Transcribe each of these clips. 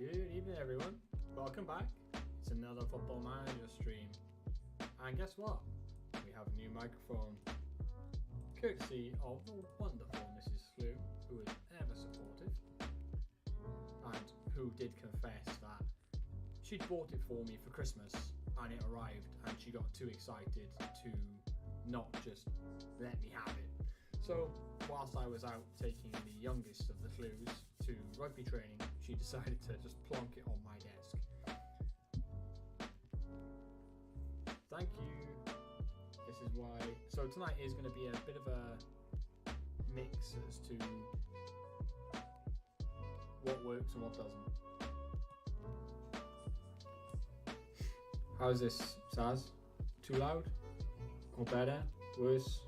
Good evening, everyone. Welcome back. It's another Football Manager stream. And guess what? We have a new microphone, courtesy of the wonderful Mrs. Slew, who is ever supportive, and who did confess that she'd bought it for me for Christmas, and it arrived, and she got too excited to not just let me have it. So, whilst I was out taking the youngest of the Slews to rugby training, she decided to just plonk it on my desk. Thank you. This is why. So tonight is going to be a bit of a mix as to what works and what doesn't. How's this, Saz? Too loud? Or better? Worse?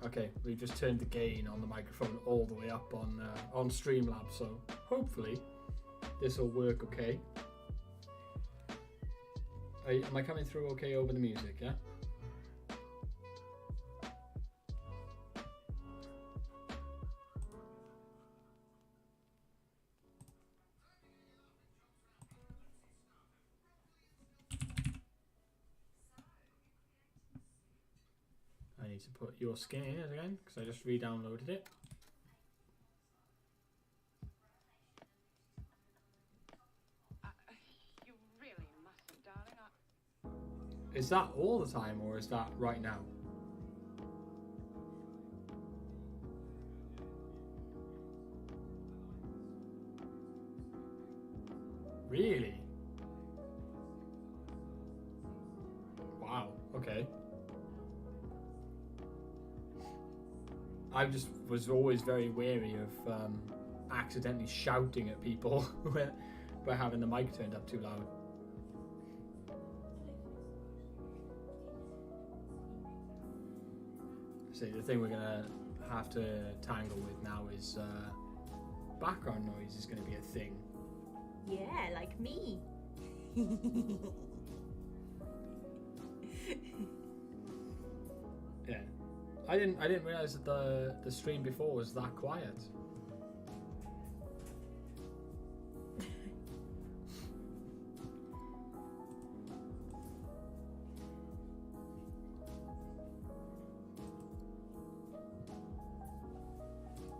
Okay, we've just turned the gain on the microphone all the way up on Streamlabs, so hopefully this will work okay. Am I coming through okay over the music, yeah? I need to put your skin in it again because I just re-downloaded it. You really mustn't, darling. Is that all the time or is that right now? Really? Wow, okay. I just was always very wary of accidentally shouting at people by having the mic turned up too loud. See, the thing we're gonna have to tangle with now is background noise is gonna be a thing. Yeah, like me. Yeah. I didn't realise that the stream before was that quiet.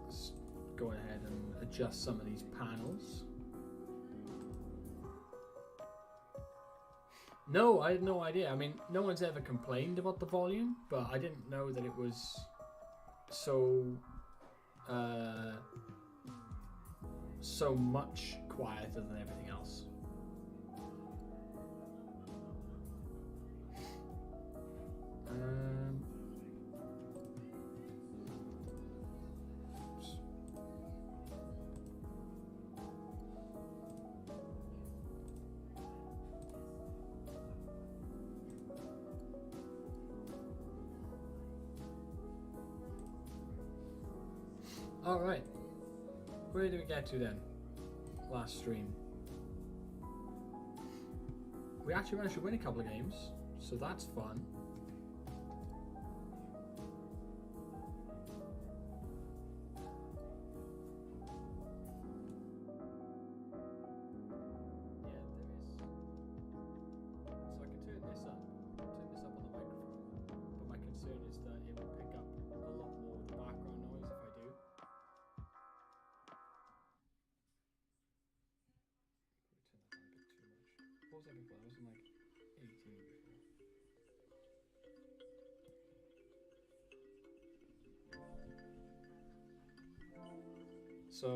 Let's go ahead and adjust some of these panels. No, I had no idea. I mean, no one's ever complained about the volume, but I didn't know that it was so so much quieter than everything else. Alright, where do we get to then? Last stream. We actually managed to win a couple of games, so that's fun. Yeah, there is. So I can turn this up on the microphone, but my concern is that it will pick up a lot more of the background noise if I do. What was I before? I was in like 18 before. So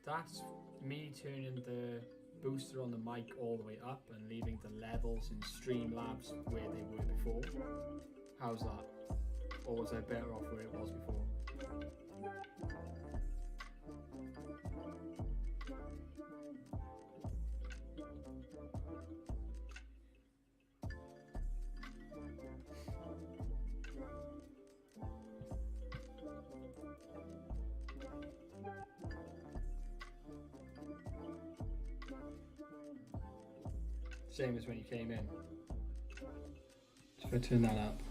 that's me turning the booster on the mic all the way up and leaving the levels in Streamlabs where they were before. How's that? Or was I better off where it was before? Same as when you came in. So if I turn that up,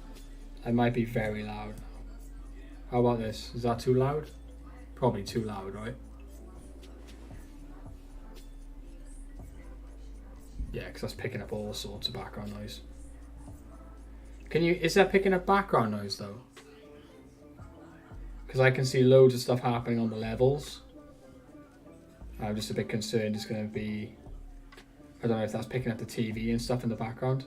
I might be very loud now. How about this? Is that too loud? Probably too loud, right? Yeah, because that's picking up all sorts of background noise. Is that picking up background noise though? Because I can see loads of stuff happening on the levels. I'm just a bit concerned it's going to be... I don't know if that's picking up the TV and stuff in the background.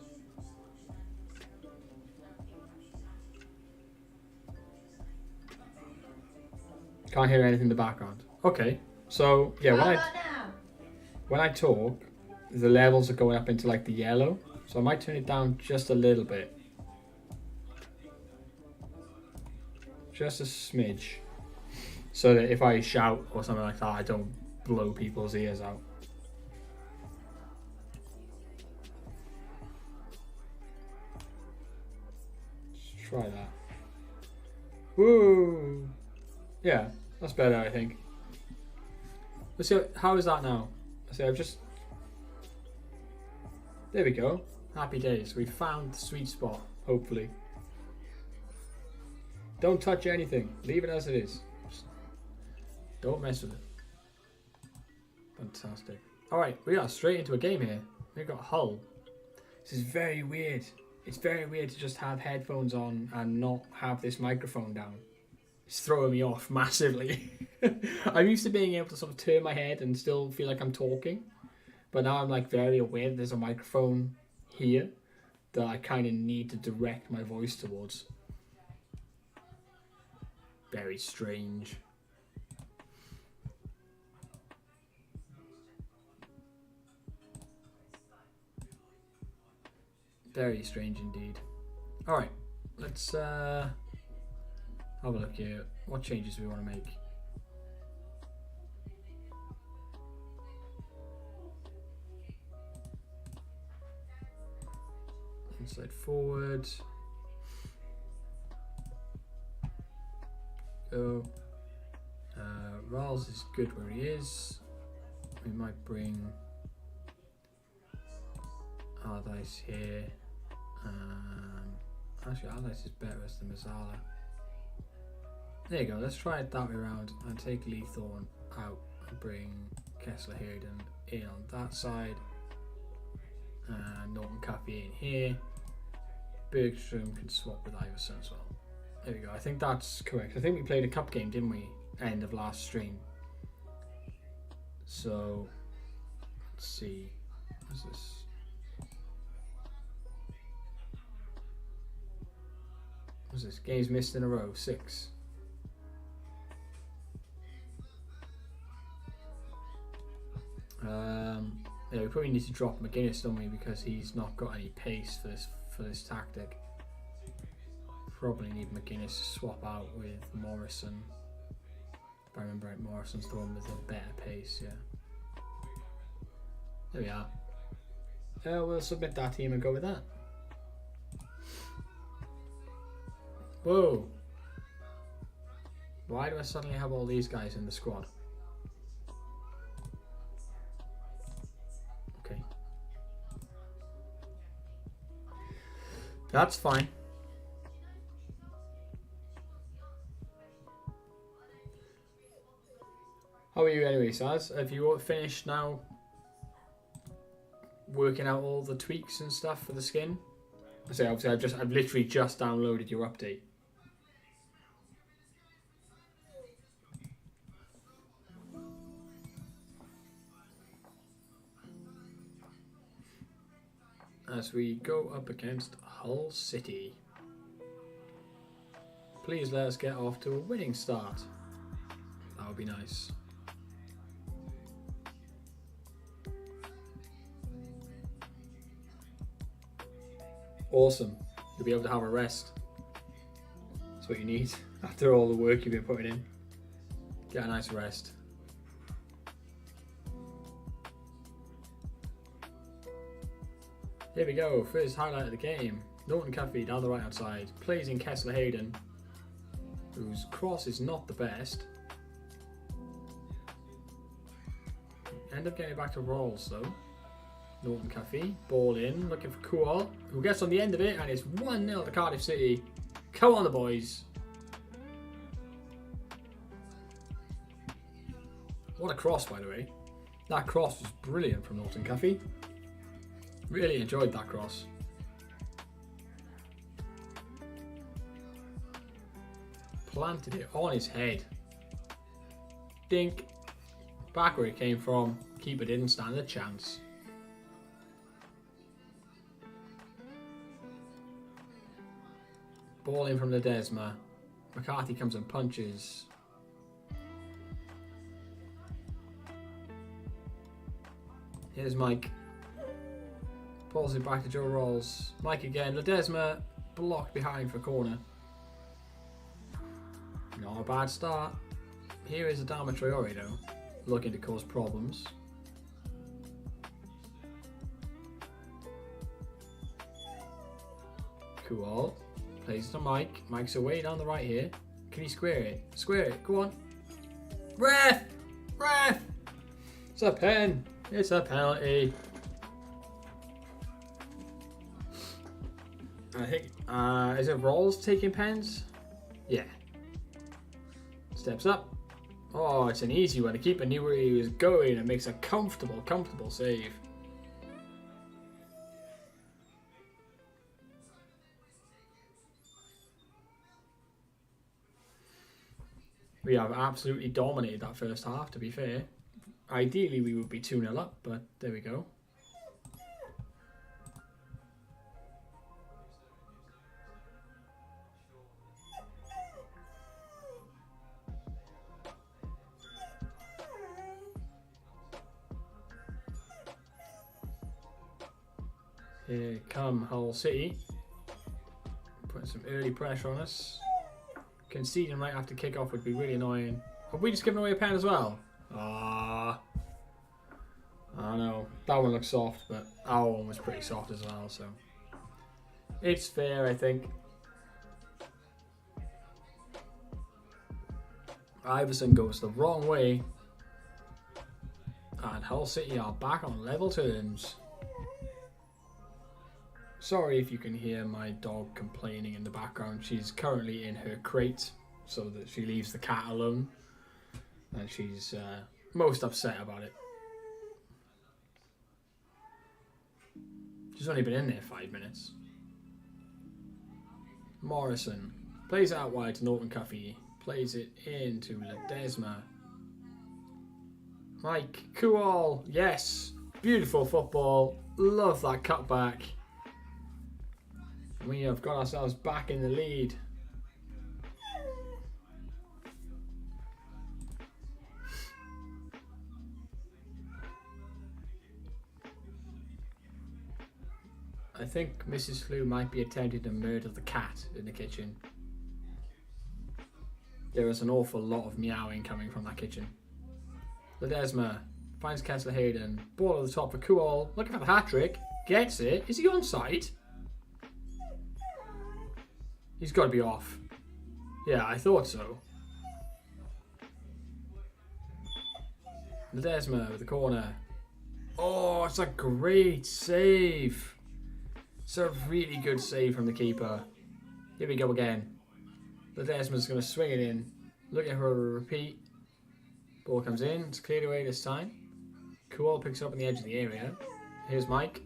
Can't hear anything in the background. Okay, so yeah, when I talk, the levels are going up into like the yellow. So I might turn it down just a little bit. Just a smidge. So that if I shout or something like that, I don't blow people's ears out. Let's try that. Woo! Yeah, that's better, I think. Let's see, how is that now? Let's see, I've just... There we go. Happy days. We found the sweet spot, hopefully. Don't touch anything. Leave it as it is. Just don't mess with it. Fantastic. Alright, we are straight into a game here. We've got Hull. This is very weird. It's very weird to just have headphones on and not have this microphone down. It's throwing me off massively. I'm used to being able to sort of turn my head and still feel like I'm talking. But now I'm like very aware that there's a microphone here that I kind of need to direct my voice towards. Very strange. Very strange indeed. Alright, let's have a look here. What changes do we want to make? Inside forward. Go. Riles is good where he is. We might bring Allardyce here. Actually, Allardyce is better as the Mazzala. There you go. Let's try it that way around and take Leithorn out and bring Kessler-Hayden in on that side. And Norton Cafe in here. Bergstrom can swap with Iverson as well. There we go. I think that's correct. I think we played a cup game, didn't we? End of last stream. So let's see. What's this? What's this? Games missed in a row. 6. Yeah, we probably need to drop McGuinness, don't we? Because he's not got any pace for this tactic. Probably need McGuinness to swap out with Morrison. If I remember right, Morrison's the one with a better pace, yeah. There we are. We'll submit that team and go with that. Whoa! Why do I suddenly have all these guys in the squad? Okay. That's fine. How are you anyway, Saz? Have you finished now working out all the tweaks and stuff for the skin? I say obviously I've literally just downloaded your update. As we go up against Hull City. Please let us get off to a winning start. That would be nice. Awesome. You'll be able to have a rest. That's what you need after all the work you've been putting in. Get a nice rest. Here we go, first highlight of the game. Norton Cafe down the right hand side, plays in Kessler-Hayden, whose cross is not the best. End up getting back to Rolls though. Norton Cafe, ball in, looking for Kual, who gets on the end of it, and it's 1-0 to Cardiff City. Come on the boys. What a cross, by the way. That cross was brilliant from Norton Cuffy. Really enjoyed that cross. Planted it on his head. Dink. Back where it came from. Keeper didn't stand a chance. Ball in from Ledesma. McCarthy comes and punches. Here's Mike. Pulls it back to Joe Rolls. Mike again. Ledesma blocked behind for corner. Not a bad start. Here is Adama Traore though, looking to cause problems. Cool. Plays it to Mike. Mike's away down the right here. Can he square it? Square it. Go on. Ref! Ref! It's a pen. It's a penalty. I think, is it Rolls taking pens? Yeah. Steps up. Oh, it's an easy one. The keeper knew where he was going and makes a comfortable save. We have absolutely dominated that first half, to be fair. Ideally, we would be 2-0 up, but there we go. Here come Hull City. Putting some early pressure on us. Conceding right after kick-off would be really annoying. Have we just given away a pen as well? Ah. I know. That one looks soft, but our one was pretty soft as well, so. It's fair, I think. Iverson goes the wrong way. And Hull City are back on level terms. Sorry if you can hear my dog complaining in the background. She's currently in her crate so that she leaves the cat alone. And she's most upset about it. She's only been in there 5 minutes. Morrison plays it out wide to Norton Cuffy. Plays it into Ledesma. Mike Kual. Yes. Beautiful football. Love that cutback. We have got ourselves back in the lead. I think Mrs. Flew might be attempting to murder the cat in the kitchen. There is an awful lot of meowing coming from that kitchen. Ledesma finds Kessler Hayden. Ball at the top for Kual. Looking for the hat-trick. Gets it. Is he onside? He's got to be off. Yeah, I thought so. Ledesma with the corner. Oh, it's a great save. It's a really good save from the keeper. Here we go again. Ledesma's going to swing it in. Looking for a repeat. Ball comes in. It's cleared away this time. Kual picks it up on the edge of the area. Here's Mike.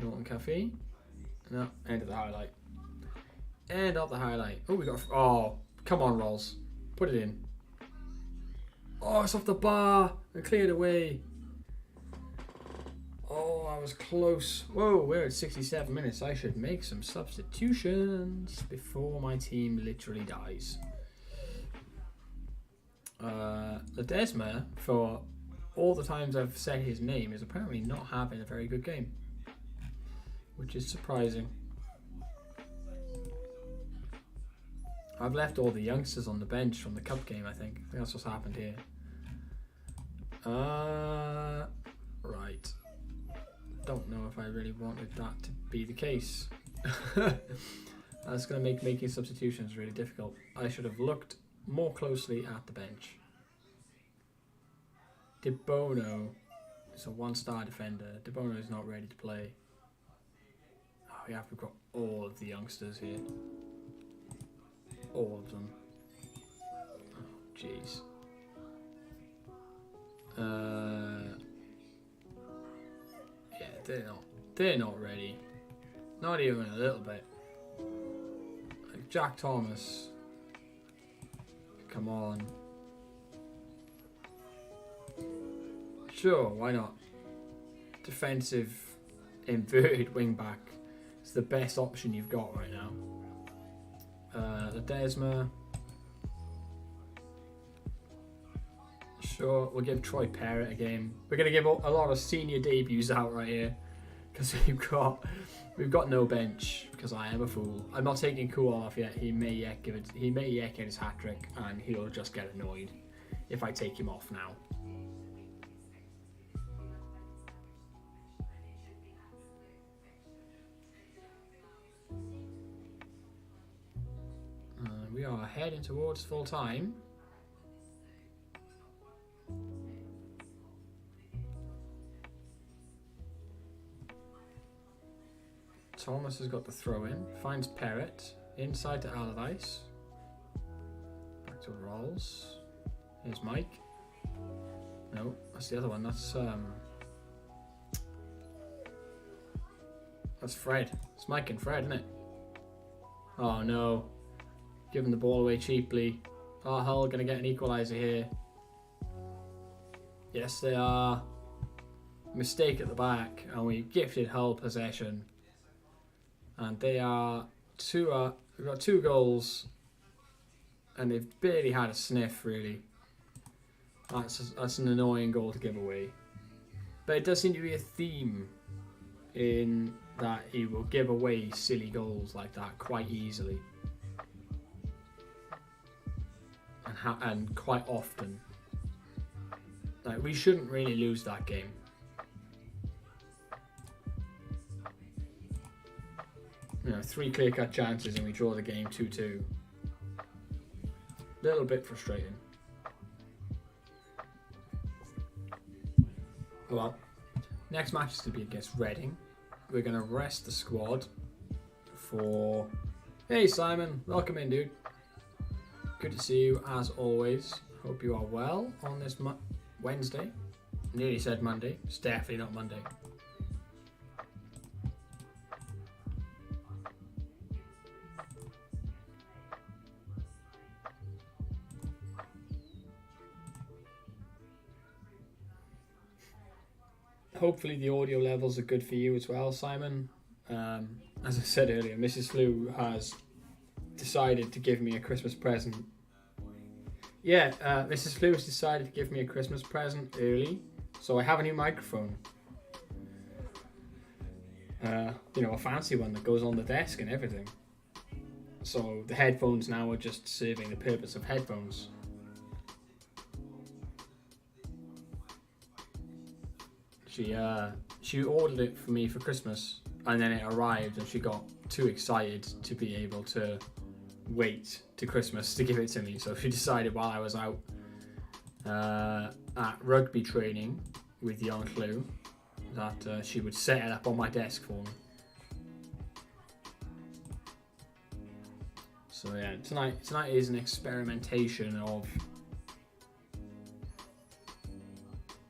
Norton Cafe. No, end of the highlight. End of the highlight. Oh, we got... Oh, come on, Rolls. Put it in. Oh, it's off the bar. And cleared away. Oh, I was close. Whoa, we're at 67 minutes. I should make some substitutions before my team literally dies. Ledesma, for all the times I've said his name, is apparently not having a very good game. Which is surprising. I've left all the youngsters on the bench from the cup game, I think. I think that's what's happened here. Right. Don't know if I really wanted that to be the case. That's going to make making substitutions really difficult. I should have looked more closely at the bench. De Bono is a one-star defender. De Bono is not ready to play. Oh yeah, we've got all of the youngsters here. All of them. Oh, jeez. Yeah, they're not ready. Not even a little bit. Like Jack Thomas. Come on. Sure, why not? Defensive inverted wing back. It's the best option you've got right now. Ledesma. Sure, we'll give Troy Parrott a game. We're going to give a lot of senior debuts out right here because we've got no bench because I am a fool. I'm not taking Cool off yet. He may yet get his hat trick and he'll just get annoyed if I take him off now. We are heading towards full time. Thomas has got the throw in, finds Parrott, inside to Allardyce. Back to Rolls. Here's Mike. No, that's the other one. That's Fred. It's Mike and Fred, isn't it? Oh no. Giving the ball away cheaply. Are Hull going to get an equaliser here? Yes, they are. Mistake at the back, and we gifted Hull possession. And they are we've got 2 goals, and they've barely had a sniff, really. That's an annoying goal to give away. But it does seem to be a theme in that he will give away silly goals like that quite easily. And quite often. Like, we shouldn't really lose that game. You know, 3 clear-cut chances and we draw the game 2-2. Little bit frustrating. Well, next match is to be against Reading. We're going to rest the squad for... Hey Simon, welcome in, dude. Good to see you as always. Hope you are well on this Wednesday. Nearly said Monday. It's definitely not Monday. Hopefully the audio levels are good for you as well, Simon. As I said earlier, Mrs. Flew has decided to give me a Christmas present. Yeah, Mrs. Flew has decided to give me a Christmas present early, so I have a new microphone. You know, a fancy one that goes on the desk and everything. So the headphones now are just serving the purpose of headphones. She ordered it for me for Christmas, and then it arrived and she got too excited to be able to wait to Christmas to give it to me. So she decided while I was out at rugby training with young Flew that she would set it up on my desk for me. So yeah, tonight is an experimentation of...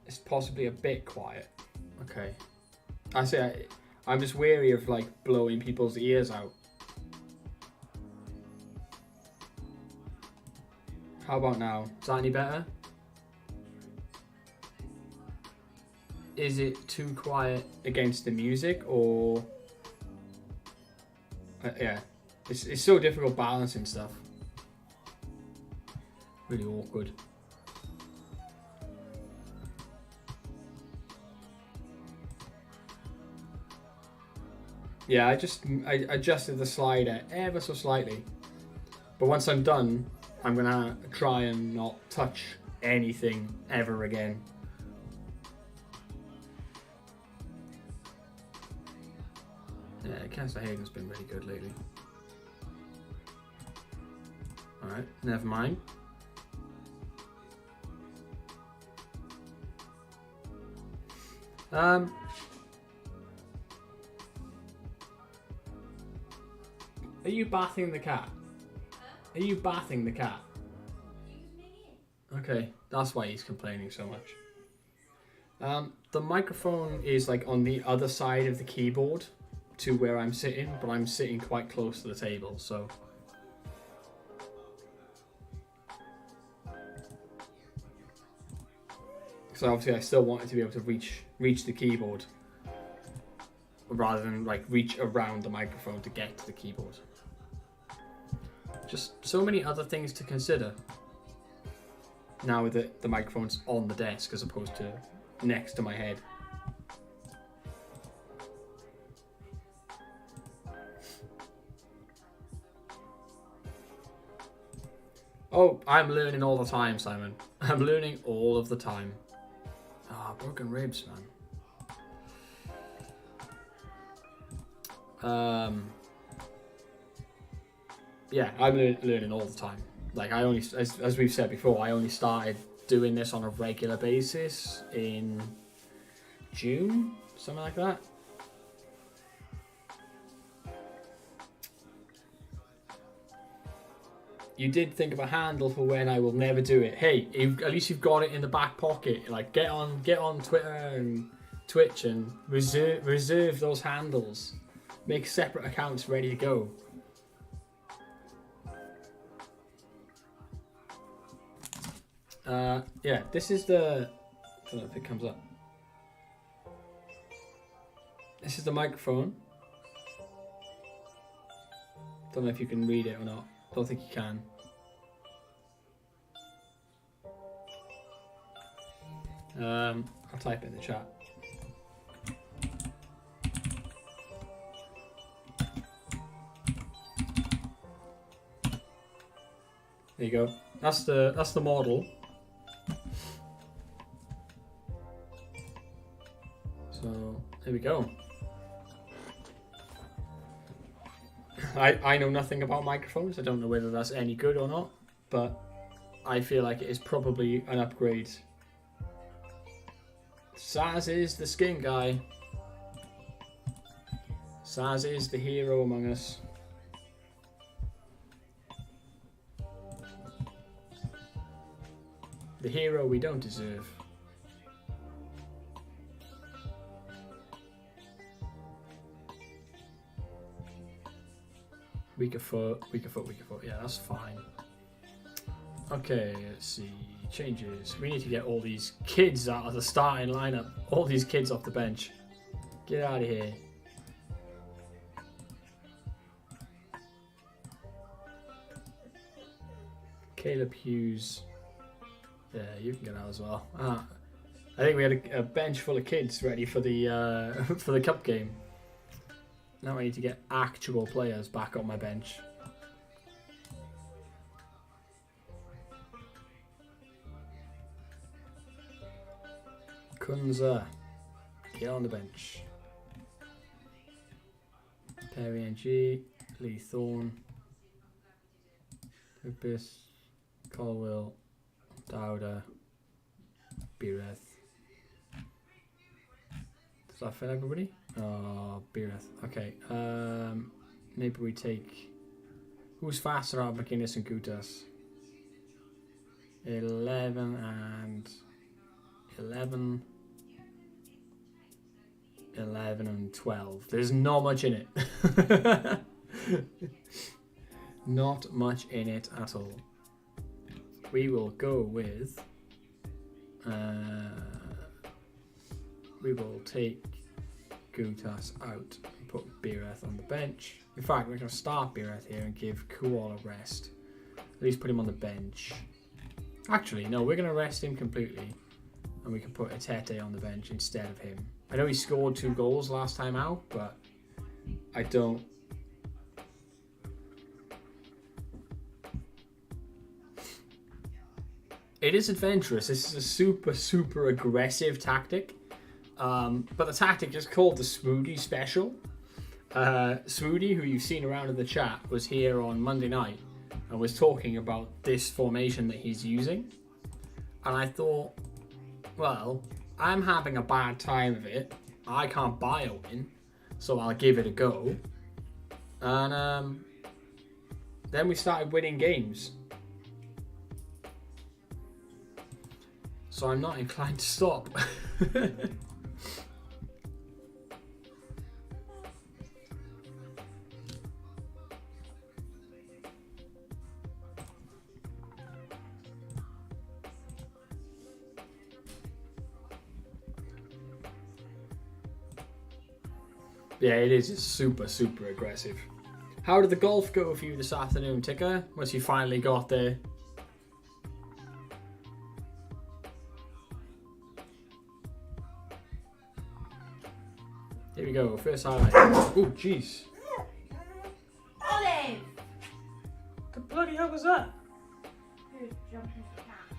It's possibly a bit quiet. Okay. I'm just wary of like blowing people's ears out. How about now? Is that any better? Is it too quiet against the music, or... yeah. It's so difficult balancing stuff. Really awkward. Yeah, I adjusted the slider ever so slightly. But once I'm done, I'm gonna try and not touch anything ever again. Yeah, Kester Hayden's been really good lately. Alright, never mind. Are you bathing the cat? Are you bathing the cat? Okay, that's why he's complaining so much. The microphone is like on the other side of the keyboard to where I'm sitting, but I'm sitting quite close to the table, so. So obviously I still wanted to be able to reach the keyboard rather than like reach around the microphone to get to the keyboard. Just so many other things to consider now that the microphone's on the desk as opposed to next to my head. Oh, I'm learning all the time, Simon. I'm learning all of the time. Ah, broken ribs, man. Yeah, I'm learning all the time. Like I only, as we've said before, I only started doing this on a regular basis in June, something like that. You did think of a handle for when I will never do it. Hey, at least you've got it in the back pocket. Like get on Twitter and Twitch and reserve those handles. Make separate accounts ready to go. Yeah, this is the. I don't know if it comes up. This is the microphone. Don't know if you can read it or not. Don't think you can. I'll type it in the chat. There you go. That's the model. So there we go. I know nothing about microphones. I don't know whether that's any good or not, but I feel like it is probably an upgrade. Saz is the skin guy. Saz is the hero among us. The hero we don't deserve. Weaker foot. Yeah, that's fine. Okay, let's see. Changes. We need to get all these kids out of the starting lineup. All these kids off the bench. Get out of here. Caleb Hughes. Yeah, you can get out as well. I think we had a bench full of kids ready for the for the cup game. Now I need to get actual players back on my bench. Kunza, get on the bench. Perry NG, Lee Thorne, Hupis, Colwell, Dowder, Beereth. Does that fit everybody? Oh, Beereth. Okay. Maybe we take. Who's faster out of McInnes and Gutas? 11 and 11. 11 and 12. There's not much in it. Not much in it at all. We will go with. We will take Gutas out and put Beereth on the bench. In fact, we're going to start Beereth here and give Kual a rest. At least put him on the bench. Actually, no, we're going to rest him completely. And we can put Atete on the bench instead of him. I know he scored 2 goals last time out, but I don't. It is adventurous. This is a super aggressive tactic. But the tactic is called the Swoody Special. Swoody, who you've seen around in the chat, was here on Monday night and was talking about this formation that he's using. And I thought, well, I'm having a bad time of it. I can't buy a win, so I'll give it a go. And then we started winning games. so I'm not inclined to stop. Yeah, it is super, super aggressive. How did the golf go for you this afternoon, Ticker? Once you finally got there? Here we go, first highlight. Oh, jeez. Olive! The bloody hell was that? Who's jumping the cat?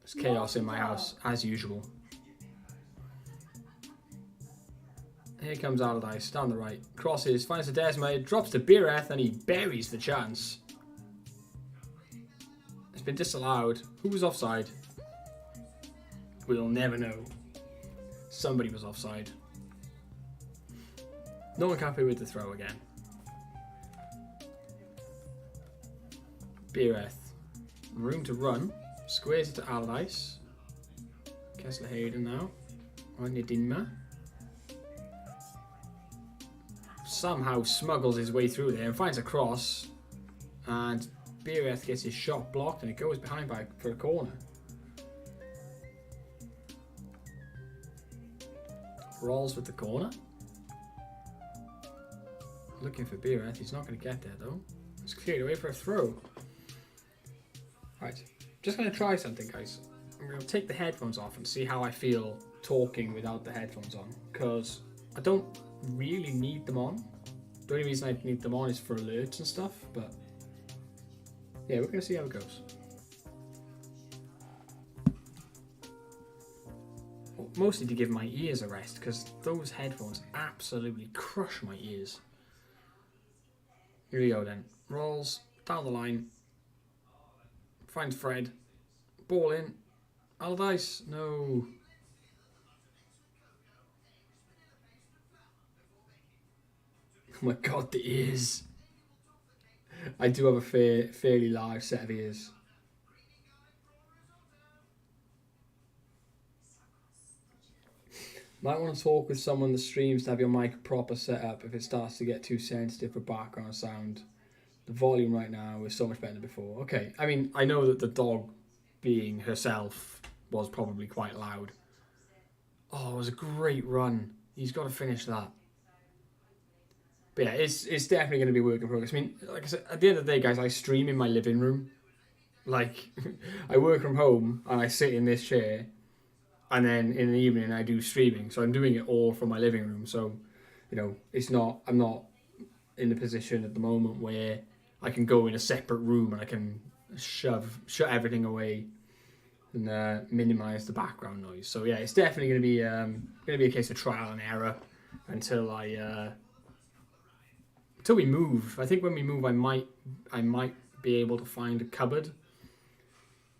There's chaos in my house, as usual. Here comes Allardyce, down the right. Crosses, finds the Desma, drops to Bireth, and he buries the chance. It's been disallowed. Who was offside? We'll never know. Somebody was offside. No one happy with the throw again. Bireth. Room to run. Squares it to Allardyce. Kessler Hayden now. Onyedinma. Somehow smuggles his way through there and finds a cross. And Bireth gets his shot blocked and it goes behind for a corner. Rolls with the corner. Looking for Bireth. He's not going to get there though. It's cleared away for a throw. Right. Just going to try something, guys. I'm going to take the headphones off and see how I feel talking without the headphones on. Because I don't really need them on. The only reason I need them on is for alerts and stuff. But yeah, we're going to see how it goes. Well, mostly to give my ears a rest. Because those headphones absolutely crush my ears. Here we go then. Rolls down the line. Finds Fred. Ball in. Allardyce. No. Oh my god, the ears. I do have a fairly large set of ears. Might want to talk with someone that streams to have your mic proper set up if it starts to get too sensitive for background sound. The volume right now is so much better than before. Okay, I mean, I know that the dog being herself was probably quite loud. Oh, it was a great run. He's got to finish that. But yeah, it's definitely going to be a work in progress. I mean, like I said, at the end of the day, guys, I stream in my living room. Like, I work from home and I sit in this chair. And then in the evening I do streaming. So I'm doing it all from my living room. So, you know, I'm not in the position at the moment where I can go in a separate room and I can shut everything away and minimize the background noise. So yeah, it's definitely going to be a case of trial and error until we move. I think when we move, I might be able to find a cupboard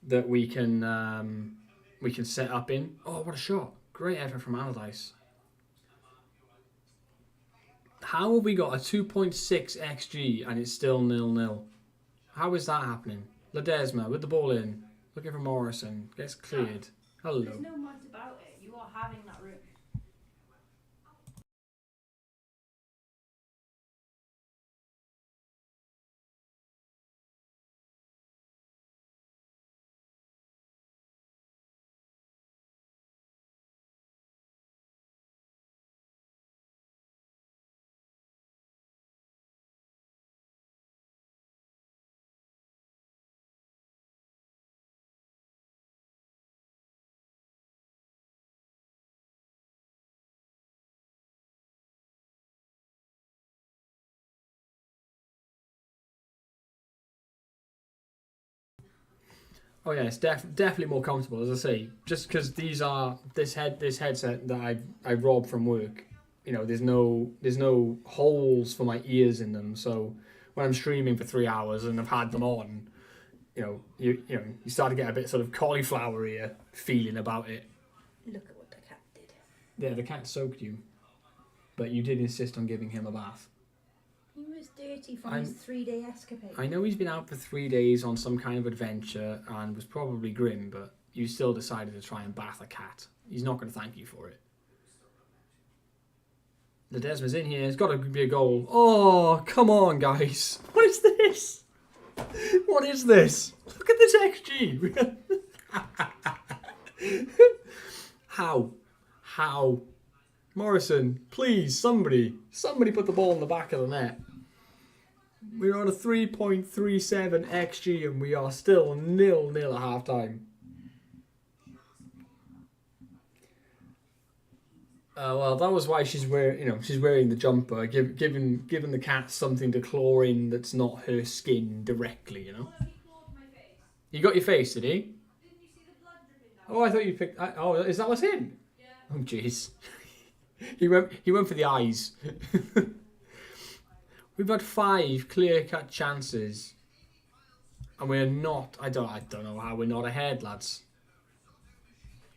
that we can set up in. Oh, what a shot! Great effort from Allardyce. How have we got a 2.6 XG and it's still 0-0? How is that happening? Ledesma with the ball in, looking for Morrison, gets cleared. Hello. There's no mud about it. You are having that room. Oh yeah, it's definitely more comfortable, as I say. Just because this headset that I robbed from work, you know, there's no holes for my ears in them. So when I'm streaming for 3 hours and I've had them on, you start to get a bit sort of cauliflower ear feeling about it. Look at what the cat did. Yeah, the cat soaked you, but you did insist on giving him a bath. He was dirty. dirty from his 3-day escapade. I know he's been out for 3 days on some kind of adventure and was probably grim, but you still decided to try and bath a cat. He's not going to thank you for it. Ledesma's in here. It's got to be a goal. Oh, come on, guys. What is this? What is this? Look at this XG. How? Morrison, please, somebody put the ball in the back of the net. We're on a 3.37 XG and we are still 0-0 at half time. Well, that was why she's wearing the jumper, giving the cat something to claw in that's not her skin directly, you know. You got your face, did he? Didn't you see the blood dripping down? Oh, I thought you picked. Oh, is that what's him? Yeah. Oh, jeez. He went for the eyes. We've had 5 clear-cut chances, and we're not. I don't know how we're not ahead, lads.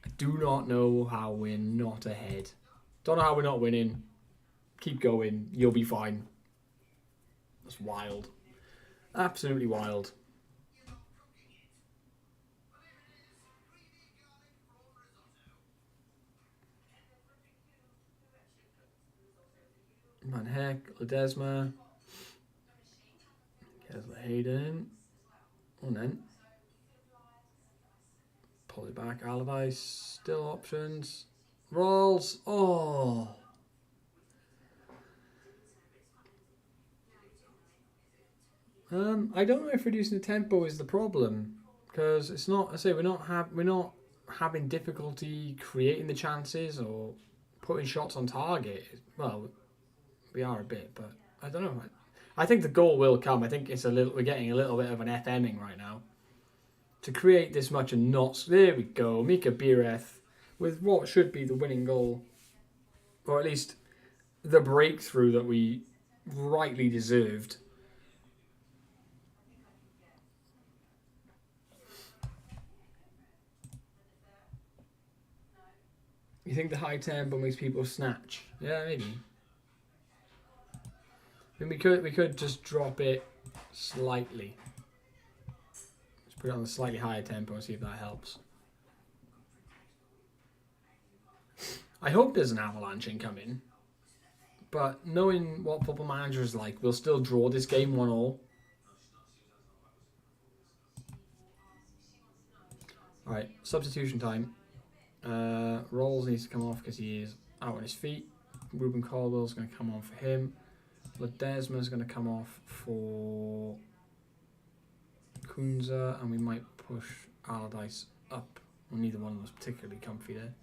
I do not know how we're not ahead. Don't know how we're not winning. Keep going. You'll be fine. That's wild. Absolutely wild. Van Heck, Ledesma. Here's Hayden. And then pull it back. Allardyce. Still options. Rolls. Oh. I don't know if reducing the tempo is the problem, because it's not. I say we're not having difficulty creating the chances or putting shots on target. Well, we are a bit, but I don't know. I think the goal will come. I think we're getting a little bit of an FMing right now to create this much and not. There we go, Mika Bireth with what should be the winning goal, or at least the breakthrough that we rightly deserved. You think the high tempo makes people snatch? Yeah, maybe. I mean, we could just drop it slightly. Let's put it on a slightly higher tempo and see if that helps. I hope there's an avalanche incoming, but knowing what Football Manager is like, we'll still draw this game 1-1. Alright, substitution time. Rolls needs to come off because he is out on his feet. Ruben Caldwell's going to come on for him. Ledesma's going to come off for Kunza, and we might push Allardyce up. Well, neither one of us particularly comfy there.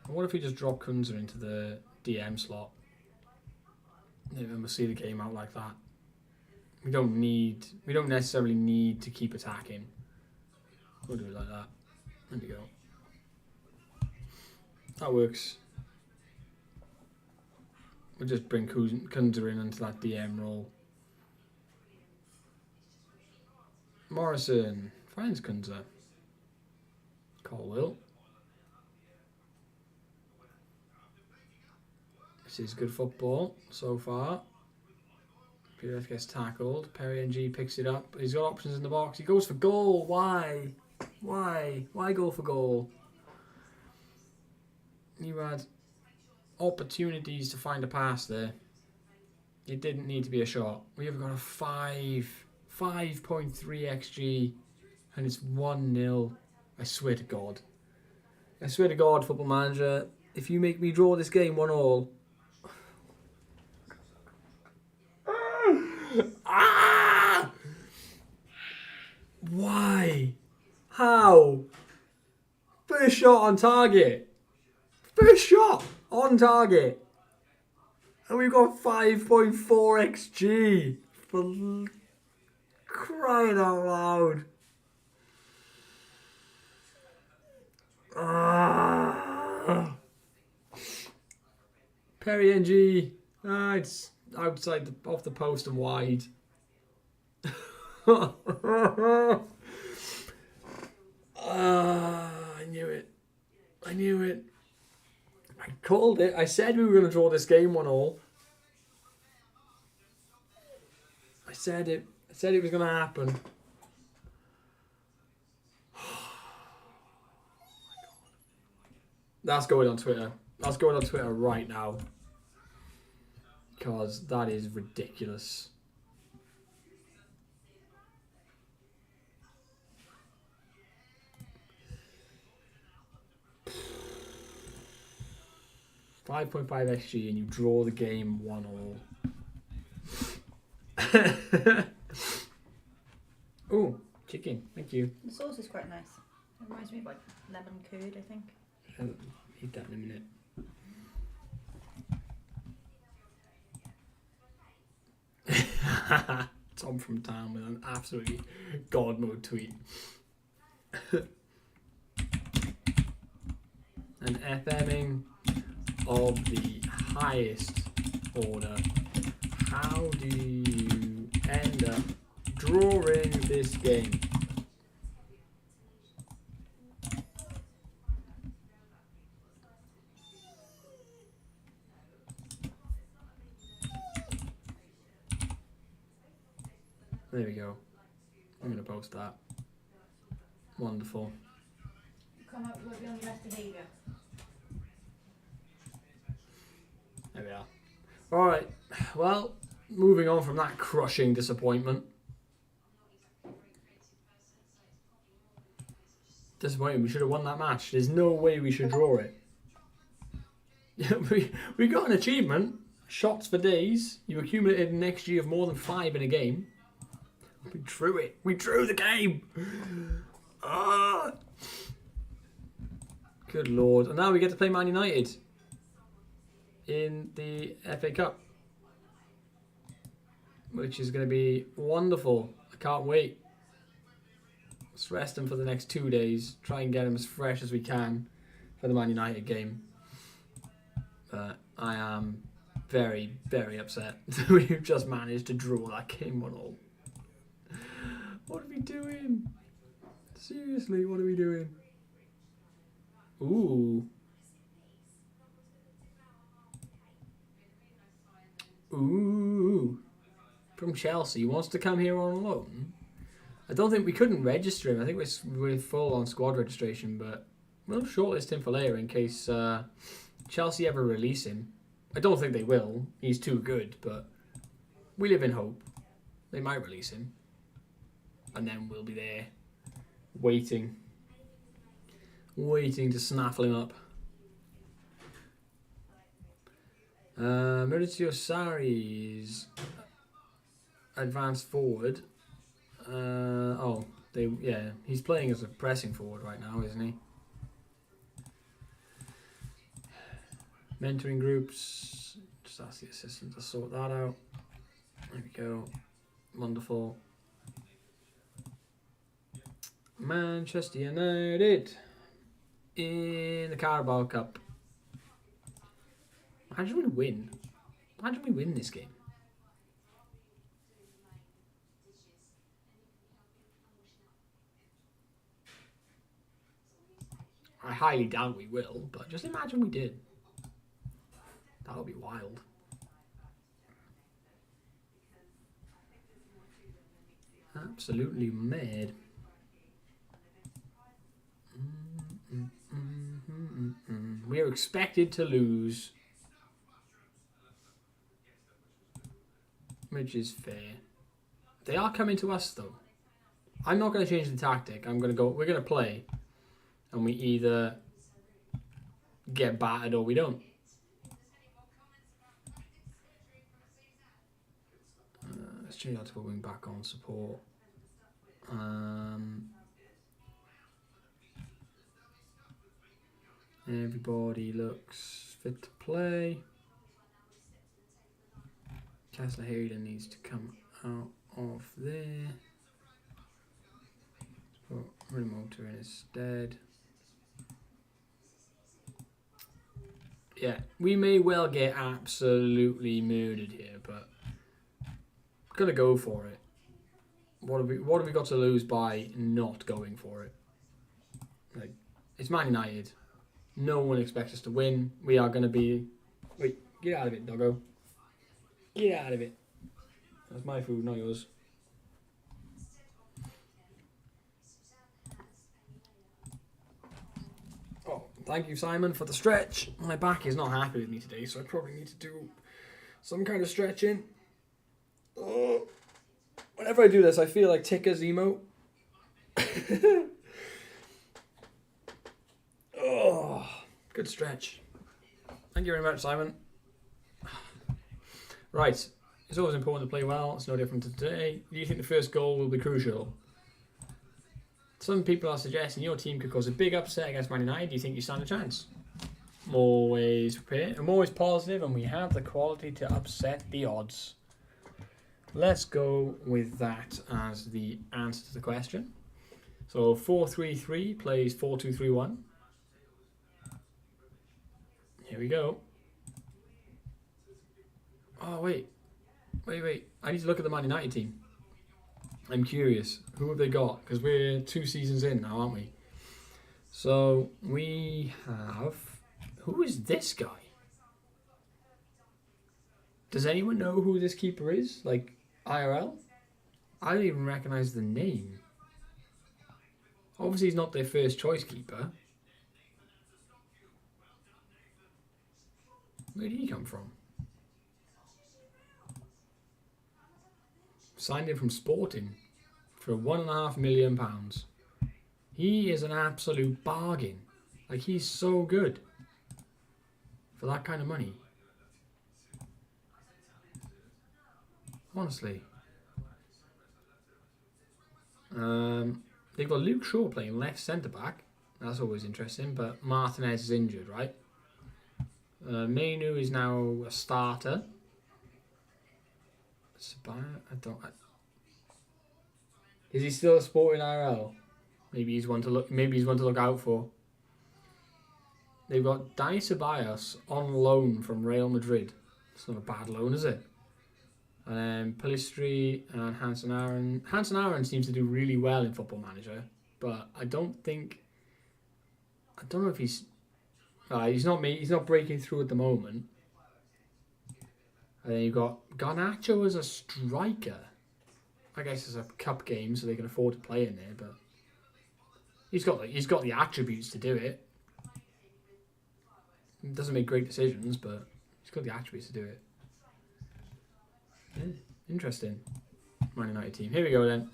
What if we just drop Kunza into the DM slot? And we'll see the game out like that. We don't necessarily need to keep attacking. We'll do it like that. There we go. That works. We'll just bring Kunza in into that DM role. Morrison finds Kunza. Colwell. This is good football so far. Piref gets tackled. Perry NG picks it up. He's got options in the box. He goes for goal. Why? Why go for goal? You had opportunities to find a pass there. It didn't need to be a shot. We have got a 5.3 XG, and it's 1-0. I swear to God. I swear to God, Football Manager, if you make me draw this game 1-1. Ah! Why? How? First shot on target. First shot on target. And we've got 5.4 XG. For crying out loud. Ah. Perry NG. It's outside off the post and wide. I knew it. I called it. I said we were going to draw this game 1-1. said it. I said it was going to happen. That's going on Twitter. That's going on Twitter right now. Because that is ridiculous. .5 XG and you draw the game 1-1. Oh, chicken. Thank you. The sauce is quite nice. It reminds me of like lemon curd, I think. I'll eat that in a minute. Tom from town with an absolutely god mode tweet. An FMing of the highest order. How do you end up drawing this game? There we go. I'm going to post that. Wonderful. Come out with your best behaviour. There we are. Alright, well, moving on from that crushing disappointment. Disappointing, we should have won that match. There's no way we should draw it. we got an achievement. Shots for days. You accumulated an XG of more than 5 in a game. We drew it. We drew the game. Ah. Good Lord. And now we get to play Man United in the FA Cup, which is going to be wonderful. I can't wait. Let's rest him for the next 2 days. Try and get him as fresh as we can for the Man United game. But I am very, very upset that we've just managed to draw that game 1-1. What are we doing? Seriously, what are we doing? Ooh. Ooh. From Chelsea. He wants to come here on loan. I don't think we couldn't register him. I think we're full on squad registration, but we'll shortlist him for later in case Chelsea ever release him. I don't think they will. He's too good, but we live in hope. They might release him. And then we'll be there waiting to snaffle him up. Maurizio Sarri's advanced forward. He's playing as a pressing forward right now, isn't he? Mentoring groups. Just ask the assistant to sort that out. There we go. Wonderful. Manchester United in the Carabao Cup. Imagine we win. Imagine we win this game. I highly doubt we will, but just imagine we did. That would be wild. Absolutely mad. We are expected to lose, which is fair. They are coming to us though. I'm not going to change the tactic. We're going to play, and we either get battered or we don't. Let's change that to a wing back on support. Everybody looks fit to play. Kessler Hayden needs to come out of there. Put Remoter in instead. Yeah, we may well get absolutely murdered here, but I'm gonna go for it. What have we got to lose by not going for it? Like, it's Man United. No one expects us to win. We are going to be... Wait, get out of it, doggo. Get out of it. That's my food, not yours. Oh, thank you, Simon, for the stretch. My back is not happy with me today, so I probably need to do some kind of stretching. Oh. Whenever I do this, I feel like Ticker's emo. Oh, good stretch. Thank you very much, Simon. Right, it's always important to play well. It's no different to today. Do you think the first goal will be crucial? Some people are suggesting your team could cause a big upset against Man United. Do you think you stand a chance? I'm always prepared. I'm always positive, and we have the quality to upset the odds. Let's go with that as the answer to the question. So 4-3-3 plays 4-2-3-1. Here we go. Oh, wait. I need to look at the Man United team. I'm curious. Who have they got? Because we're 2 seasons in now, aren't we? So we have... Who is this guy? Does anyone know who this keeper is? Like, IRL? I don't even recognise the name. Obviously, he's not their first choice keeper. Where did he come from? Signed in from Sporting for £1.5 million. He is an absolute bargain. Like, he's so good for that kind of money. Honestly. They've got Luke Shaw playing left centre-back. That's always interesting, but Martinez is injured, right? Mainu is now a starter. Is he still a Sporting IRL? Maybe he's one to look. Maybe he's one to look out for. They've got Dani Ceballos on loan from Real Madrid. It's not a bad loan, is it? And Pellistri and Hansen Aaron. Hansen Aaron seems to do really well in Football Manager, but I don't know if he's not breaking through at the moment. And then you've got Garnacho as a striker. I guess it's a cup game, so they can afford to play in there, but he's got the attributes to do it. He doesn't make great decisions, but he's got the attributes to do it. Yeah, interesting. Man United team. Here we go then.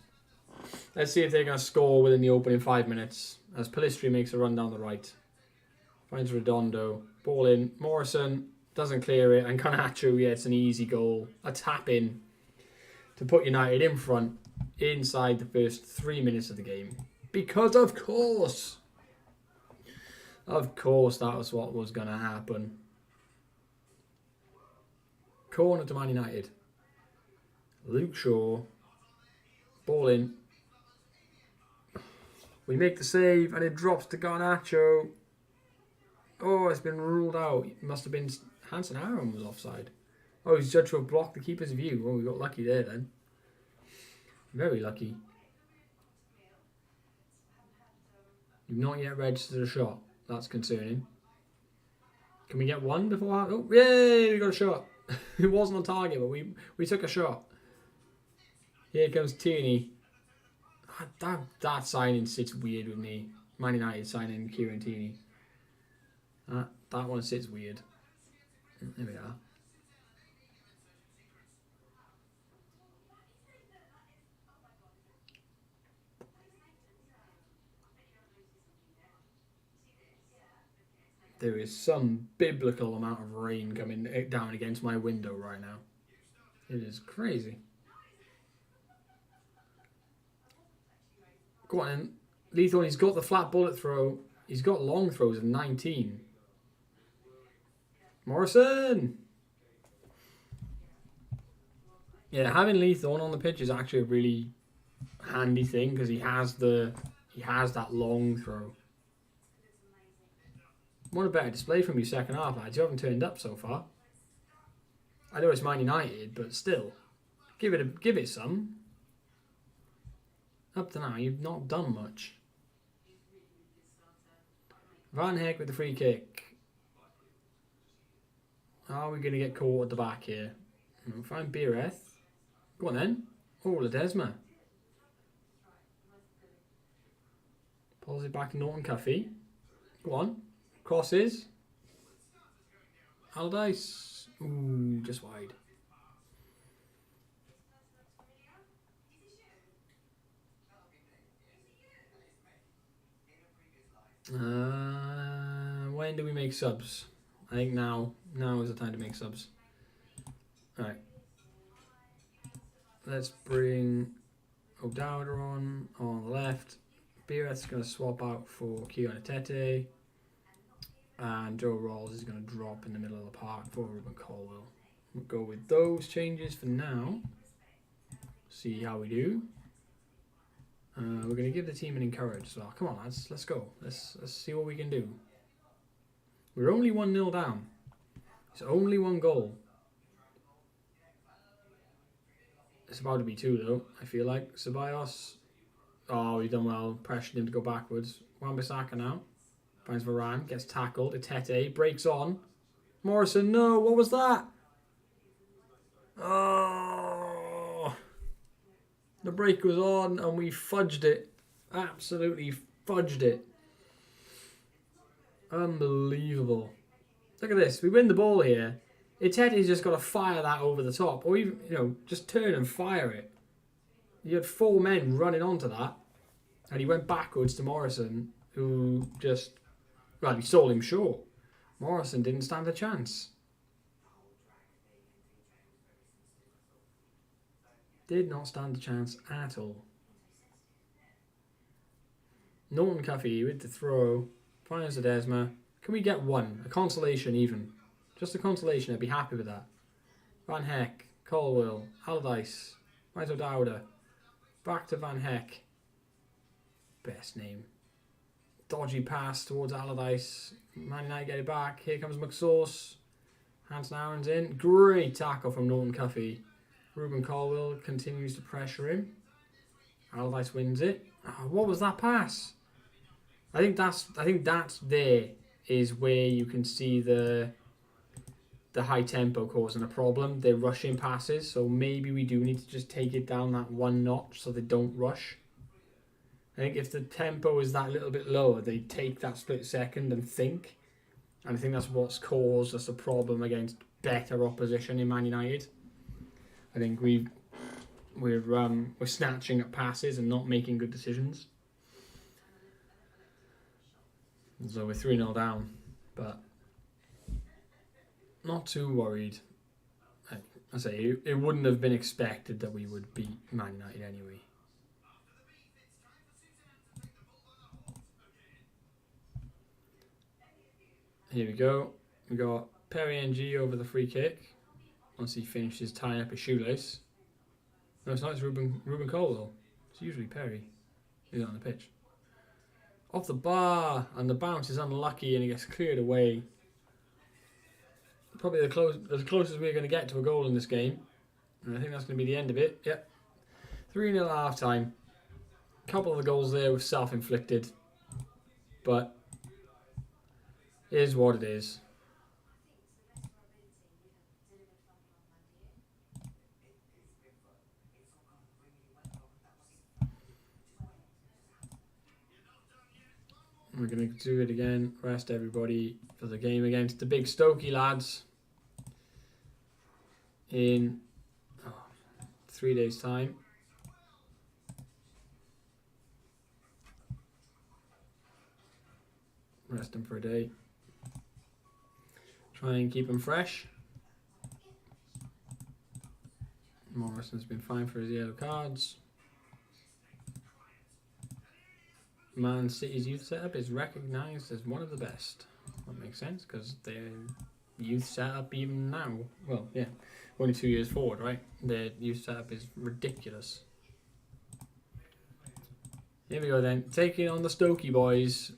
Let's see if they're going to score within the opening 5 minutes. As Pellistri makes a run down the right. Finds Redondo. Ball in. Morrison doesn't clear it. And Garnacho, yeah, it's an easy goal. A tap in to put United in front inside the first 3 minutes of the game. Because of course that was what was going to happen. Corner to Man United. Luke Shaw. Ball in. We make the save and it drops to Garnacho. Oh, it's been ruled out. It must have been Hansen Aaron was offside. Oh, he's judged to have blocked the keeper's view. Oh, we got lucky there then. Very lucky. You've not yet registered a shot. That's concerning. Can we get one before? Oh, yay! We got a shot. It wasn't on target, but we took a shot. Here comes Tierney. That signing sits weird with me. Man United signing Kieran Tierney. That one sits weird. There we are. There is some biblical amount of rain coming down against my window right now. It is crazy. Go on then. Lethorn, he's got the flat bullet throw. He's got long throws of 19. Morrison! Yeah, having Lethorn on the pitch is actually a really handy thing because he has that long throw. Want a better display from you second half, lads. You haven't turned up so far. I know it's Man United, but still, give it some. Up to now, you've not done much. Van Heck with the free kick. Are we going to get caught at the back here? We'll find Beereth. Go on then. Oh, Ledesma. Pulls it back to Norton Cuffy. Go on. Crosses. Allardyce. Ooh, just wide. When do we make subs? I think now is the time to make subs. Alright. Let's bring O'Dowda on the left. Beereth's going to swap out for Keon Atete. And Joe Rawls is going to drop in the middle of the park for Ruben Colwell. We'll go with those changes for now. See how we do. We're going to give the team an encourage as well. Come on, lads. Let's go. Let's see what we can do. We're only 1-0 down. It's only one goal. It's about to be 2 though, I feel like. Ceballos. Oh, he's done well. Pressured him to go backwards. Wan-Bissaka now. Finds Varane. Gets tackled. Atete. Breaks on. Morrison, no. What was that? Oh. The break was on and we fudged it. Absolutely fudged it. Unbelievable. Look at this. We win the ball here. Itete's just got to fire that over the top. Or even, just turn and fire it. You had 4 men running onto that. And he went backwards to Morrison, who just... Well, he sold him short. Morrison didn't stand a chance. Did not stand a chance at all. Norton Cuffy with the throw. Finds Ledesma. Can we get one? A consolation even. Just a consolation, I'd be happy with that. Van Heck. Colwell. Allardyce. Finds O'Dowda. Back to Van Heck. Best name. Dodgy pass towards Allardyce. Man United get it back. Here comes McSauce. Hanson Aaron's in. Great tackle from Norton Cuffy. Ruben Colwell continues to pressure him. Allardyce wins it. Oh, what was that pass? I think that's there is where you can see the high tempo causing a problem. They're rushing passes, so maybe we do need to just take it down that 1 notch so they don't rush. I think if the tempo is that little bit lower, they take that split second and think. And I think that's what's caused us a problem against better opposition in Man United. I think we're snatching at passes and not making good decisions. So we're 3-0 down, but not too worried. I say it wouldn't have been expected that we would beat Man United anyway. Here we go. We got Perry NG over the free kick. Once he finishes tying up his shoelace. No, it's not. It's Ruben Colwell. It's usually Perry. He's on the pitch. Off the bar, and the bounce is unlucky, and he gets cleared away. Probably the closest we're going to get to a goal in this game. And I think that's going to be the end of it. Yep. 3-0 at half time. A couple of the goals there were self-inflicted. But it is what it is. We're going to do it again. Rest everybody for the game against the big Stokey lads in 3 days' time. Rest them for a day. Try and keep them fresh. Morrison's been fine for his yellow cards. Man City's youth setup is recognised as one of the best. That makes sense because their youth setup even now, well, yeah, only 2 years forward, right? Their youth setup is ridiculous. Here we go then, taking on the Stokey boys.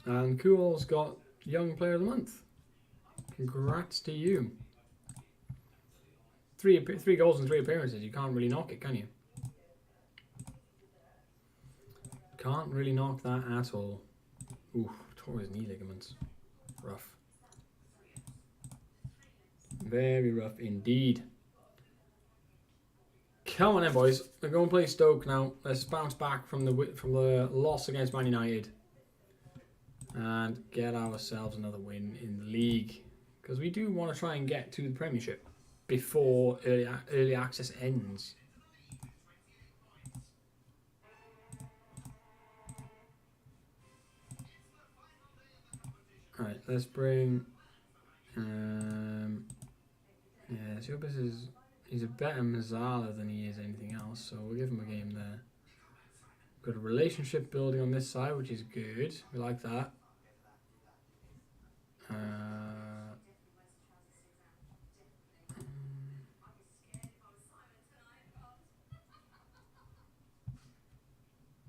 And Kuhl's got Young Player of the Month. Congrats to you. Three goals and 3 appearances. You can't really knock it, can you? Can't really knock that at all. Ooh, tore his knee ligaments. Rough. Very rough indeed. Come on then, boys. We're going to play Stoke now. Let's bounce back from the loss against Man United and get ourselves another win in the league, because we do want to try and get to the Premiership before early access ends. All right, let's bring. Yeah, Siobis is. He's a better Mazzala than he is anything else, so we'll give him a game there. Got a relationship building on this side, which is good. We like that.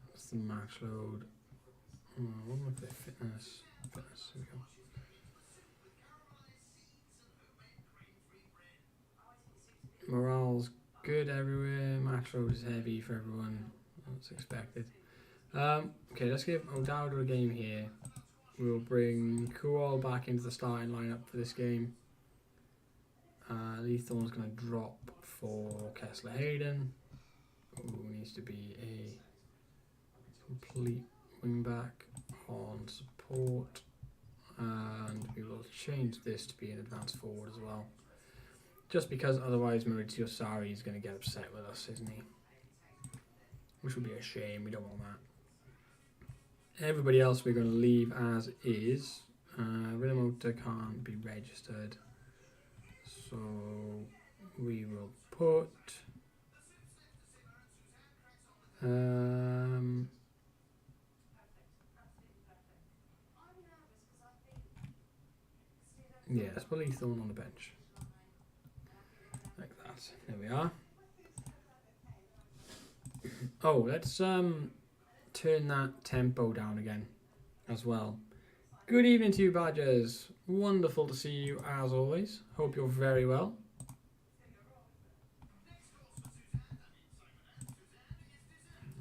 What's the max load? What am I play? Fitness. Fitness. Here we go. Morale's good everywhere. Max load is heavy for everyone. That's expected. Okay, let's give O'Dowd a game here. We'll bring Kual back into the starting lineup for this game. Leithorn's going to drop for Kessler Hayden, who needs to be a complete wingback on support. And we will change this to be an advanced forward as well. Just because otherwise Maurizio Sarri is going to get upset with us, isn't he? Which would be a shame. We don't want that. Everybody else we're going to leave as is. Rinamota can't be registered. So we will put... yeah, let's put Leithorn on the bench. Like that. There we are. Oh, let's turn that tempo down again as well. Good evening to you, Badgers. Wonderful to see you as always. Hope you're very well.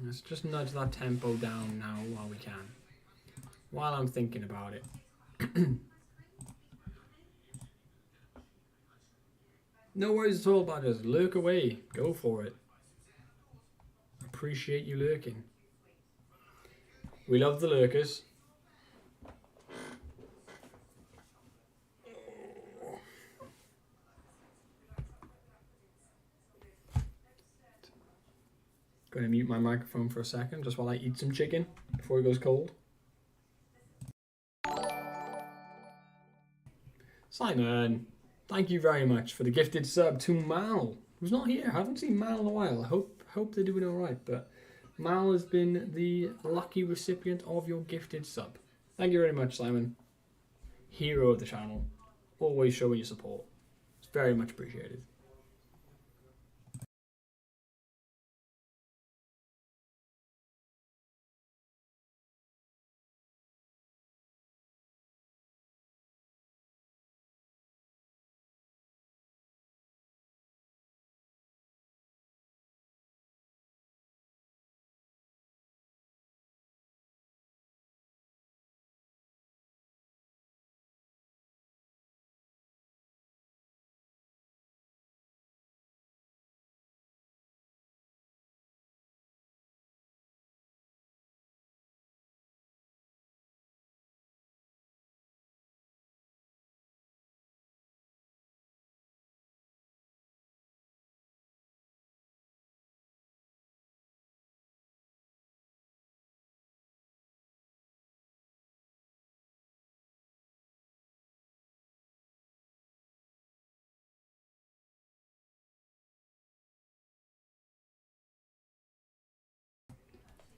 Let's just nudge that tempo down now while we can. While I'm thinking about it. No worries at all, Badgers. Lurk away. Go for it. Appreciate you lurking. We love the lurkers. Going to mute my microphone for a second just while I eat some chicken before it goes cold. Simon, thank you very much for the gifted sub to Mal, who's not here. I haven't seen Mal in a while. I hope they're doing all right, but Mal has been the lucky recipient of your gifted sub. Thank you very much, Simon. Hero of the channel. Always showing your support. It's very much appreciated.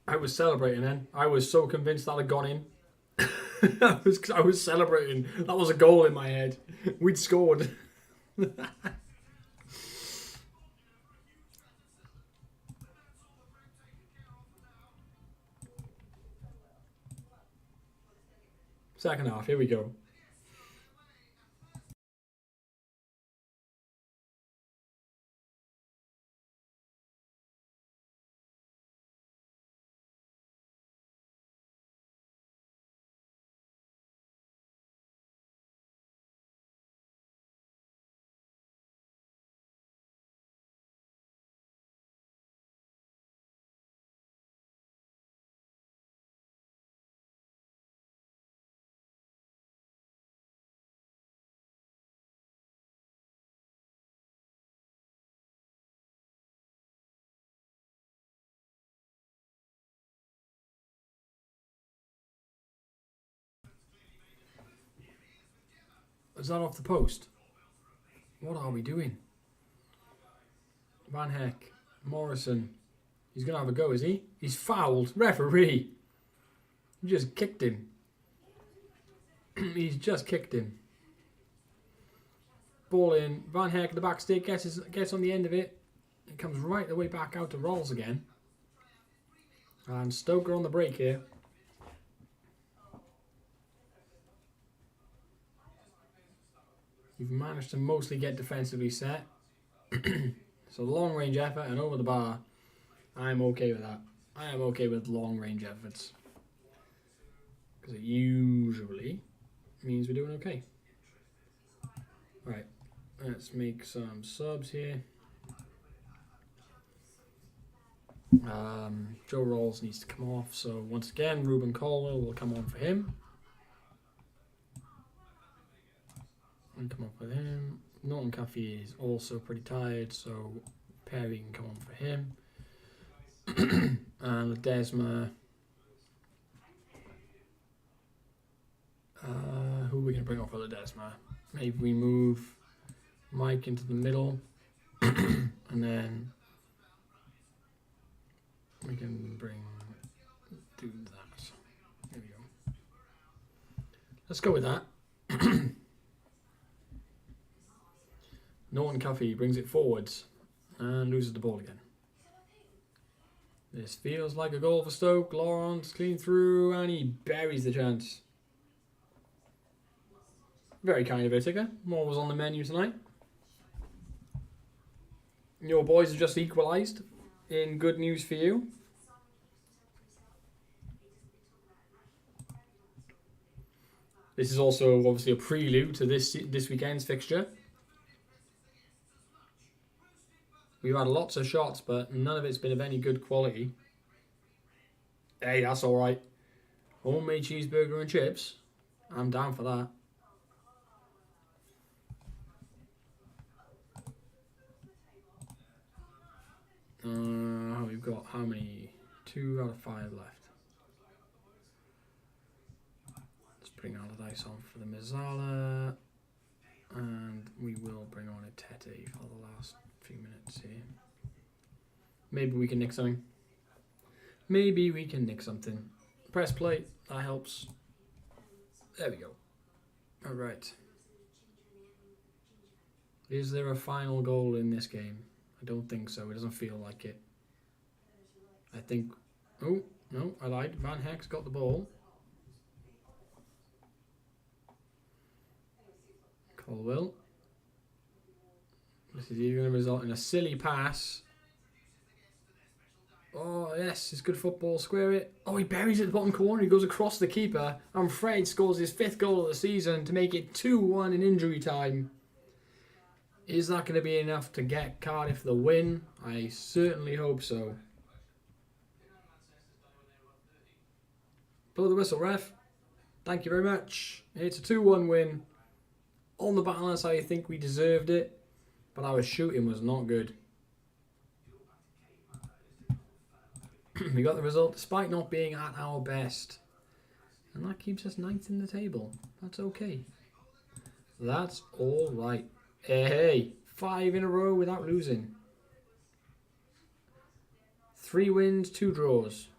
I was celebrating then. I was so convinced that had gone in. I was celebrating. That was a goal in my head. We'd scored. Second half, here we go. Is that off the post? What are we doing? Van Heck. Morrison. He's going to have a go, is he? He's fouled. Referee. He just kicked him. He's just kicked him. Ball in. Van Heck, the back stick, gets on the end of it. It comes right the way back out to Rolls again. And Stoker on the break here. You've managed to mostly get defensively set. So long range effort and over the bar. I'm okay with that. I am okay with long range efforts. Because it usually means we're doing okay. Right. Let's make some subs here. Joe Rolls needs to come off. So once again, Ruben Colwell will come on for him. And come off with him. Norton Caffey is also pretty tired, so Perry can come on for him. And Ledesma. Who are we going to bring off for Ledesma? Maybe we move Mike into the middle. And then we can do that. There we go. Let's go with that. Norton Caffey brings it forwards and loses the ball again. This feels like a goal for Stoke. Lawrence clean through and he buries the chance. Very kind of Ithaca. More was on the menu tonight. Your boys have just equalised. In good news for you. This is also obviously a prelude to this weekend's fixture. We've had lots of shots, but none of it's been of any good quality. Hey, that's alright. Homemade cheeseburger and chips. I'm down for that. We've got how many? 2 out of 5 left. Let's bring Allardyce on for the Mazzala. And we will bring on a Tete for the last few minutes here. Maybe we can nick something. Maybe we can nick something. Press play. That helps. There we go. Alright. Is there a final goal in this game? I don't think so. It doesn't feel like it. I think... Oh, no, I lied. Van Heck's got the ball. Colwell. This is either going to result in a silly pass. Oh, yes, it's good football. Square it. Oh, he buries it at the bottom corner. He goes across the keeper. And Fred scores his 5th goal of the season to make it 2-1 in injury time. Is that going to be enough to get Cardiff the win? I certainly hope so. Blow the whistle, ref. Thank you very much. It's a 2-1 win. On the balance, I think we deserved it. But our shooting was not good. We got the result despite not being at our best. And that keeps us 9th in the table. That's okay. That's alright. Hey, 5 in a row without losing. 3 wins, 2 draws.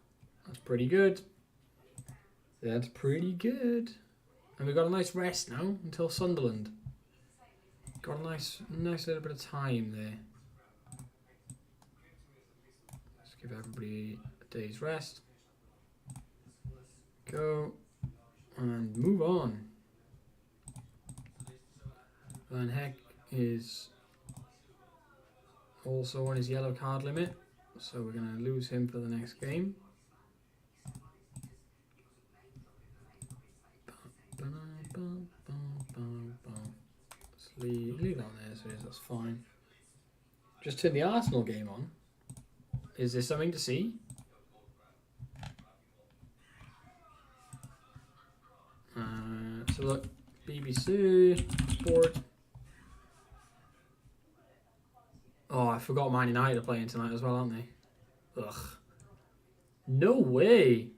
That's pretty good. That's pretty good. And we've got a nice rest now until Sunderland. Got a nice little bit of time there. Let's give everybody a day's rest. Go. And move on. Van Heck is also on his yellow card limit. So we're going to lose him for the next game. Leave that on there, so that's fine. Just turn the Arsenal game on. Is there something to see? So look, BBC Sport. Oh, I forgot Man United are playing tonight as well, aren't they? Ugh. No way.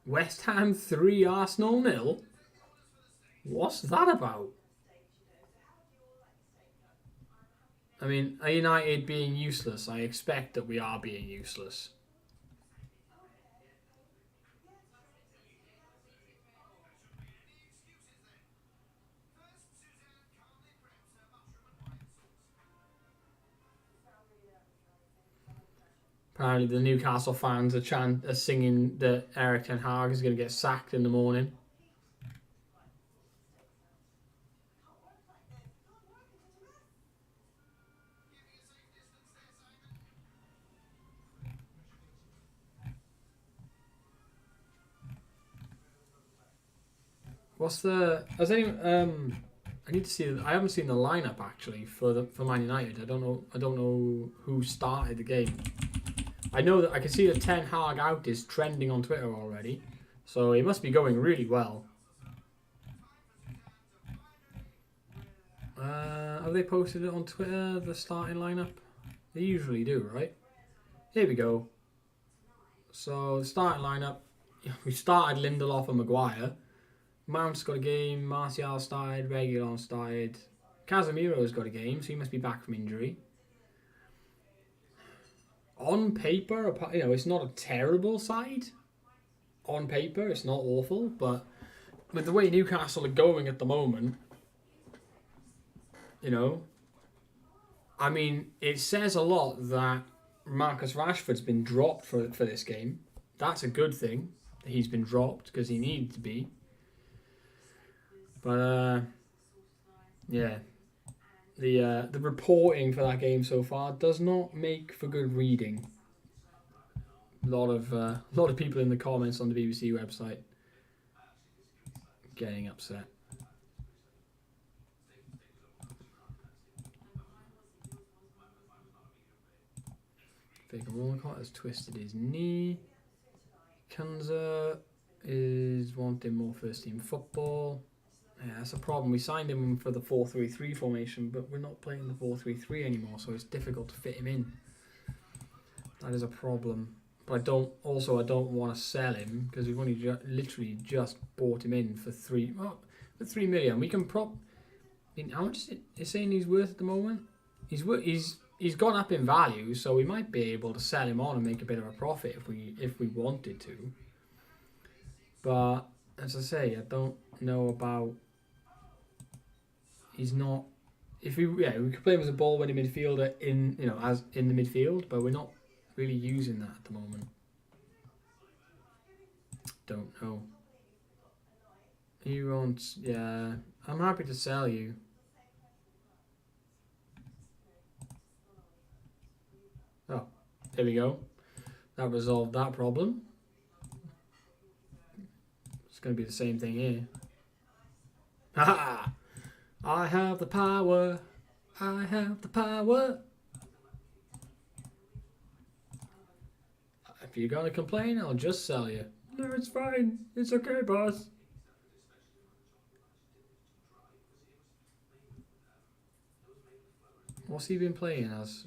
West Ham 3, Arsenal 0. What's that about? I mean, are United being useless? I expect that we are being useless. Apparently, the Newcastle fans are singing that Erik ten Hag is going to get sacked in the morning. Has anyone? I need to see. I haven't seen the lineup actually for Man United. I don't know who started the game. I know that I can see that Ten Hag out is trending on Twitter already, so it must be going really well. Have they posted it on Twitter, the starting lineup? They usually do, right? Here we go. So the starting lineup, we started Lindelof and Maguire. Mount's got a game, Martial started, Reguilon started, Casemiro's got a game, so he must be back from injury. On paper, it's not a terrible side. On paper, it's not awful, but with the way Newcastle are going at the moment, I mean, it says a lot that Marcus Rashford's been dropped for this game. That's a good thing that he's been dropped because he needed to be. But yeah, the reporting for that game so far does not make for good reading. A lot of people in the comments on the BBC website getting upset. Baker Walcott has twisted his knee. Kunza is wanting more first team football. Yeah, that's a problem. We signed him for the 4-3-3 formation, but we're not playing the 4-3-3 anymore, so it's difficult to fit him in. That is a problem. But I don't want to sell him because we've only literally just bought him in for 3 million. We can I mean, how much is it saying he's worth at the moment? He's gone up in value, so we might be able to sell him on and make a bit of a profit if we wanted to. But as I say, I don't know about. He's not. We could play him as a ball-winning midfielder in the midfield, but we're not really using that at the moment. Don't know. He wants. Yeah, I'm happy to sell you. Oh, there we go. That resolved that problem. It's going to be the same thing here. Ha! I have the power. I have the power. If you're going to complain, I'll just sell you. No, it's fine. It's okay, boss. What's he been playing as?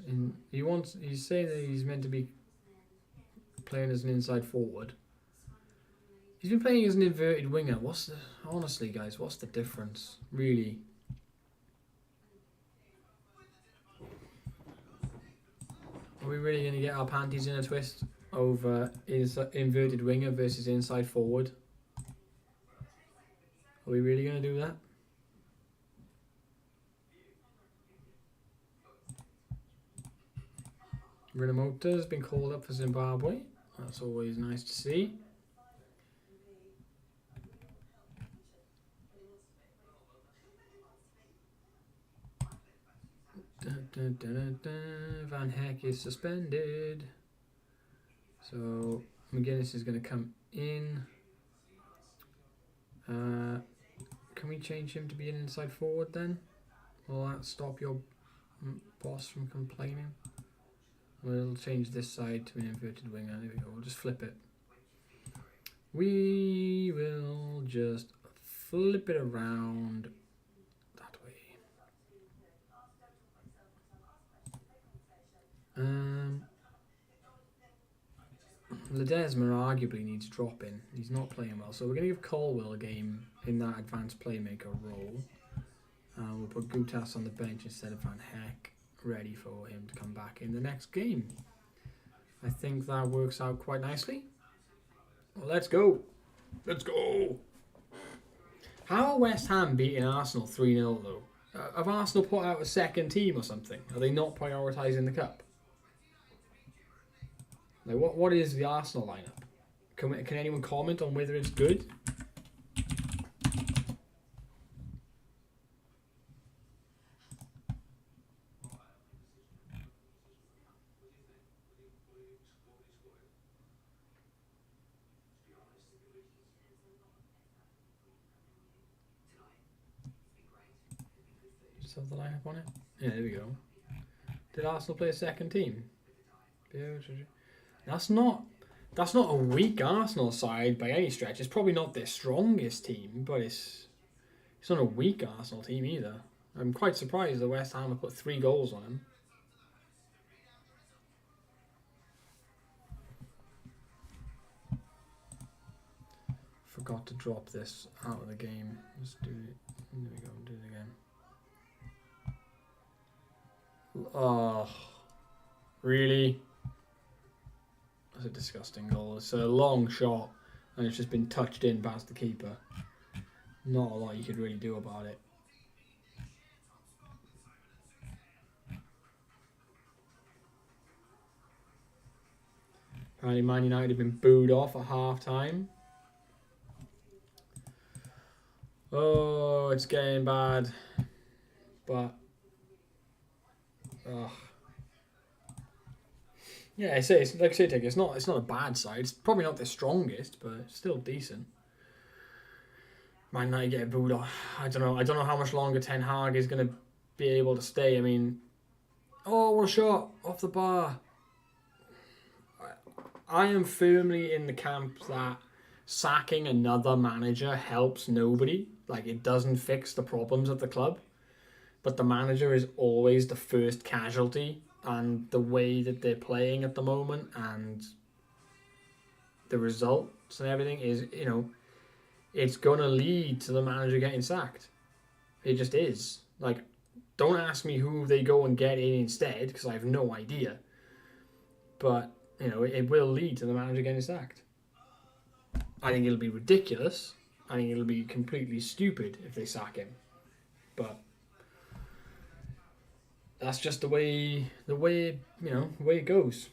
He's saying that he's meant to be playing as an inside forward. He's been playing as an inverted winger. Honestly, guys, what's the difference? Really? Are we really going to get our panties in a twist over inverted winger versus inside forward? Are we really going to do that? Rinamota has been called up for Zimbabwe. That's always nice to see. Van Heck is suspended. So McGuinness is going to come in. Can we change him to be an inside forward then? Will that stop your boss from complaining? We'll change this side to an inverted winger. There we go. We'll just flip it. We will just flip it around that way. Ledesma arguably needs dropping. He's not playing well. So we're going to give Colwell a game in that advanced playmaker role. We'll put Gutas on the bench instead of Van Heck. ready for him to come back in the next game. I think that works out quite nicely. Well, let's go. Let's go. How are West Ham beating Arsenal 3-0 though? Have Arsenal put out a second team or something? Are they not prioritising the cup? Like, what is the Arsenal lineup? Can anyone comment on whether it's good? Just have the lineup on it. Yeah, there we go. Did Arsenal play a second team? That's not a weak Arsenal side by any stretch. It's probably not their strongest team, but it's not a weak Arsenal team either. I'm quite surprised that West Ham have put 3 goals on them. Forgot to drop this out of the game. Let's do it. There we go. Do it again. Oh, really? That's a disgusting goal. It's a long shot and it's just been touched in past the keeper. Not a lot you could really do about it. Apparently Man United have been booed off at half time. Oh, it's getting bad. But yeah, it's like I say, it's not a bad side. It's probably not the strongest, but it's still decent. Man United get booed off. I don't know how much longer Ten Hag is going to be able to stay. I mean, oh, what a shot off the bar. I am firmly in the camp that sacking another manager helps nobody. Like, it doesn't fix the problems at the club. But the manager is always the first casualty, and the way that they're playing at the moment and the results and everything is, it's going to lead to the manager getting sacked. It just is. Like, don't ask me who they go and get in instead, because I have no idea. But, it will lead to the manager getting sacked. I think it'll be ridiculous. I think it'll be completely stupid if they sack him. But that's just the way it goes.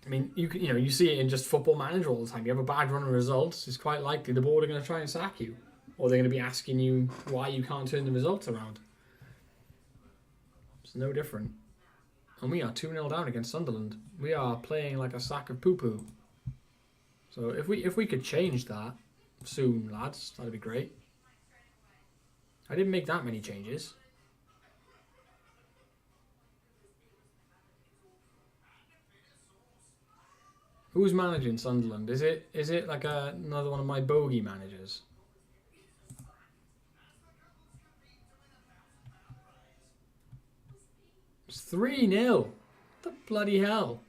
I mean, you see it in just Football Manager all the time. You have a bad run of results, it's quite likely the board are going to try and sack you, or they're going to be asking you why you can't turn the results around. It's no different. And we are 2-0 down against Sunderland. We are playing like a sack of poo-poo. So if we could change that soon, lads, that'd be great. I didn't make that many changes. Who's managing Sunderland? Is it like another one of my bogey managers? It's 3-0. What the bloody hell?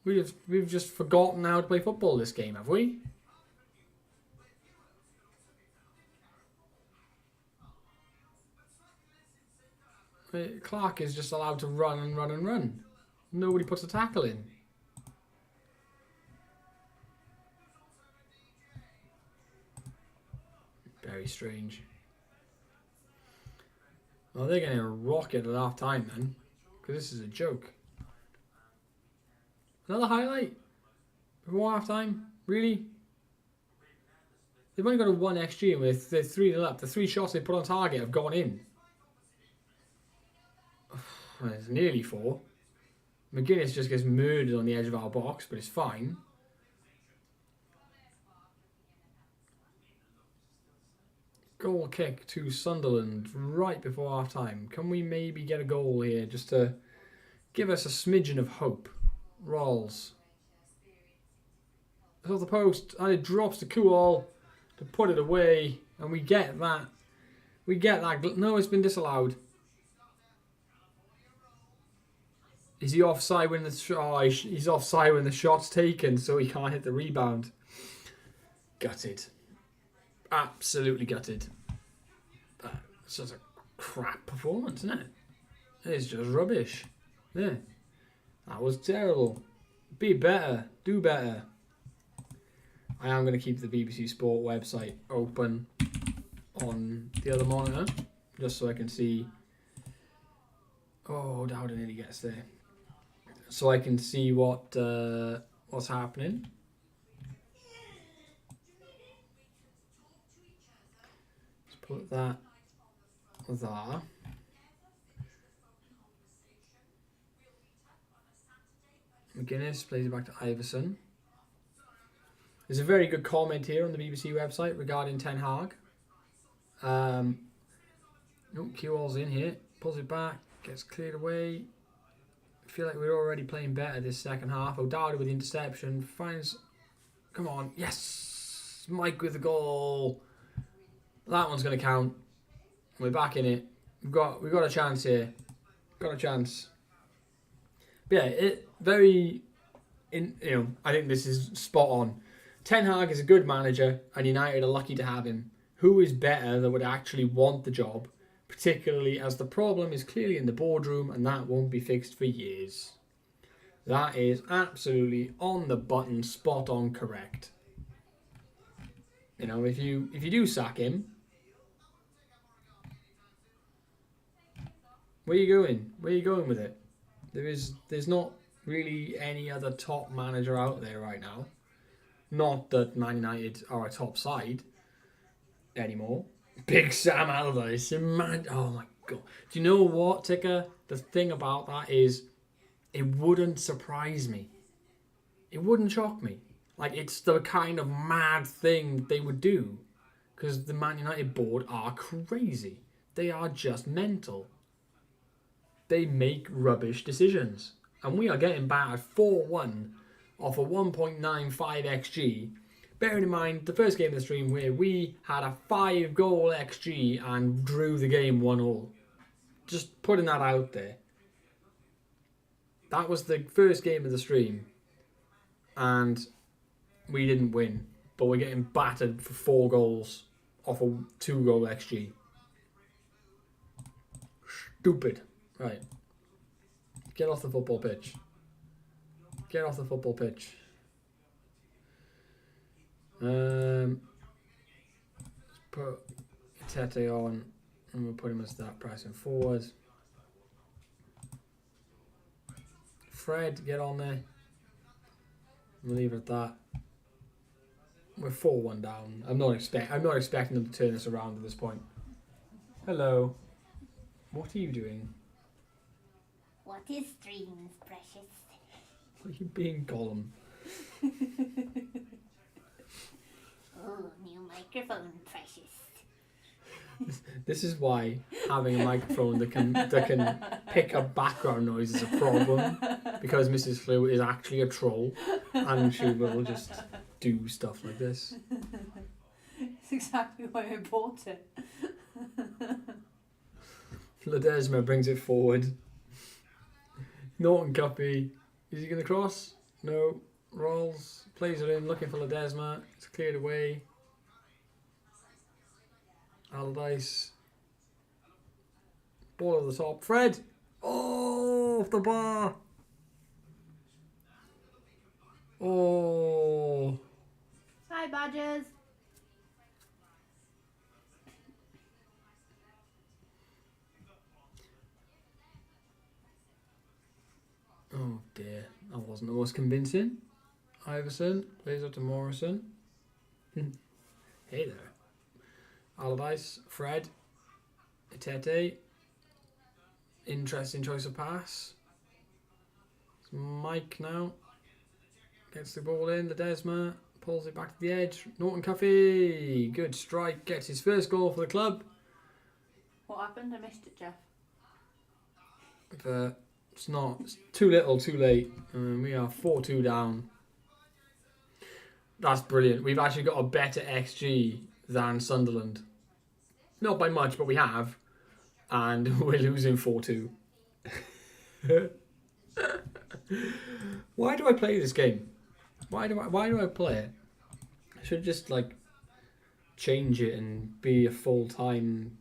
We've just forgotten how to play football this game, have we? Clark is just allowed to run and run and run. Nobody puts a tackle in. Very strange. Well, they're getting a rocket at half time then, because this is a joke. Another highlight before half time? Really? They've only got a 1 XG and they're 3-0 up. The 3 shots they put on target have gone in. Well, it's nearly 4. McGuinness just gets murdered on the edge of our box, but it's fine. Goal kick to Sunderland right before half time. Can we maybe get a goal here just to give us a smidgen of hope? Rolls. It's off the post and it drops to Kual to put it away, and we get that. No, it's been disallowed. Is he offside when the he's offside when the shot's taken, so he can't hit the rebound? Gutted. Absolutely gutted. It's just a crap performance, isn't it? It's just rubbish. Yeah. That was terrible. Be better. Do better. I am going to keep the BBC Sport website open on the other monitor, just so I can see. Oh, Dowden nearly gets there. So I can see what's happening. Let's put that there. McGuinness plays it back to Iverson. There's a very good comment here on the BBC website regarding Ten Hag. Kewell's in here, pulls it back, gets cleared away. I feel like we're already playing better this second half. O'Dowd with the interception, finds, come on, yes! Mike with the goal. That one's going to count. We're back in it. We've got a chance here. Got a chance. But yeah, I think this is spot on. Ten Hag is a good manager, and United are lucky to have him. Who is better that would actually want the job, particularly as the problem is clearly in the boardroom, and that won't be fixed for years. That is absolutely on the button, spot on correct. You know, if you do sack him, where are you going? Where are you going with it? There's not really any other top manager out there right now. Not that Man United are a top side anymore. Big Sam Allardyce. Oh my God. Do you know what, Ticker? The thing about that is it wouldn't surprise me. It wouldn't shock me. Like, it's the kind of mad thing they would do. Because the Man United board are crazy. They are just mental. They make rubbish decisions. And we are getting battered 4-1 off a 1.95 XG. Bearing in mind the first game of the stream where we had a 5-goal XG and drew the game 1-1. Just putting that out there. That was the first game of the stream. And we didn't win. But we're getting battered for 4 goals off a 2-goal XG. Stupid. Right. Get off the football pitch. Get off the football pitch. Let's put Tete on, and we'll put him as that pressing forward. Fred, get on there. We'll leave it at that. We're 4-1 down. I'm not expecting them to turn this around at this point. Hello. What are you doing? What is dreams, precious? Are you being Gollum? Oh, new microphone, precious. This is why having a microphone that can pick up background noise is a problem, because Mrs. Flew is actually a troll and she will just do stuff like this. It's exactly why I bought it. Ledesma brings it forward. Norton Guppy. Is he going to cross? No. Rolls. Plays it in, looking for Ledesma. It's cleared away. Allardyce. Ball over the top. Fred! Oh, off the bar. Oh. Hi, Badgers. Oh dear, that wasn't the most convincing. Iverson plays up to Morrison. Hey there. Allardyce, Fred, Tete. Interesting choice of pass. It's Mike now. Gets the ball in, Ledesma. Pulls it back to the edge. Norton Cuffy. Good strike. Gets his first goal for the club. What happened? I missed it, Jeff. But it's not. It's too little, too late. We are 4-2 down. That's brilliant. We've actually got a better XG than Sunderland. Not by much, but we have. And we're losing 4-2. Why do I play this game? Why do I play it? I should just change it and be a full-time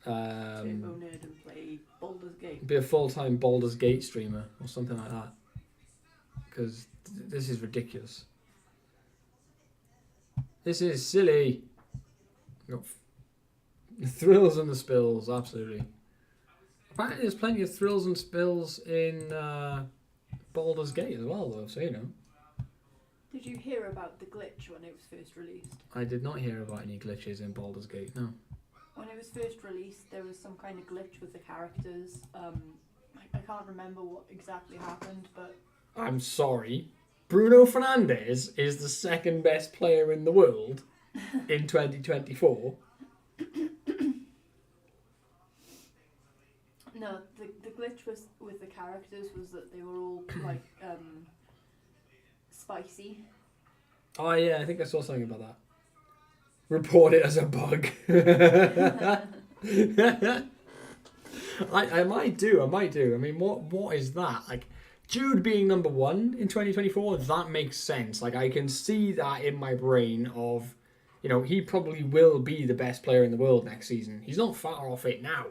Turbo Nerd and play Baldur's Gate. Be a full-time Baldur's Gate streamer or something like that. Because this is ridiculous. This is silly. Got the thrills and the spills, absolutely. Apparently there's plenty of thrills and spills in Baldur's Gate as well, though, so you know. Did you hear about the glitch when it was first released? I did not hear about any glitches in Baldur's Gate, no. When it was first released, there was some kind of glitch with the characters. I can't remember what exactly happened, but... I'm sorry. Bruno Fernandes is the second best player in the world in 2024. No, the glitch was with the characters was that they were all like spicy. Oh yeah, I think I saw something about that. Report it as a bug. I might do. I mean, what is that? Like, Jude being number 1 in 2024, that makes sense. Like, I can see that in my brain of, you know, he probably will be the best player in the world next season. He's not far off it now.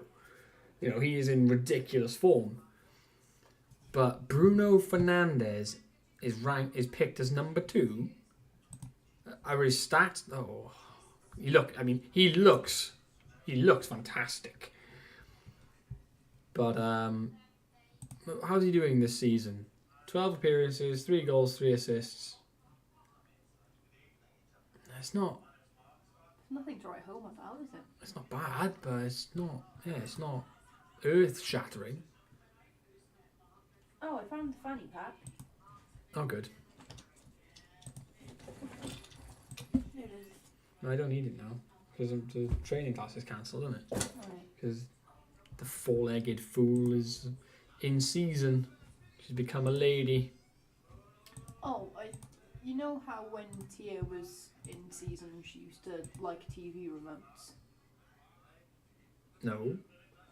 You know, he is in ridiculous form. But Bruno Fernandes is picked as number 2. Are his stats? Oh, he looks fantastic. But how's he doing this season? 12 appearances, 3 goals, 3 assists. It's not. Nothing to write home about, is it? It's not bad, but it's not. Yeah, it's not earth-shattering. Oh, I found the fanny pack. Oh, good. There it is. No, I don't need it now because the training class is cancelled, isn't it? Right. Because the 4-legged fool is in season. She's become a lady. Oh, you know how when Tia was in season, she used to like TV remotes? No.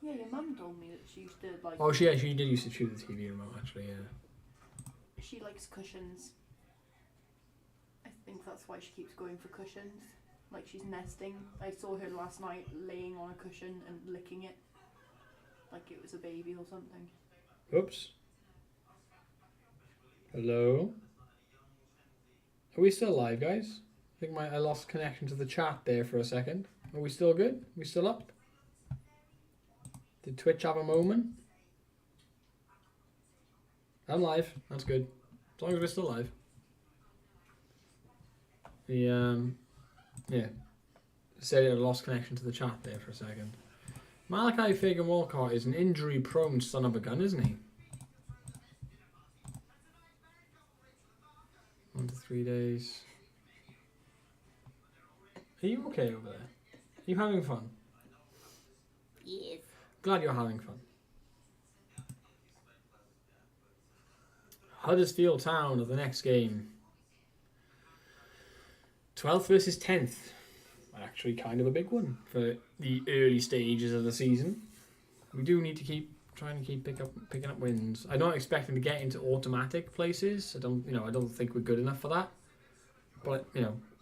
Yeah, your mum told me that she used to like... Oh, she did used to chew the TV remote, actually, yeah. She likes cushions. I think that's why she keeps going for cushions. Like, she's nesting. I saw her last night laying on a cushion and licking it. Like it was a baby or something. Oops. Hello? Are we still live, guys? I think I lost connection to the chat there for a second. Are we still good? Are we still up? Did Twitch have a moment? I'm live. That's good. As long as we're still live. Yeah. Said I lost connection to the chat there for a second. Malachi Fagan Walcott is an injury-prone son of a gun, isn't he? 1 to 3 days. Are you okay over there? Are you having fun? Yes. Glad you're having fun. Huddersfield Town at the next game. 12th versus 10th. Actually kind of a big one for the early stages of the season. We do need to keep picking up wins. I'm not expecting to get into automatic places. I don't think we're good enough for that. But,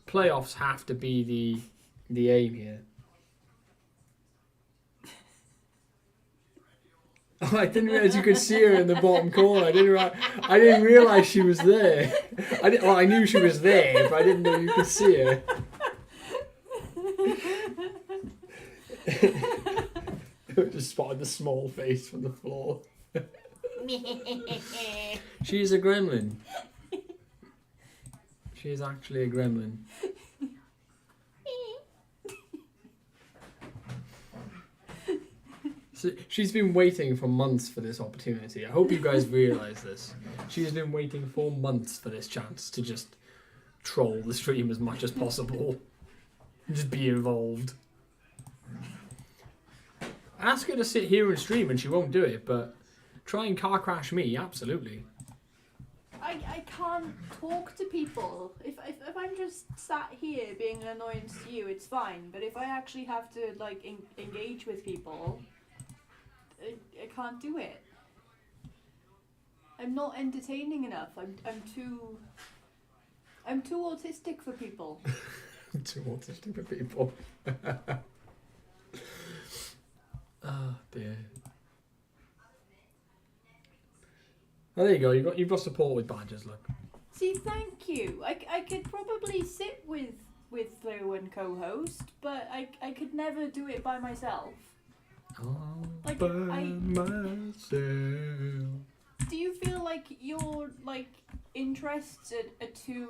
playoffs have to be the aim here. Oh, I didn't realise you could see her in the bottom corner. I didn't realise she was there. I knew she was there, but I didn't know you could see her. Just spotted the small face from the floor. She is a gremlin. She is actually a gremlin. So she's been waiting for months for this opportunity. I hope you guys realise this. She's been waiting for months for this chance to just troll the stream as much as possible. Just be involved. Ask her to sit here and stream and she won't do it, but try and car crash me, absolutely. I can't talk to people. If I'm just sat here being an annoyance to you, it's fine. But if I actually have to engage with people, I can't do it. I'm not entertaining enough. I'm too autistic for people. Too autistic for people. dear. Oh, there you go. You've got support with badges. Look. See, thank you. I could probably sit with Flo and co-host, but I could never do it by myself. All Like, by myself. Do you feel like your interests are too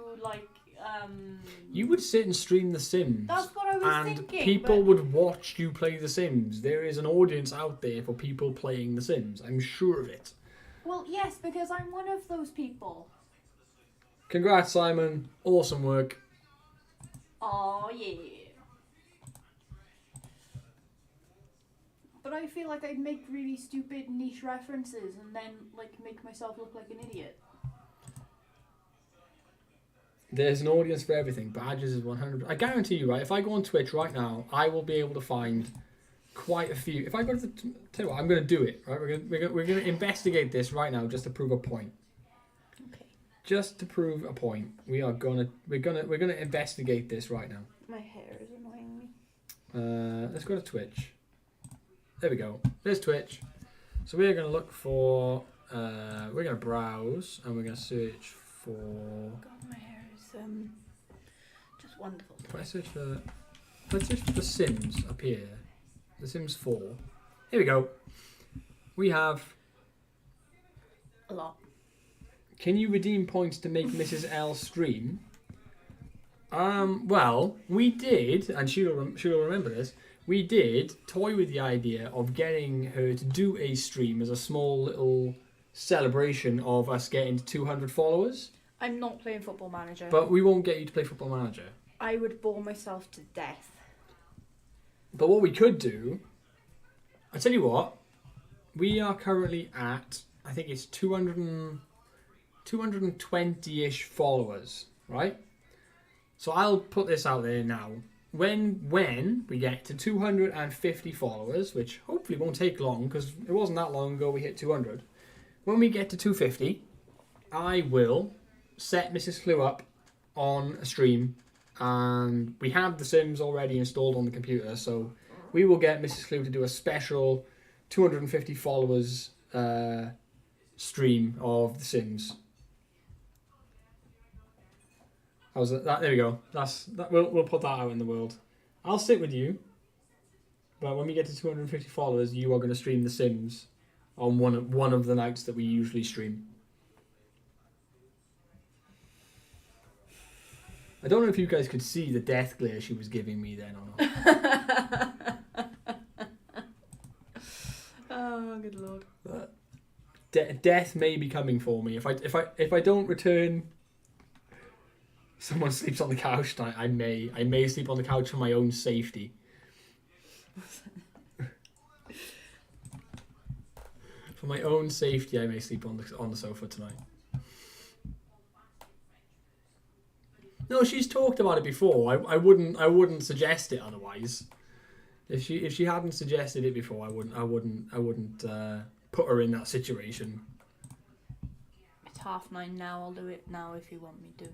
You would sit and stream The Sims. That's what I was and thinking. people but would watch you play The Sims. There is an audience out there for people playing The Sims. I'm sure of it. Well, yes, because I'm one of those people. Congrats, Simon. Awesome work. Oh yeah. But I feel like I'd make really stupid niche references and then make myself look like an idiot. There's an audience for everything. Badges is 100. I guarantee you, right? If I go on Twitch right now, I will be able to find quite a few. If I go to tell you what, I'm going to do it. Right? We're going to investigate this right now just to prove a point. Okay. Just to prove a point, we're gonna investigate this right now. My hair is annoying me. Let's go to Twitch. There we go. There's Twitch. So we're going to look for. We're going to browse and we're going to search for. God, my hair is just wonderful. Let's search for The Sims up here. The Sims 4. Here we go. We have. A lot. Can you redeem points to make Mrs. L stream? Well, we did, and she'll remember this. We did toy with the idea of getting her to do a stream as a small little celebration of us getting to 200 followers. I'm not playing Football Manager. But we won't get you to play Football Manager. I would bore myself to death. But what we could do, I tell you what, we are currently at, I think it's 220-ish followers, right? So I'll put this out there now. When we get to 250 followers, which hopefully won't take long because it wasn't that long ago we hit 200. When we get to 250, I will set Mrs. Clue up on a stream, and we have The Sims already installed on the computer, so we will get Mrs. Clue to do a special 250 followers stream of The Sims. How's that? There we go. We'll put that out in the world. I'll sit with you, but when we get to 250 followers, you are going to stream The Sims on one of the nights that we usually stream. I don't know if you guys could see the death glare she was giving me then or not. Oh, good lord! Death may be coming for me if I don't return. Someone sleeps on the couch tonight. I may sleep on the couch for my own safety. For my own safety, I may sleep on the sofa tonight. No, she's talked about it before. I wouldn't suggest it otherwise. If she hadn't suggested it before, I wouldn't put her in that situation. It's 9:30 now. I'll do it now if you want me to.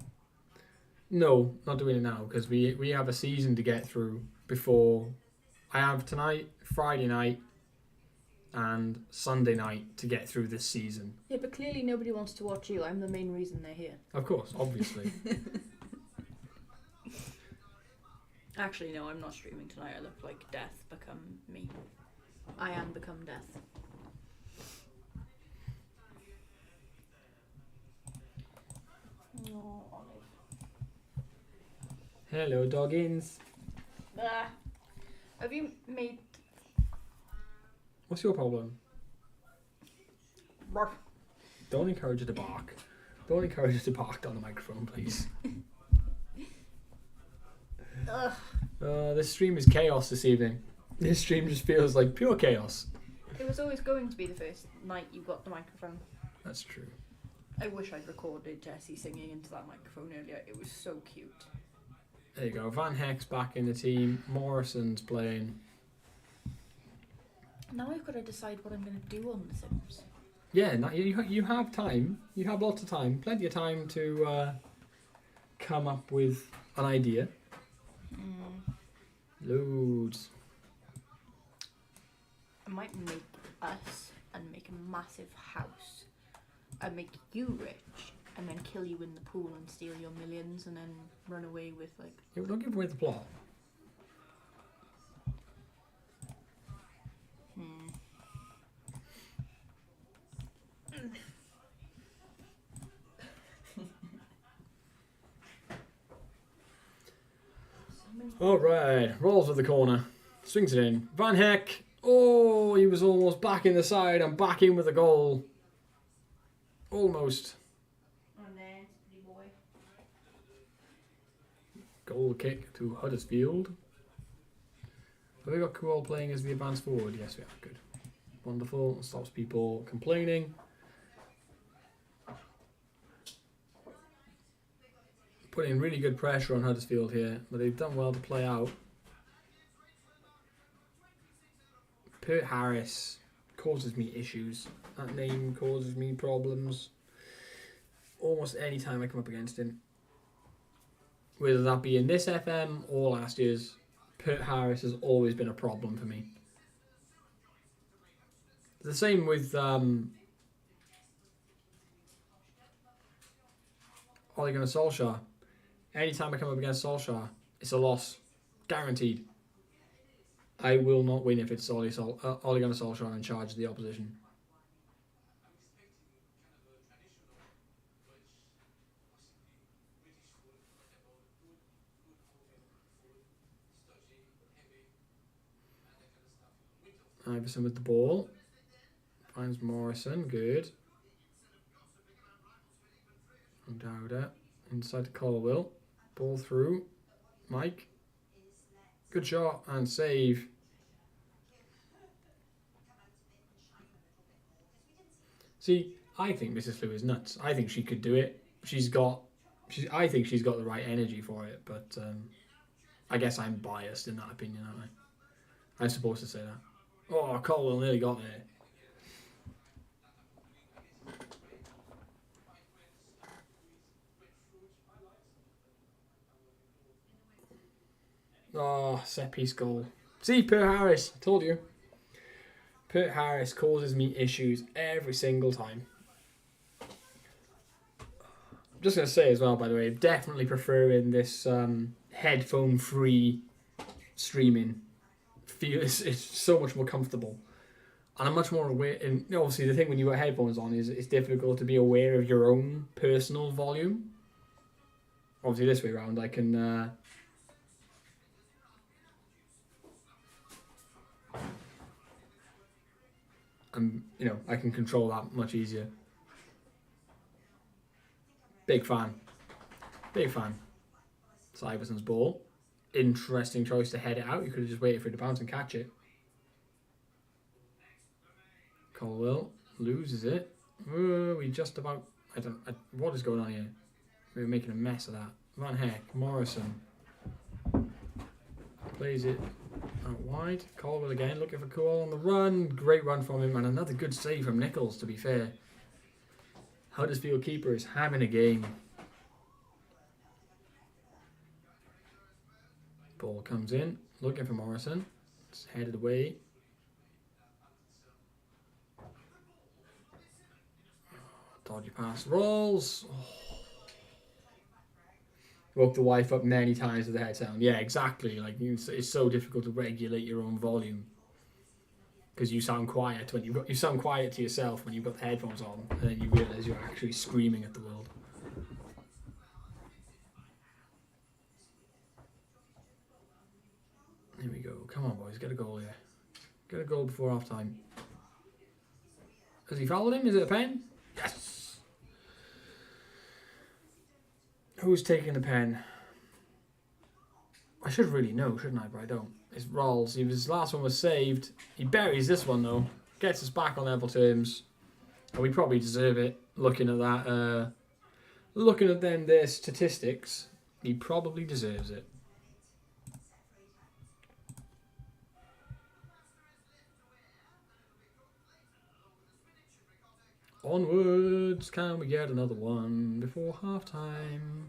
No, not doing it now because we have a season to get through before. I have tonight, Friday night, and Sunday night to get through this season. Yeah, but clearly nobody wants to watch you. I'm the main reason they're here. Of course, obviously. Actually, no, I'm not streaming tonight. I look like death become me. I am become death. Oh, Olive. Hello, doggins. Have you made... What's your problem? Ruff. Don't encourage her to bark. Don't encourage her to bark on the microphone, please. This stream is chaos this evening. This stream just feels like pure chaos. It was always going to be the first night you got the microphone. That's true. I wish I'd recorded Jessie singing into that microphone earlier. It was so cute. There you go. Van Heck's back in the team. Morrison's playing. Now I've got to decide what I'm going to do on The Sims. Yeah, now you have time. You have lots of time. Plenty of time to come up with an idea. Loads. I might make us and make a massive house and make you rich and then kill you in the pool and steal your millions and then run away with like... Yeah, don't give away the plot. Alright, rolls with the corner. Swings it in. Van Heck. Oh, he was almost back in the side and back in with a goal. Almost. Oh, nice, pretty boy. Goal kick to Huddersfield. Have we got Kuol playing as the advanced forward? Yes, we have. Good. Wonderful. Stops people complaining. Putting really good pressure on Huddersfield here, but they've done well to play out. Pert Harris causes me issues. That name causes me problems almost any time I come up against him. Whether that be in this FM or last year's, Pert Harris has always been a problem for me. The same with Ole Gunnar Solskjaer. Anytime I come up against Solskjaer, it's a loss. Guaranteed. I will not win if it's Ole Gunnar Solskjaer in charge of the opposition. Iverson with the ball. Finds Morrison. Good. Dowda. Inside to Colwell. Ball through. Mike. Good shot and save. See, I think Mrs. Flew is nuts. I think she could do it. I think she's got the right energy for it, but I guess I'm biased in that opinion, aren't I? I'm supposed to say that. Oh, Colwell nearly got there. Oh, set piece goal. See, Pert Harris. I told you. Pert Harris causes me issues every single time. I'm just going to say as well, by the way, definitely preferring this headphone-free streaming. It's so much more comfortable. And I'm much more aware. And obviously, the thing when you've got headphones on is it's difficult to be aware of your own personal volume. Obviously, this way around, I can... I can control that much easier. Big fan. Big fan. It's Iverson's ball. Interesting choice to head it out. You could have just waited for it to bounce and catch it. Colwell loses it. We just about... what is going on here? We're making a mess of that. Van Heck. Morrison. Plays it out wide. Colwell again, looking for Kuol on the run. Great run from him, and another good save from Nichols, to be fair. Huddersfield keeper is having a game. Ball comes in, looking for Morrison. It's headed away. Dodgy pass. Rolls. Woke the wife up many times with the head sound. Yeah, exactly. Like it's so difficult to regulate your own volume because you sound quiet when you sound quiet to yourself when you've got the headphones on, and then you realise you're actually screaming at the world. Here we go. Come on, boys, get a goal here. Get a goal before half time. Has he fouled him? Is it a pen? Yes. Who's taking the pen? I should really know, shouldn't I? But I don't. It's Rolls. His last one was saved. He buries this one though. Gets us back on level terms. And we probably deserve it. Looking at that, looking at their statistics, he probably deserves it. Onwards, can we get another one before half time?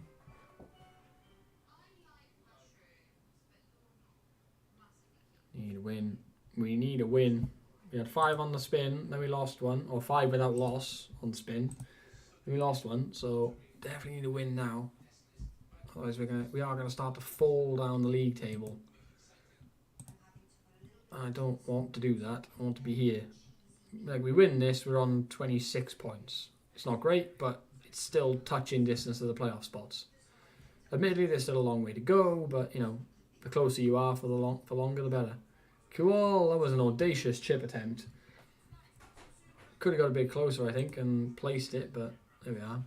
Need a win. We need a win. We had 5 on the spin, then we lost one, or 5 without loss on the spin. Then we lost one, so definitely need to win now. Otherwise we are gonna start to fall down the league table. I don't want to do that. I want to be here. Like, we win this, we're on 26 points. It's not great, but it's still touching distance of the playoff spots. Admittedly, there's still a long way to go, but you know, the closer you are for longer, the better. Cool. That was an audacious chip attempt. Could have got a bit closer, I think, and placed it, but there we are.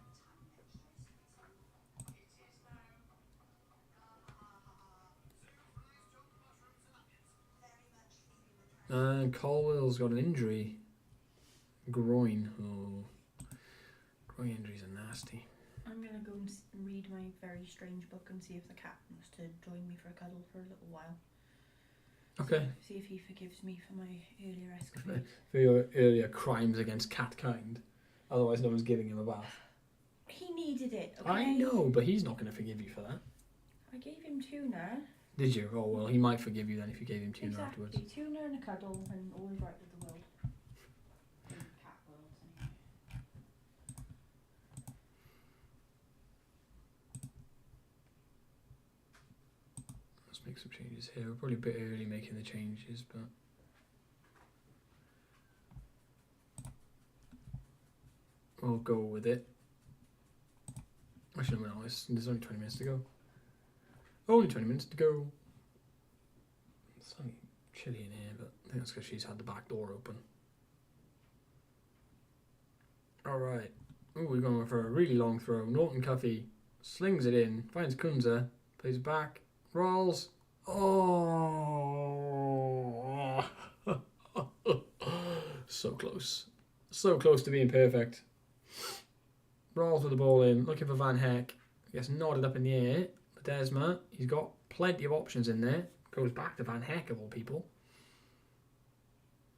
And Colwell's got an injury. Groin. Oh. Groin injuries are nasty. I'm going to go and read my very strange book and see if the cat wants to join me for a cuddle for a little while. Okay. See if he forgives me for my earlier escapade. For your earlier crimes against catkind. Otherwise, no one's giving him a bath. He needed it, okay? I know, but he's not going to forgive you for that. I gave him tuna. Did you? Oh, well, he might forgive you then if you gave him tuna Exactly. afterwards. Tuna and a cuddle and all is right with the world. In cat world, anyway. Let's make some changes here. We're probably a bit early making the changes, but... we'll go with it. Actually, no, there's only 20 minutes to go. Only 20 minutes to go. It's only chilly in here, but I think that's because she's had the back door open. Alright. Ooh, we're going for a really long throw. Norton Cuffy slings it in, finds Kunza, plays it back, rolls. Oh! So close. So close to being perfect. Rolls with the ball in, looking for Van Heck. Gets nodded up in the air. Ledesma, he's got plenty of options in there. Goes back to Van Heck of all people.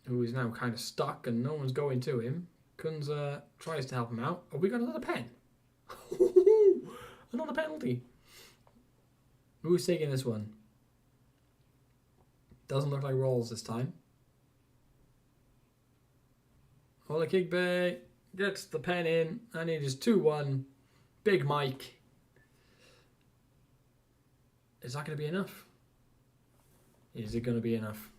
Who is now kind of stuck and no one's going to him. Kunza tries to help him out. Oh, we got another pen. Another penalty. Who's taking this one? Doesn't look like Rolls this time. Ola Kigbe gets the pen in, and it is 2-1. Big Mike. Is that going to be enough? Is it going to be enough?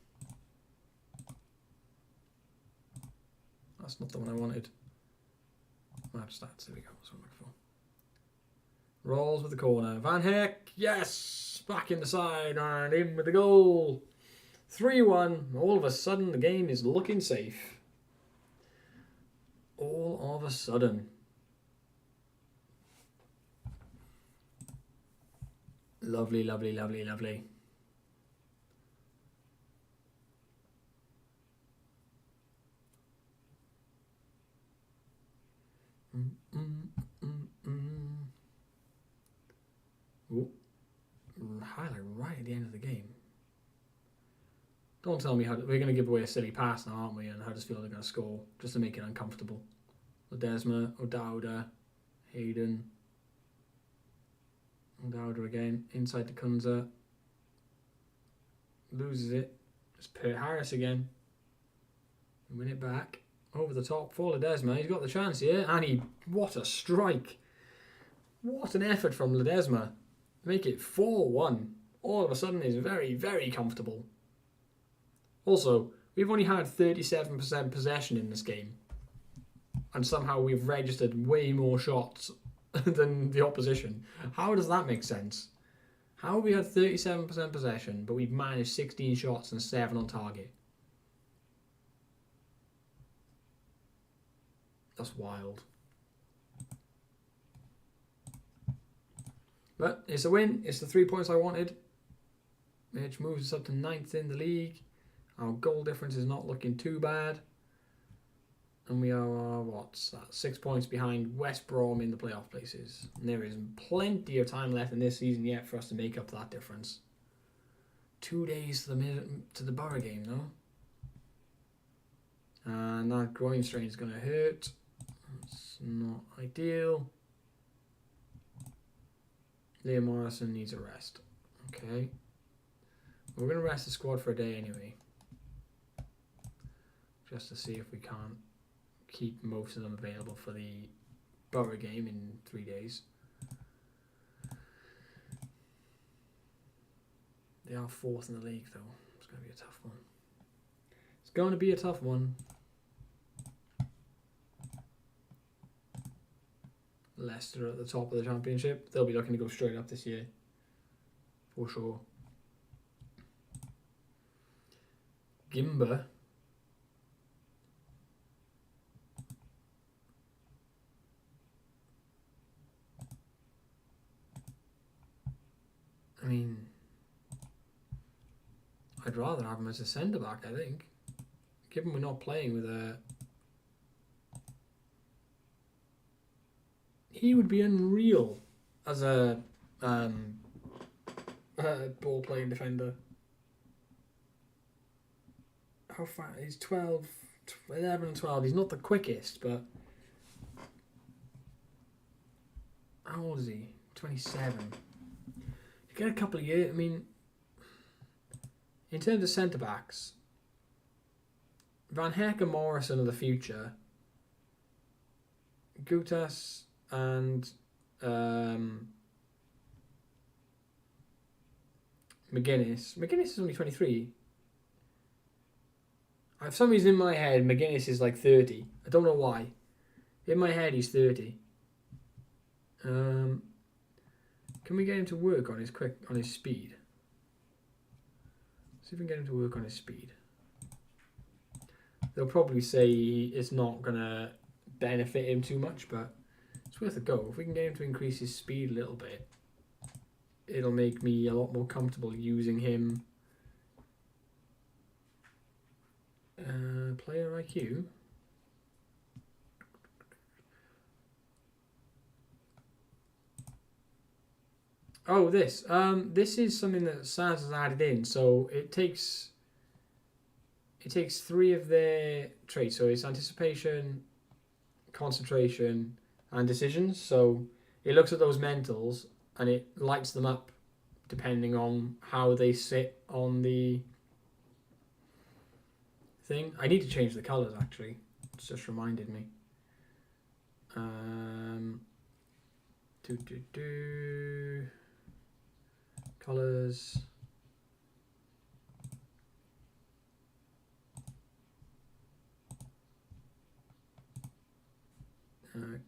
That's not the one I wanted. Map stats, there we go. That's what I'm looking for. Rolls with the corner. Van Heck, yes! Back in the side and in with the goal. 3-1. All of a sudden, the game is looking safe. All of a sudden. Lovely, lovely, lovely, lovely. Ooh. Highlight right at the end of the game. Don't tell me how we're going to give away a silly pass now, aren't we? And Huddersfield are going to score just to make it uncomfortable. Ledesma, O'Dowda, Hayden. O'Dowda again, inside to Kunza. Loses it. It's Per Harris again. Win it back. Over the top for Ledesma. He's got the chance here. And what a strike. What an effort from Ledesma. Make it 4-1. All of a sudden is very, very comfortable. Also, we've only had 37% possession in this game. And somehow we've registered way more shots than the opposition. How does that make sense? How have we had 37% possession, but we've managed 16 shots and 7 on target? That's wild. But it's a win. It's the 3 points I wanted. Which moves us up to 9th in the league. Our goal difference is not looking too bad. And we are, what's that, 6 points behind West Brom in the playoff places. And there is plenty of time left in this season yet for us to make up that difference. 2 days to the Borough game, though. And that groin strain is going to hurt. It's not ideal. Liam Morrison needs a rest. Okay. We're going to rest the squad for a day anyway. just to see if we can't keep most of them available for the Borough game in 3 days. They are 4th in the league, though. It's going to be a tough one. It's going to be a tough one. Leicester at the top of the Championship. They'll be looking to go straight up this year, for sure. Gimba. I mean, I'd rather have him as a centre back, I think. Given we're not playing with a... He would be unreal as a ball playing defender. How far? He's 11 and 12. He's not the quickest, but how old is he? 27. You get a couple of years. I mean, in terms of centre backs, Van Heck and Morrison are the future. Gutas and McGuinness. McGuinness is only 23. For some reason in my head, McGuinness is like 30. I don't know why. In my head, he's 30. Can we get him to work on his speed? See if we can get him to work on his speed. They'll probably say it's not gonna benefit him too much, but it's worth a go. If we can get him to increase his speed a little bit, it'll make me a lot more comfortable using him. Player IQ. Oh, this. This is something that Saz has added in. So it takes 3 of their traits. So it's anticipation, concentration, and decisions. So it looks at those mentals and it lights them up depending on how they sit on the thing. I need to change the colours actually. It's just reminded me. Colours.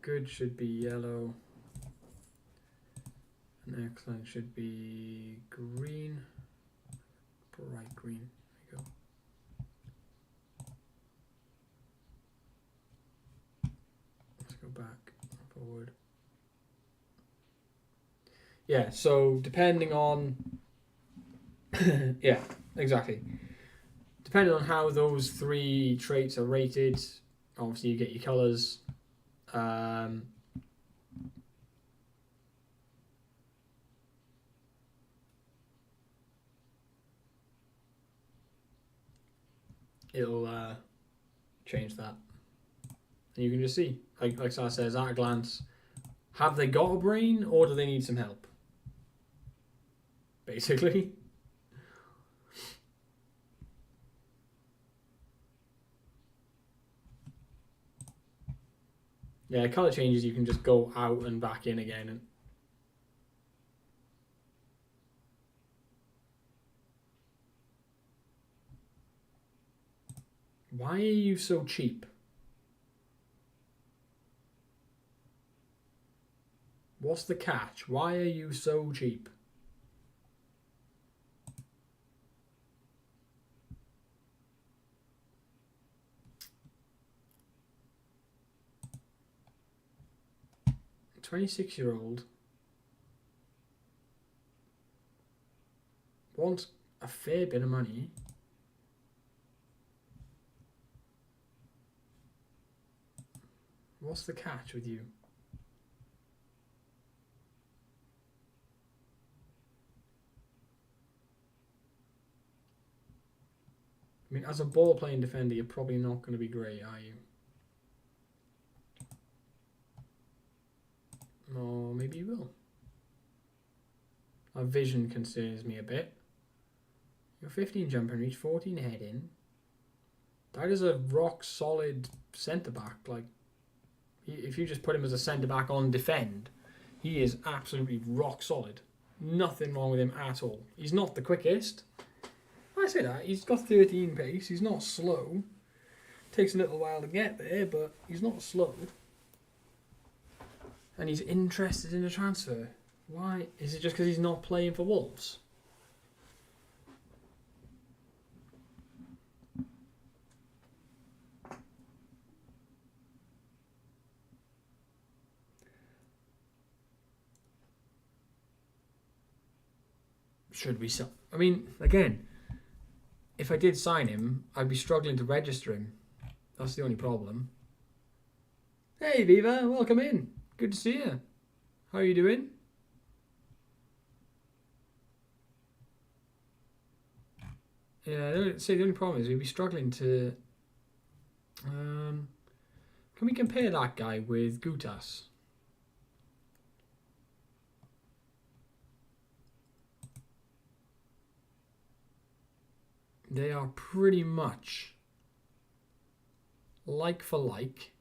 Good should be yellow. And excellent should be green. Bright green. There you go. Let's go back, forward. Yeah, so depending on... yeah, exactly. Depending on how those 3 traits are rated, obviously you get your colours. It'll change that. And you can just see, like Sar says, at a glance, have they got a brain or do they need some help? Basically. Yeah, colour changes, you can just go out and back in again. And why are you so cheap? What's the catch? Why are you so cheap? A 26-year-old wants a fair bit of money. What's the catch with you? I mean, as a ball-playing defender, you're probably not going to be great, are you? Or maybe you will. Our vision concerns me a bit. You're 15 jump and reach, 14 head in. That is a rock solid centre back. Like, if you just put him as a centre back on defend, he is absolutely rock solid. Nothing wrong with him at all. He's not the quickest. I say that. He's got 13 pace. He's not slow. Takes a little while to get there, but he's not slow. And he's interested in a transfer. Why? Is it just because he's not playing for Wolves? Should we sell? I mean, again, if I did sign him, I'd be struggling to register him. That's the only problem. Hey, Viva, welcome in. Good to see you. How are you doing? Yeah, the only problem is we'd be struggling to... can we compare that guy with Gutas? They are pretty much like for like.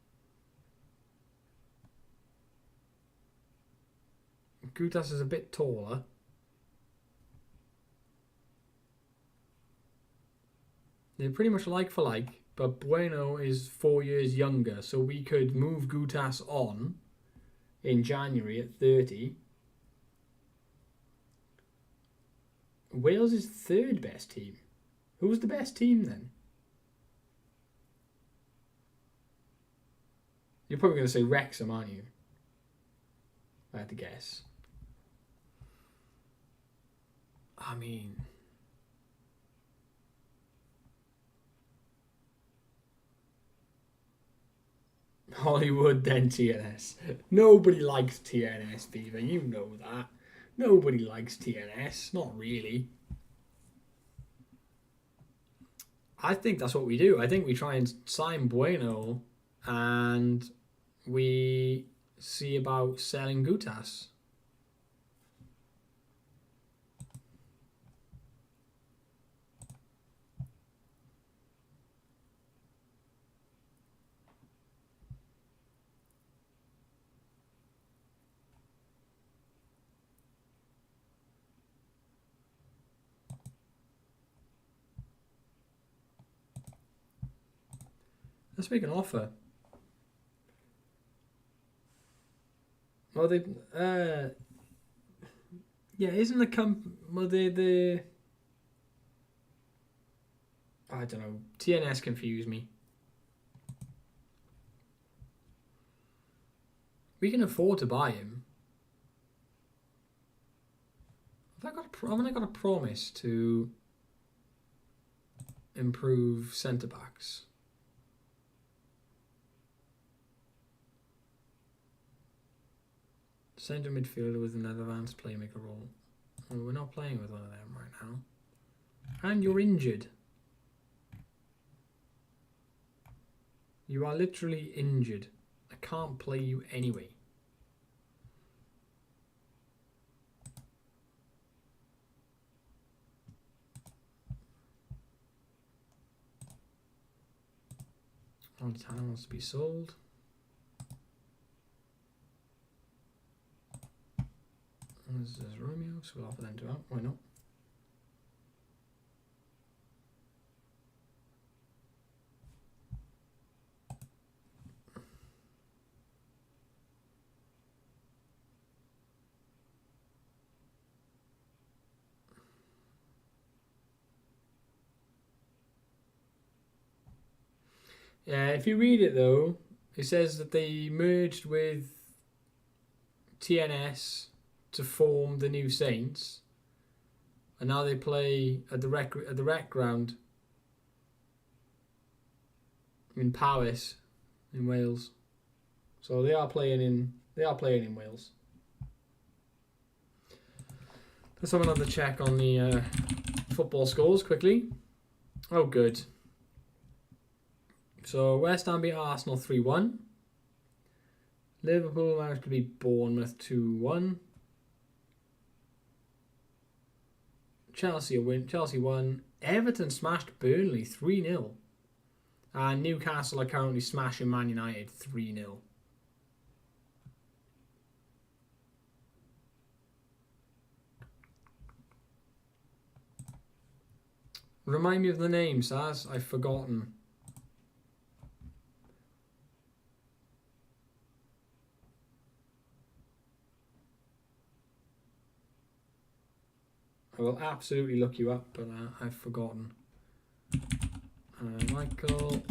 Gutas is a bit taller. They're pretty much like for like, but Bueno is 4 years younger, so we could move Gutas on in January at 30. Wales is third best team. Who's the best team then? You're probably going to say Wrexham, aren't you? I had to guess. I mean... Hollywood, then TNS. Nobody likes TNS, Beaver. You know that. Nobody likes TNS. Not really. I think that's what we do. I think we try and sign Bueno and we see about selling Gutas. Let's make an offer. Well, they, yeah, isn't the well, the, I don't know, TNS confuse me. We can afford to buy him. Haven't I got a promise to improve centre backs? Centre midfielder with an advanced playmaker role. Well, we're not playing with one of them right now. And you're injured. You are literally injured. I can't play you anyway. Montana wants to be sold. This is Romeo, so we'll offer them to out. Why not? Yeah, if you read it though, it says that they merged with TNS to form the new Saints, and now they play at the rec ground in Powys in Wales. So they are playing in Wales. Let's have another check on the football scores quickly. Oh, good. So West Ham beat Arsenal 3-1. Liverpool managed to beat Bournemouth 2-1. Chelsea won. Everton smashed Burnley 3-0. And Newcastle are currently smashing Man United 3-0. Remind me of the name, Saz. I've forgotten. I will absolutely look you up, but I've forgotten. Michael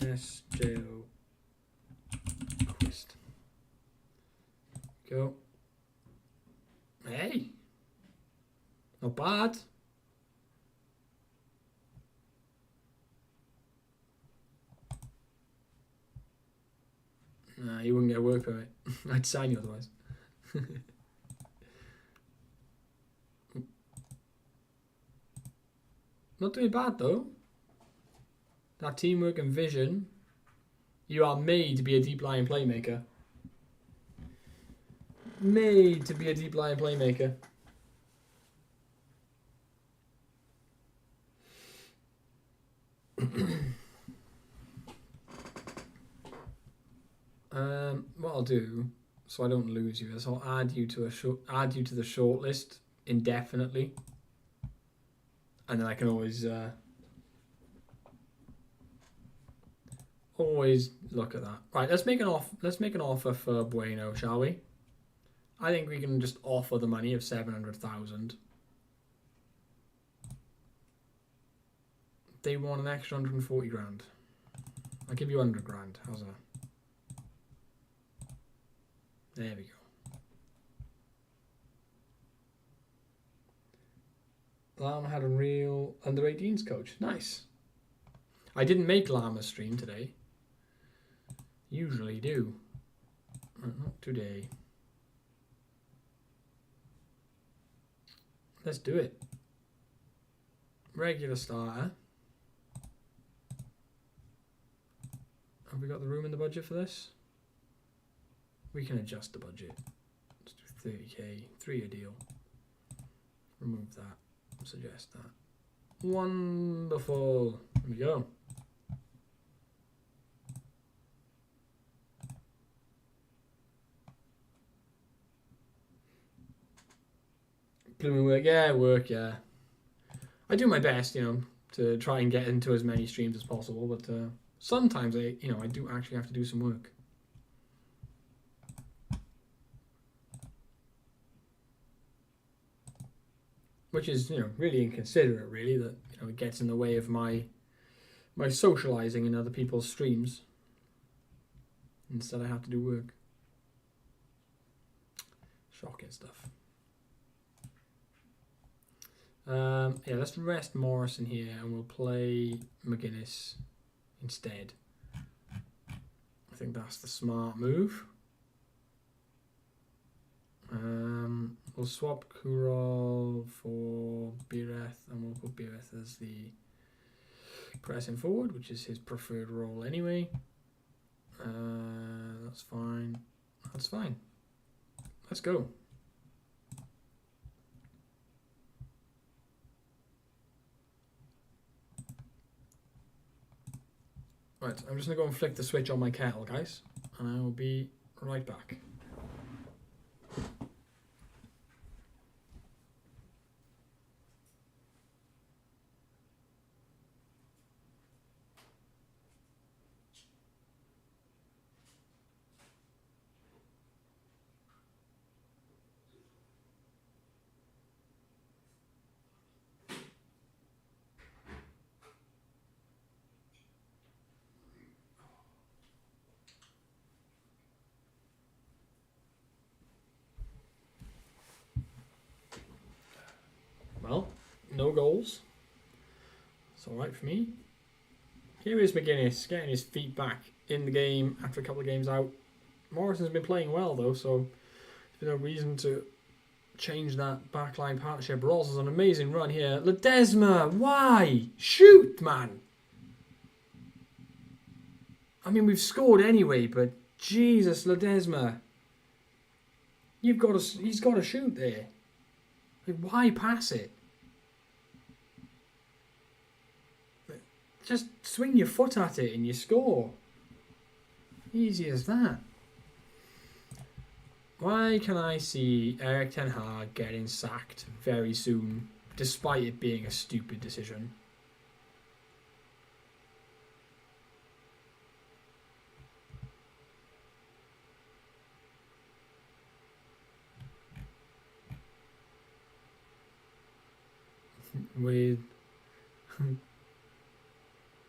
S.J.O. Quist. Go. Hey! Not bad. Nah, you wouldn't get a work permit. I'd sign you otherwise. Not doing bad though. That teamwork and vision. You are made to be a deep line playmaker. Made to be a deep line playmaker. What I'll do, so I don't lose you, is I'll add you to the shortlist indefinitely, and then I can always look at that. Right, let's make an offer for Bueno, shall we? I think we can just offer the money of 700,000. They want an extra 140 grand. I'll give you 100 grand. How's that? There we go. Llama had a real under-18s coach. Nice. I didn't make Llama's stream today. Usually do. Not today. Let's do it. Regular starter. Have we got the room in the budget for this? We can adjust the budget. Let's do 30k, 3-year deal. Remove that. Suggest that. Wonderful. There we go. Blooming work, yeah. I do my best, to try and get into as many streams as possible, but sometimes I do actually have to do some work. Which is, really inconsiderate, really, that, it gets in the way of my socializing in other people's streams. Instead I have to do work. Shocking stuff. Yeah, let's rest Morrison here and we'll play McGuinness instead. I think that's the smart move. We'll swap Kurov for Bireth and we'll put Bireth as the pressing forward, which is his preferred role anyway. That's fine. That's fine. Let's go. Right, I'm just going to go and flick the switch on my kettle, guys, and I will be right back. Well, no goals. It's alright for me. Here is McGuinness getting his feet back in the game after a couple of games out. Morrison's been playing well though, so there's no reason to change that backline partnership. Rolls is an amazing run here. Ledesma, why? Shoot, man! I mean, we've scored anyway, but Jesus, Ledesma. He's got to shoot there. Like, why pass it? Just swing your foot at it and you score. Easy as that. Why can I see Erik ten Hag getting sacked very soon, despite it being a stupid decision? With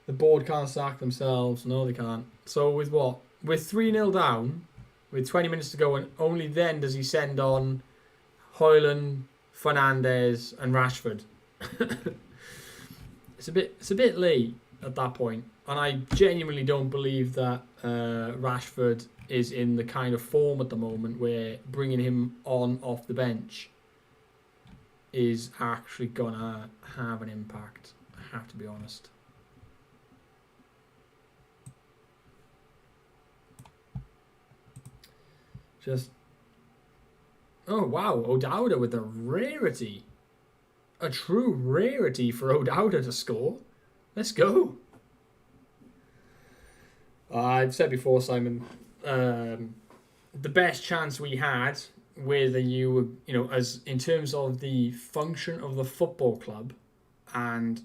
the board can't sack themselves. No, they can't. So with what? With 3-0 down, with 20 minutes to go, and only then does he send on Højlund, Fernandes, and Rashford. It's a bit late at that point, and I genuinely don't believe that Rashford is in the kind of form at the moment where bringing him on off the bench is actually gonna have an impact. I have to be honest. Just, oh wow, O'Dowda with a rarity. A true rarity for O'Dowda to score. Let's go. I've said before, Simon, the best chance we had with as in terms of the function of the football club and,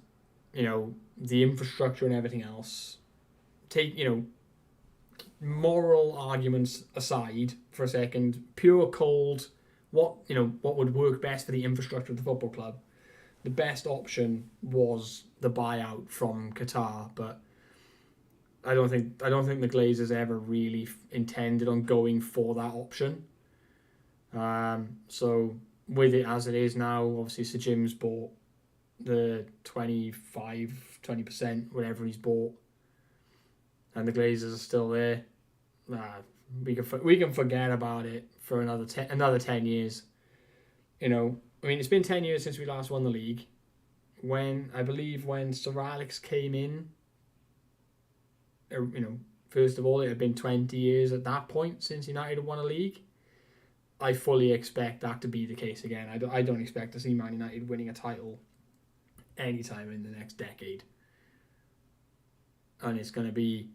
the infrastructure and everything else, take, moral arguments aside for a second, pure cold, what would work best for the infrastructure of the football club, the best option was the buyout from Qatar. But I don't think the Glazers ever really intended on going for that option. So with it as it is now, obviously Sir Jim's bought the 20%, whatever he's bought, and the Glazers are still there. We can forget about it for another 10 years. It's been 10 years since we last won the league. When Sir Alex came in, first of all, it had been 20 years at that point since United had won a league. I fully expect that to be the case again. I don't expect to see Man United winning a title anytime in the next decade. And it's going to be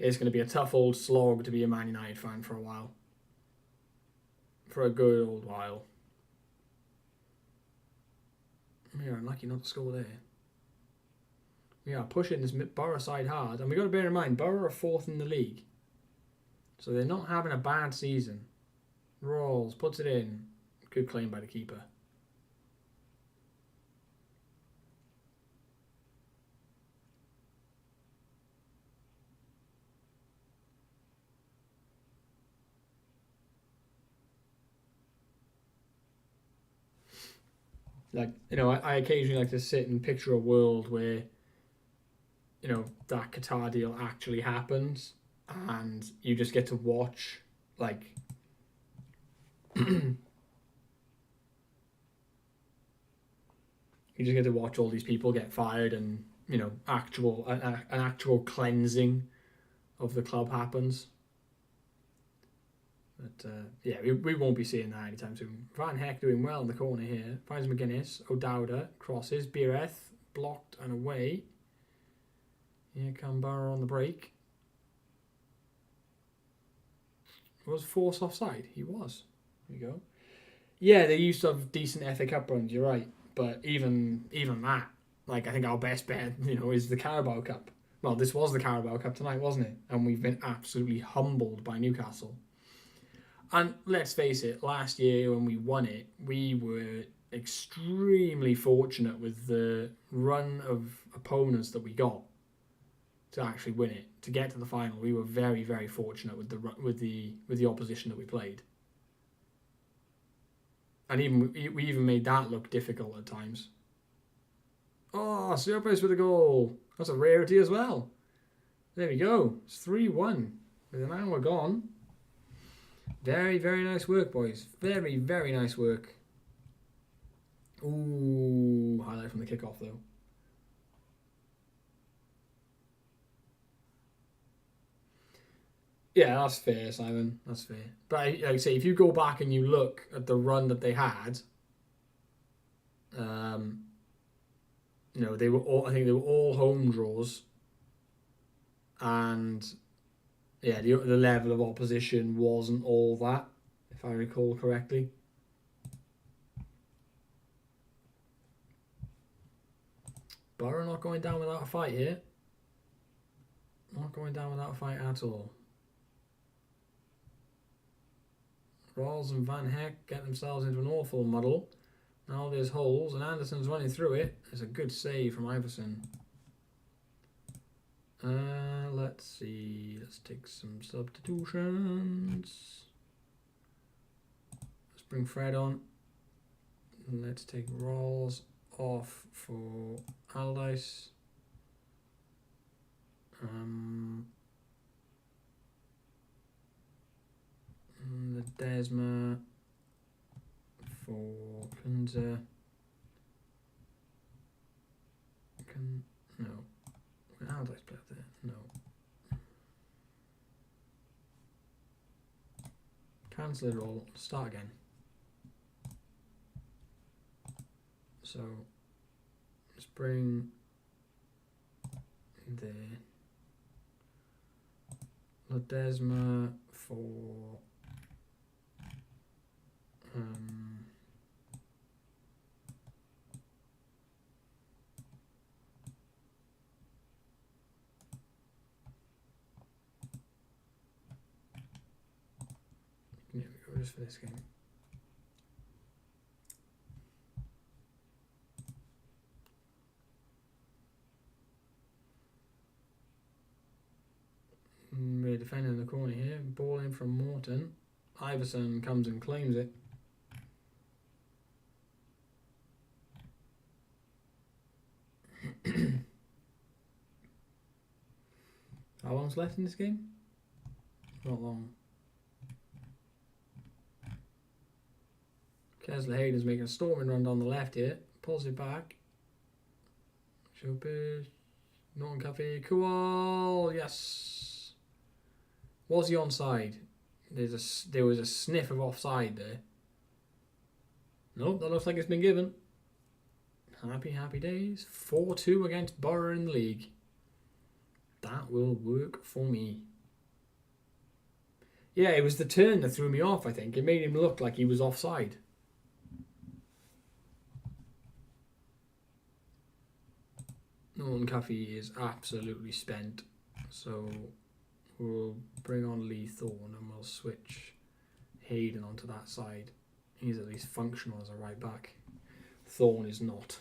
a tough old slog to be a Man United fan for a while. For a good old while. We are unlucky not to score there. We are pushing this Borough side hard. And we've got to bear in mind, Borough are 4th in the league. So they're not having a bad season. Rawls puts it in. Good claim by the keeper. I occasionally like to sit and picture a world where, that Qatar deal actually happens and you just get to watch, you just get to watch all these people get fired and, an actual cleansing of the club happens. But, we won't be seeing that anytime soon. Van Heck doing well in the corner here. Finds McGuinness. O'Dowda crosses. Biereth blocked and away. Here come Borough on the break. Was Force offside? He was. There you go. Yeah, they used to have decent FA Cup runs, you're right. But even that, I think our best bet, is the Carabao Cup. Well, this was the Carabao Cup tonight, wasn't it? And we've been absolutely humbled by Newcastle. And let's face it, last year when we won it, we were extremely fortunate with the run of opponents that we got to actually win it. To get to the final, we were very, very fortunate with the opposition that we played. And we even made that look difficult at times. Oh, Surprise with a goal. That's a rarity as well. There we go. It's 3-1 with an hour gone. Very, very nice work, boys. Very, very nice work. Ooh, highlight from the kickoff, though. Yeah, that's fair, Simon. That's fair. But like I say, if you go back and you look at the run that they had, they were all. I think they were all home draws and yeah, the level of opposition wasn't all that, if I recall correctly. Borough not going down without a fight here. Not going down without a fight at all. Rawls and Van Heck get themselves into an awful muddle. Now there's holes and Anderson's running through it. It's a good save from Iverson. Let's see. Let's take some substitutions. Let's bring Fred on. Let's take Rawls off for Aldice. The Desma for Kunze. No. Aldice play up there? No. Cancel it all. Start again. So let's bring the Ledesma for yeah, we go just for this game. We're defending the corner here. Ball in from Morton. Iverson comes and claims it. How long's left in this game? Not long. Kesler Hayden's making a storming run down the left here. Pulls it back. Chopin. Norton Cafe. Cool. Yes. Was he onside? There was a sniff of offside there. Nope, that looks like it's been given. Happy days. 4-2 against Borough in the league. That will work for me. Yeah, it was the turn that threw me off, I think. It made him look like he was offside. Norton Cafe is absolutely spent. So we'll bring on Lee Thorne and we'll switch Hayden onto that side. He's at least functional as a right back. Thorne is not.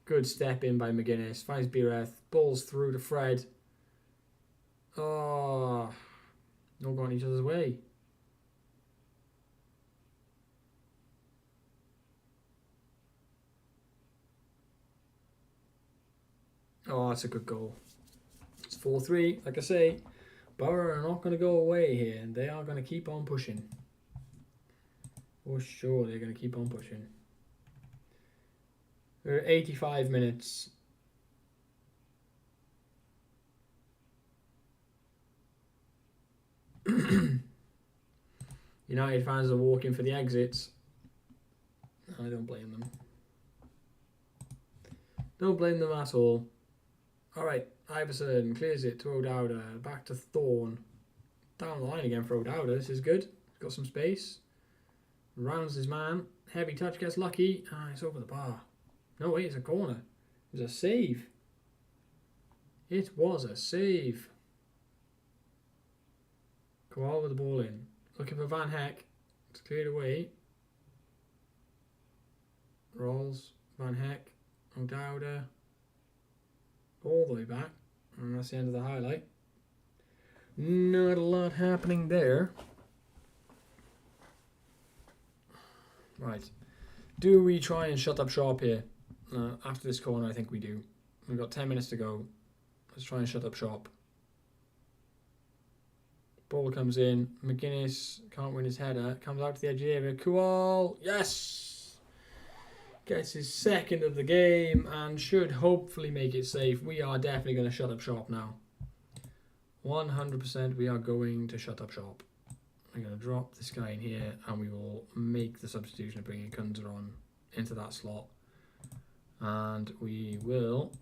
Good step in by McGuinness. Finds Bireth. Balls through to Fred. Oh, not going each other's way. Oh, that's a good goal. It's 4-3. Like I say, Borough are not going to go away here, and they are going to keep on pushing. For sure, they're going to keep on pushing. We're at 85 minutes. United fans are walking for the exits. I don't blame them. Don't blame them at all. Alright, Iverson clears it to O'Dowda. Back to Thorne. Down the line again for O'Dowda. This is good. He's got some space. Rounds his man. Heavy touch, gets lucky. Ah, it's over the bar. No, wait, it's a corner. It was a save. It was a save. Kowal with the ball in. Looking for Van Heck. It's cleared away. Rolls. Van Heck. O'Dowda. All the way back. And that's the end of the highlight. Not a lot happening there. Right. Do we try and shut up shop here? After this corner, I think we do. We've got 10 minutes to go. Let's try and shut up shop. Ball comes in. McGuinness can't win his header. Comes out to the edge of the area. Kowal. Yes! Gets his second of the game and should hopefully make it safe. We are definitely going to shut up shop now. 100% we are going to shut up shop. I'm going to drop this guy in here and we will make the substitution of bringing Kunze on into that slot. And we will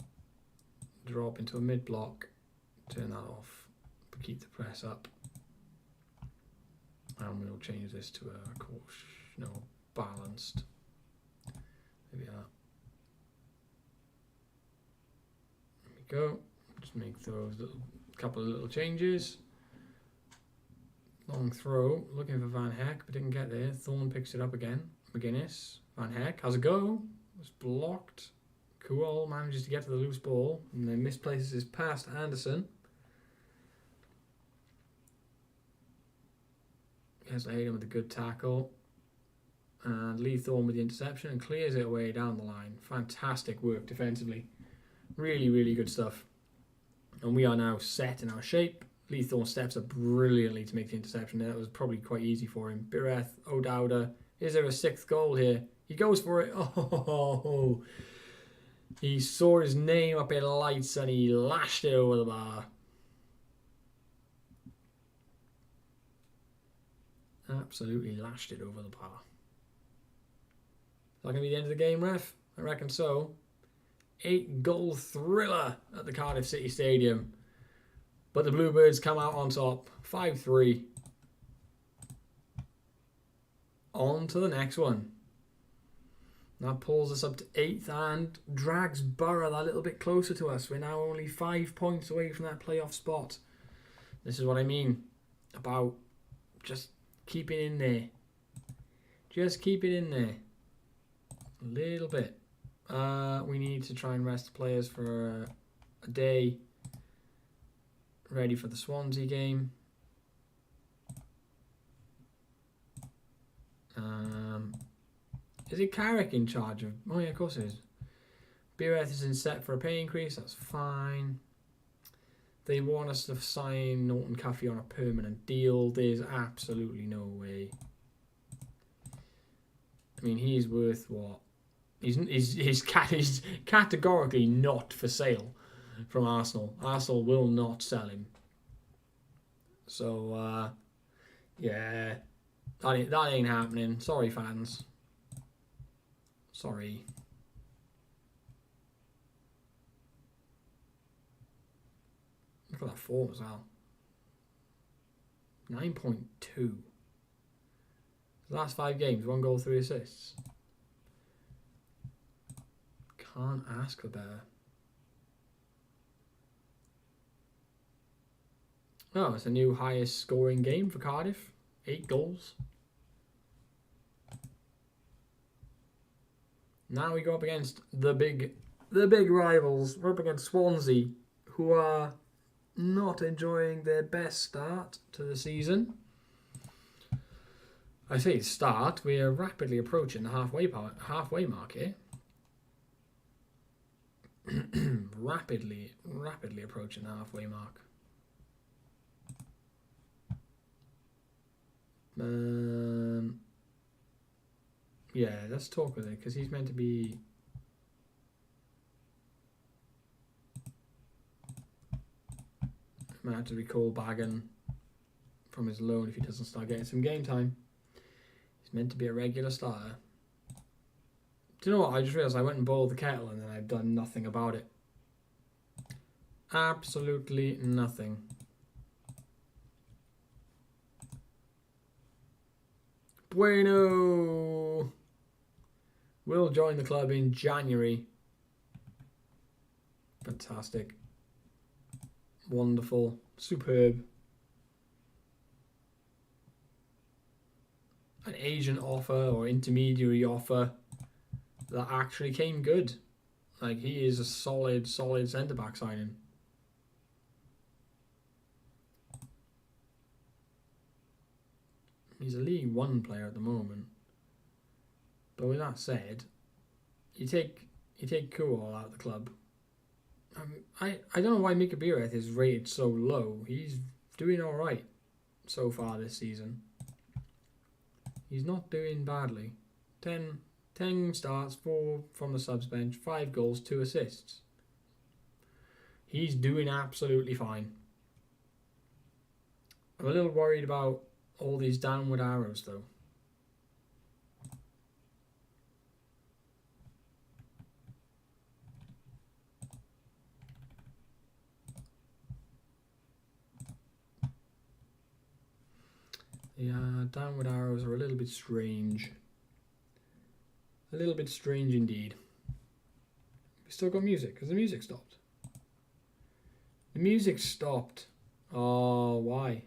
drop into a mid block turn that off, but keep the press up. And we'll change this to a course, balanced. There we are. There we go. Just make those couple of little changes. Long throw, looking for Van Heck, but didn't get there. Thorne picks it up again. McGuinness, Van Heck has a go. It's blocked. Cool, manages to get to the loose ball, and then misplaces his pass to Anderson. Has to hit him with a good tackle. And Lee Thorne with the interception and clears it away down the line. Fantastic work defensively. Really, really good stuff. And we are now set in our shape. Lee Thorne steps up brilliantly to make the interception there. That was probably quite easy for him. Bireth, O'Dowda. Is there a sixth goal here? He goes for it. Oh, he saw his name up in lights and he lashed it over the bar. Absolutely lashed it over the bar. Is that going to be the end of the game, ref? I reckon so. 8-goal thriller at the Cardiff City Stadium. But the Bluebirds come out on top. 5-3. On to the next one. That pulls us up to 8th and drags Borough that little bit closer to us. We're now only 5 points away from that playoff spot. This is what I mean about just keep it in there. Just keep it in there. A little bit. We need to try and rest the players for a day. Ready for the Swansea game. Is it Carrick in charge of... Oh yeah, of course it is. Bireth is in set for a pay increase. That's fine. They want us to sign Norton Cuffy on a permanent deal. There's absolutely no way. I mean, he's worth what? He's categorically not for sale from Arsenal. Arsenal will not sell him. So, yeah, that ain't happening. Sorry, fans. Sorry. Look at that form as well. 9.2. Last 5 games, 1 goal, 3 assists. Can't ask for better. Oh, it's a new highest scoring game for Cardiff. 8 goals. Now we go up against the big rivals. We're up against Swansea, who are not enjoying their best start to the season. I say start. We are rapidly approaching the halfway mark here. rapidly approaching the halfway mark. Yeah, let's talk with it because he's meant to be. Might have to recall Bagan from his loan if he doesn't start getting some game time. He's meant to be a regular starter. Do you know what? I just realised I went and boiled the kettle and then I've done nothing about it. Absolutely nothing. Bueno will join the club in January. Fantastic. Wonderful. Superb. An agent offer or intermediary offer that actually came good. Like, he is a solid centre-back signing. He's a League One player at the moment. But with that said, you take Kuol out of the club. I don't know why Mika Bireth is rated so low. He's doing all right so far this season. He's not doing badly. 10 starts, 4 from the subs bench, 5 goals, 2 assists. He's doing absolutely fine. I'm a little worried about all these downward arrows though. The downward arrows are a little bit strange. A little bit strange indeed. We still got music. Has the music stopped? The music stopped. Oh, why?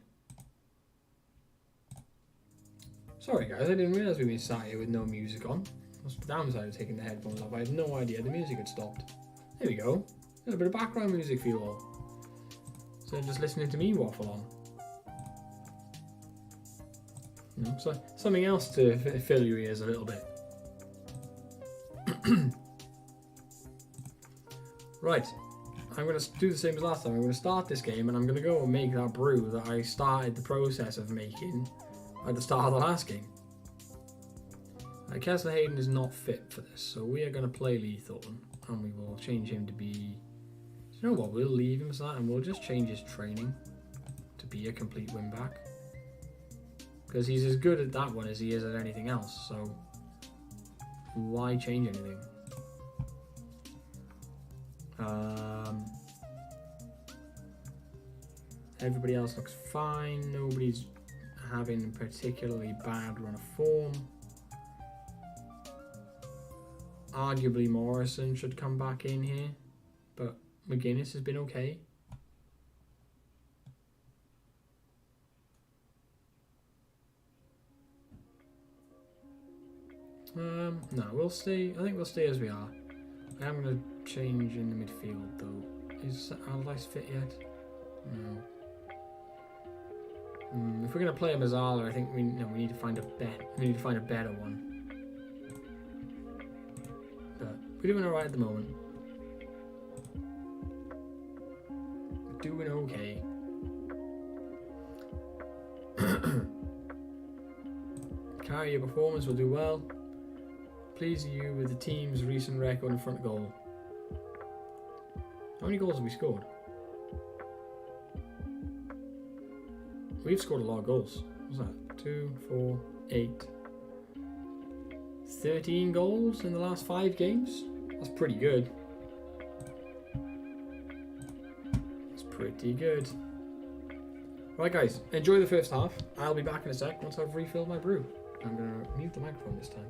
Sorry guys, I didn't realise we'd been sat here with no music on. That's the downside of taking the headphones off. I had no idea the music had stopped. There we go. A little bit of background music for you all. So just listening to me waffle on. You know, so something else to fill your ears a little bit. Right, I'm going to do the same as last time. I'm going to start this game and I'm going to go and make that brew that I started the process of making at the start of the last game. Kessler Hayden is not fit for this, so we are going to play Leithorn and we will change him to be... You know what, we'll leave him as that and we'll just change his training to be a complete win back. Because he's as good at that one as he is at anything else, so why change anything? Everybody else looks fine. Nobody's having a particularly bad run of form. Arguably Morrison should come back in here, but McGuinness has been okay. No, we'll stay. I think we'll stay as we are. I am going to change in the midfield though. Is Allardyce fit yet? No. If we're going to play Mazzala, I think we need to find a better one. But we're doing alright at the moment. We're doing okay. Carry your performance will do well. Please you with the team's recent record in front goal. How many goals have we scored? We've scored a lot of goals. What's that? 2, 4, 8. 13 goals in the last 5 games? That's pretty good. That's pretty good. Right guys, enjoy the first half. I'll be back in a sec once I've refilled my brew. I'm going to mute the microphone this time.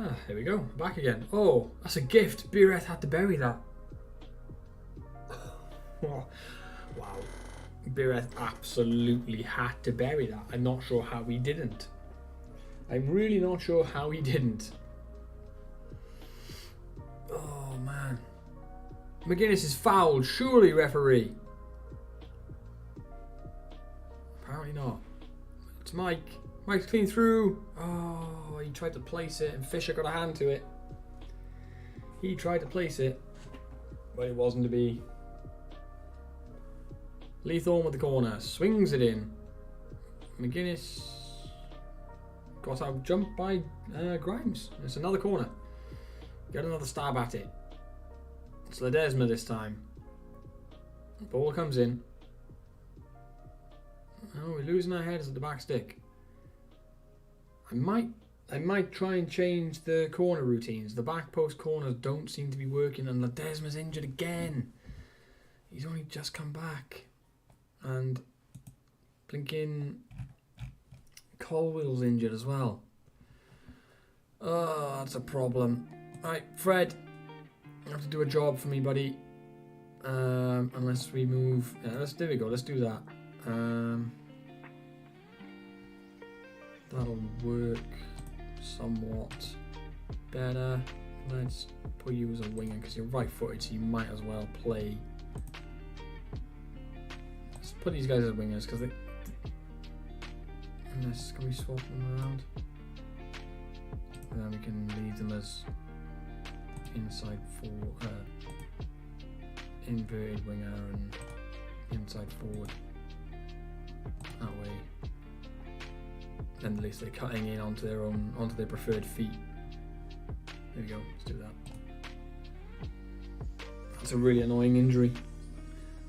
Ah, here we go. Back again. Oh, that's a gift. Bireth had to bury that. Oh, wow. Bireth absolutely had to bury that. I'm not sure how he didn't. I'm really not sure how he didn't. McGuinness is fouled. Surely, referee. Apparently not. It's Mike. Mike's clean through. Oh, he tried to place it and Fisher got a hand to it. He tried to place it, but it wasn't to be. Lee Thorne with the corner. Swings it in. McGuinness got out jumped by Grimes. It's another corner. Get another stab at it. It's Ledesma this time. Ball comes in. Oh, we're losing our heads at the back stick. I might try and change the corner routines. The back post corners don't seem to be working, and Ledesma's injured again. He's only just come back. And blinking Colwell's injured as well. Oh, that's a problem. Right, Fred, you have to do a job for me, buddy. Unless we move. Yeah, there we go. Let's do that. That'll work somewhat better. Let's put you as a winger because you're right-footed, so you might as well play. Let's put these guys as wingers because they. Unless can we swap them around? And then we can leave them as inside inverted winger and inside forward. That way. And at least they're cutting in onto their preferred feet. There we go, let's do that. That's a really annoying injury.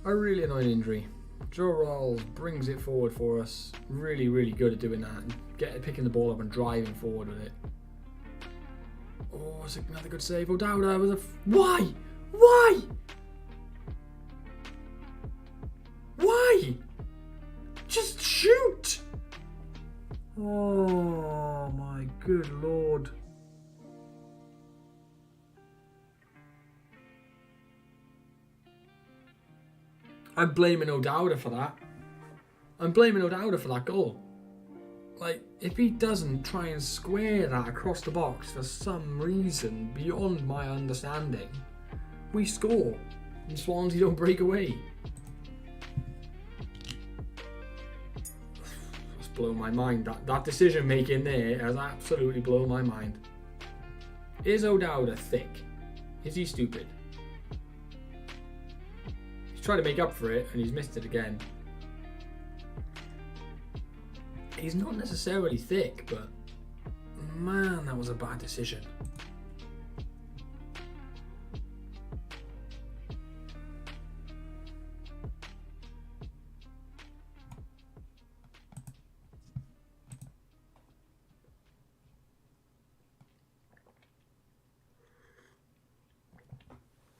A really annoying injury. Joe Rawls brings it forward for us. Really, really good at doing that. Picking the ball up and driving forward with it. Oh, it's another good save. O'Dowda with a... Why? Why? Why? Just shoot! Oh my good lord. I'm blaming O'Dowda for that. I'm blaming O'Dowda for that goal. Like, if he doesn't try and square that across the box for some reason beyond my understanding, we score and Swansea don't break away. That's blown my mind. That decision making there has absolutely blown my mind. Is O'Dowda thick? Is he stupid? He's tried to make up for it and he's missed it again. He's not necessarily thick, but man, that was a bad decision.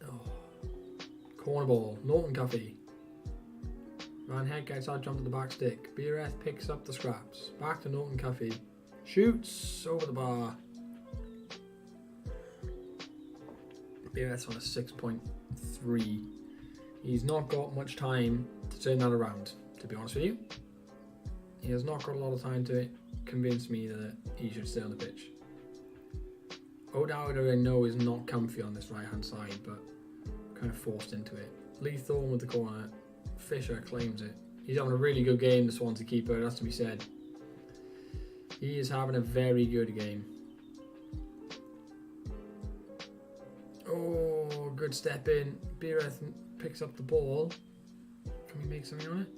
Oh. Corner ball, Norton Cuffy. Van Heck gets out, jump to the back stick. BRF picks up the scraps. Back to Norton Cuffy. Shoots over the bar. BRF's on a 6.3. He's not got much time to turn that around, to be honest with you. He has not got a lot of time to convince me that he should stay on the pitch. O'Dowda, I know, is not comfy on this right hand side, but kind of forced into it. Lee Thorne with the corner. Fisher claims it. He's having a really good game, the Swansea keeper, that's to be said. He is having a very good game. Oh, good step in. Beereth picks up the ball. Can we make something on it?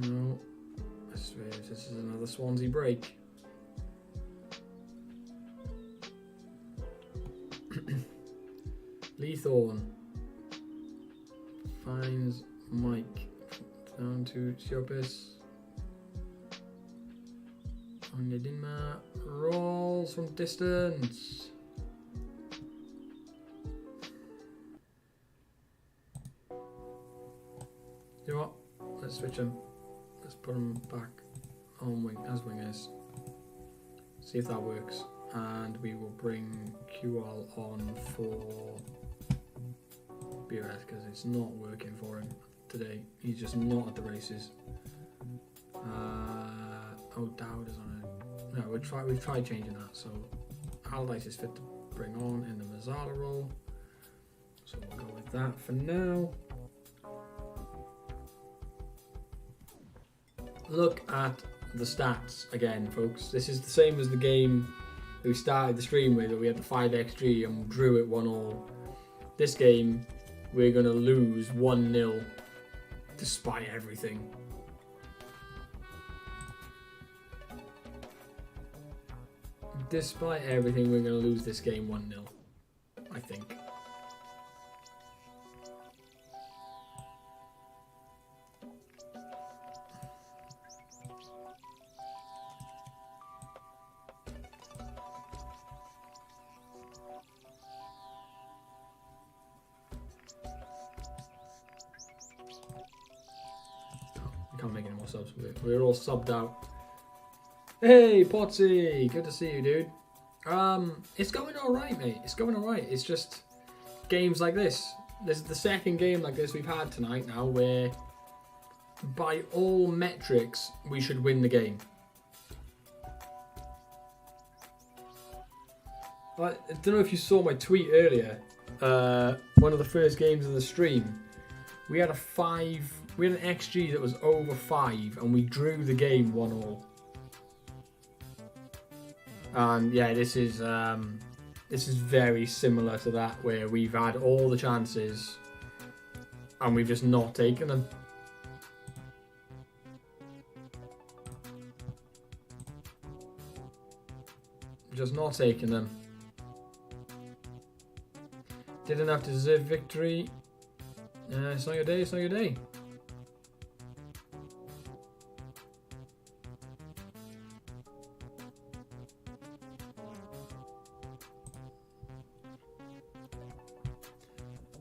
No. I swear, this is another Swansea break. Lee Thorne finds Mike down to Siopis. Onyedinma rolls from distance. You know what? Let's switch him. Let's put him back on wing as wingers. See if that works. And we will bring QL on for BRS because it's not working for him today. He's just not at the races. Oh, Dowd is on it. No, we've tried changing that. So Aldice is fit to bring on in the Mazzara role. So we'll go with that for now. Look at the stats again, folks. This is the same as the game that we started the stream with, where we had the 5xg and drew it 1-1. This game, we're going to lose 1-0 despite everything. Despite everything, we're going to lose this game 1-0, I think. We can't make any more subs. We're all subbed out. Hey, Potsy! Good to see you, dude. It's going alright, mate. It's going alright. It's just games like this. This is the second game like this we've had tonight now, where by all metrics, we should win the game. I don't know if you saw my tweet earlier. One of the first games of the stream, we had an XG that was over 5, and we drew the game 1-1. And yeah, this is very similar to that, where we've had all the chances and we've just not taken them. Just not taking them. Did enough to deserve victory. It's not your day, it's not your day.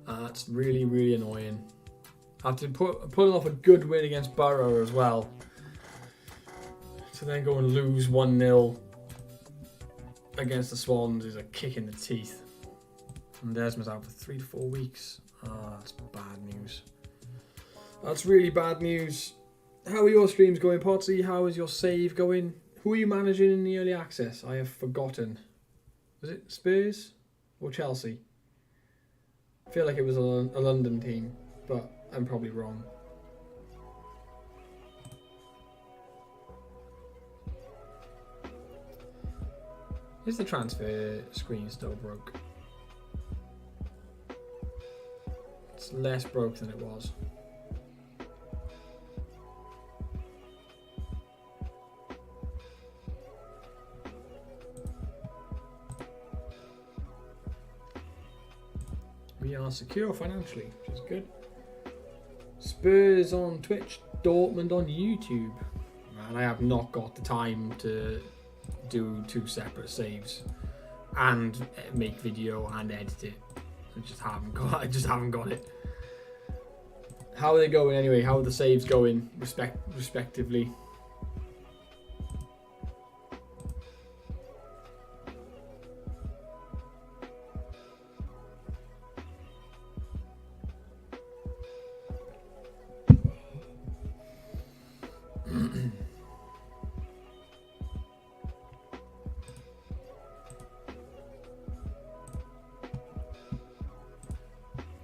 That's really, really annoying. I have to pull off a good win against Borough as well, to then go and lose 1-0 against the Swans is a kick in the teeth. And Desmond's out for 3 to 4 weeks. That's bad news. That's really bad news. How are your streams going, Potsy? How is your save going? Who are you managing in the early access? I have forgotten. Was it Spurs or Chelsea? I feel like it was a London team, but I'm probably wrong. Is the transfer screen still broke? It's less broke than it was. We are secure financially, which is good. Spurs on Twitch, Dortmund on YouTube. Man, I have not got the time to do 2 separate saves and make video and edit it. I just haven't got it. How are they going anyway? How are the saves going respectively?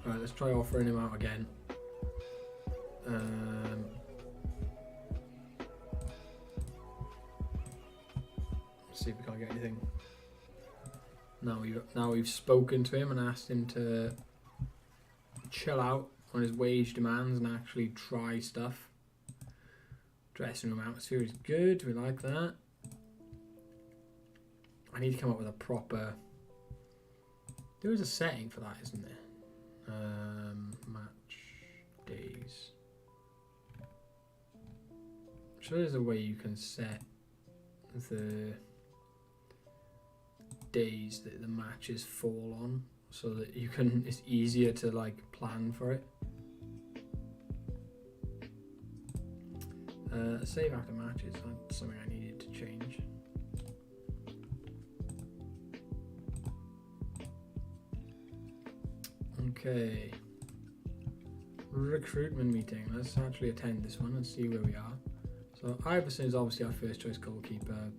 Alright, let's try offering him out again. Let's see if we can't get anything. Now we've spoken to him and asked him to chill out on his wage demands and actually try stuff. Dressing room atmosphere is good. We like that. I need to come up with a proper. There is a setting for that, isn't there? Match days. I'm sure there's a way you can set the days that the matches fall on, so that you can. It's easier to like plan for it. Save after matches. That's something I needed to change. Okay. Recruitment meeting. Let's actually attend this one and see where we are. So Iverson is obviously our first choice goalkeeper.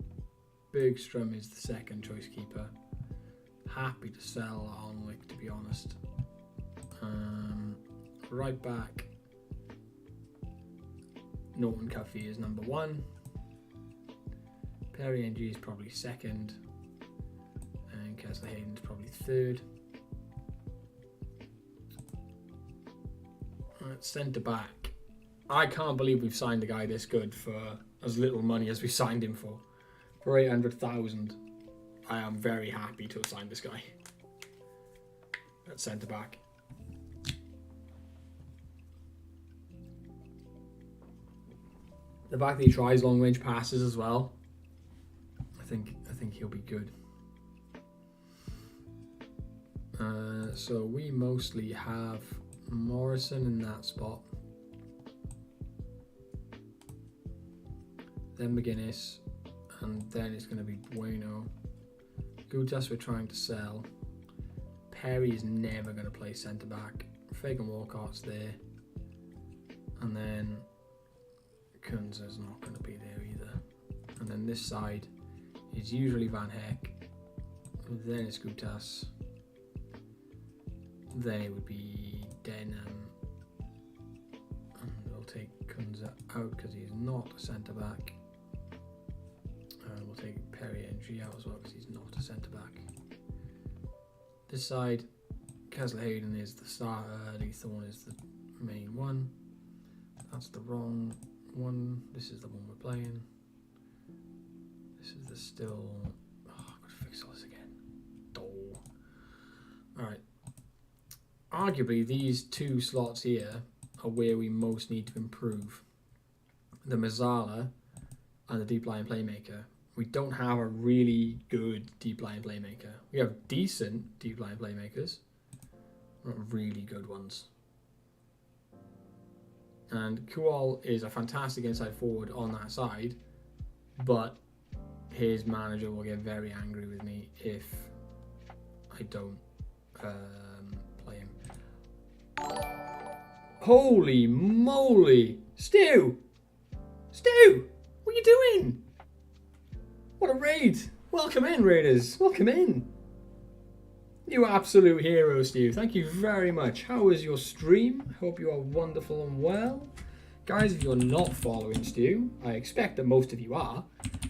Bergstrom is the second choice keeper. happy to sell Alnwick, to be honest. Right back, Norton Cuffy is number 1. Perry NG is probably 2nd. And Kessler Hayden is probably 3rd. Centre back. I can't believe we've signed a guy this good for as little money as we signed him for 800,000. I am very happy to have signed this guy at centre back. The fact that he tries long range passes as well, I think he'll be good. So we mostly have Morrison in that spot, then McGuinness, and then it's going to be Bueno. Gutas we're trying to sell. Perry is never going to play centre back. Fagan Walcott's there, and then Kunza's not going to be there either. And then this side is usually Van Heck, then it's Gutas, then it would be Denham, and we'll take Kunza out because he's not a centre back. We'll take Perry NG out as well because he's not a centre back. This side, Kessler Hayden is the starter, Lee Thorne is the main one. That's the wrong one. This is the one we're playing. This is the still. Oh, I've got to fix all this again. Alright. Arguably, these 2 slots here are where we most need to improve. The Mazzala and the deep line playmaker. We don't have a really good deep line playmaker. We have decent deep line playmakers, not really good ones. And Kual is a fantastic inside forward on that side, but his manager will get very angry with me if I don't play him. Holy moly! Stu! Stu! What are you doing? What a raid! Welcome in, Raiders. Welcome in. You absolute hero, Stu. Thank you very much. How was your stream? Hope you are wonderful and well. Guys, if you're not following Stu, I expect that most of you are.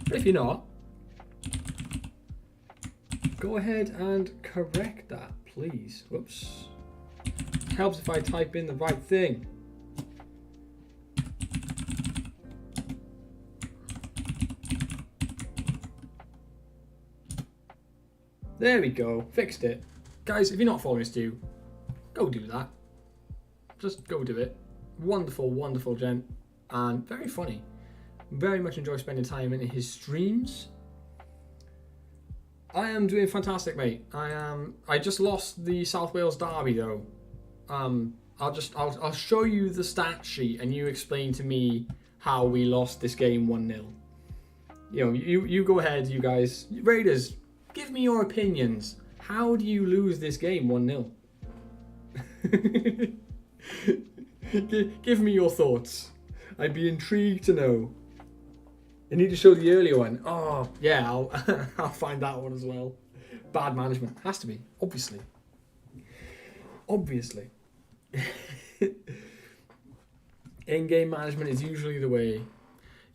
But if you're not, go ahead and correct that, please. Whoops. Helps if I type in the right thing. There we go, fixed it. Guys, if you're not following Stu, go do that. Just go do it. Wonderful, wonderful gent, and very funny. Very much enjoy spending time in his streams. I am doing fantastic, mate. I just lost the South Wales derby though. I'll show you the stat sheet and you explain to me how we lost this game 1-0. You know, you go ahead, you guys. Raiders, give me your opinions. How do you lose this game 1-0? Give me your thoughts. I'd be intrigued to know. I need to show the earlier one. Oh, yeah, I'll find that one as well. Bad management. Has to be, obviously. Obviously. In-game management is usually the way.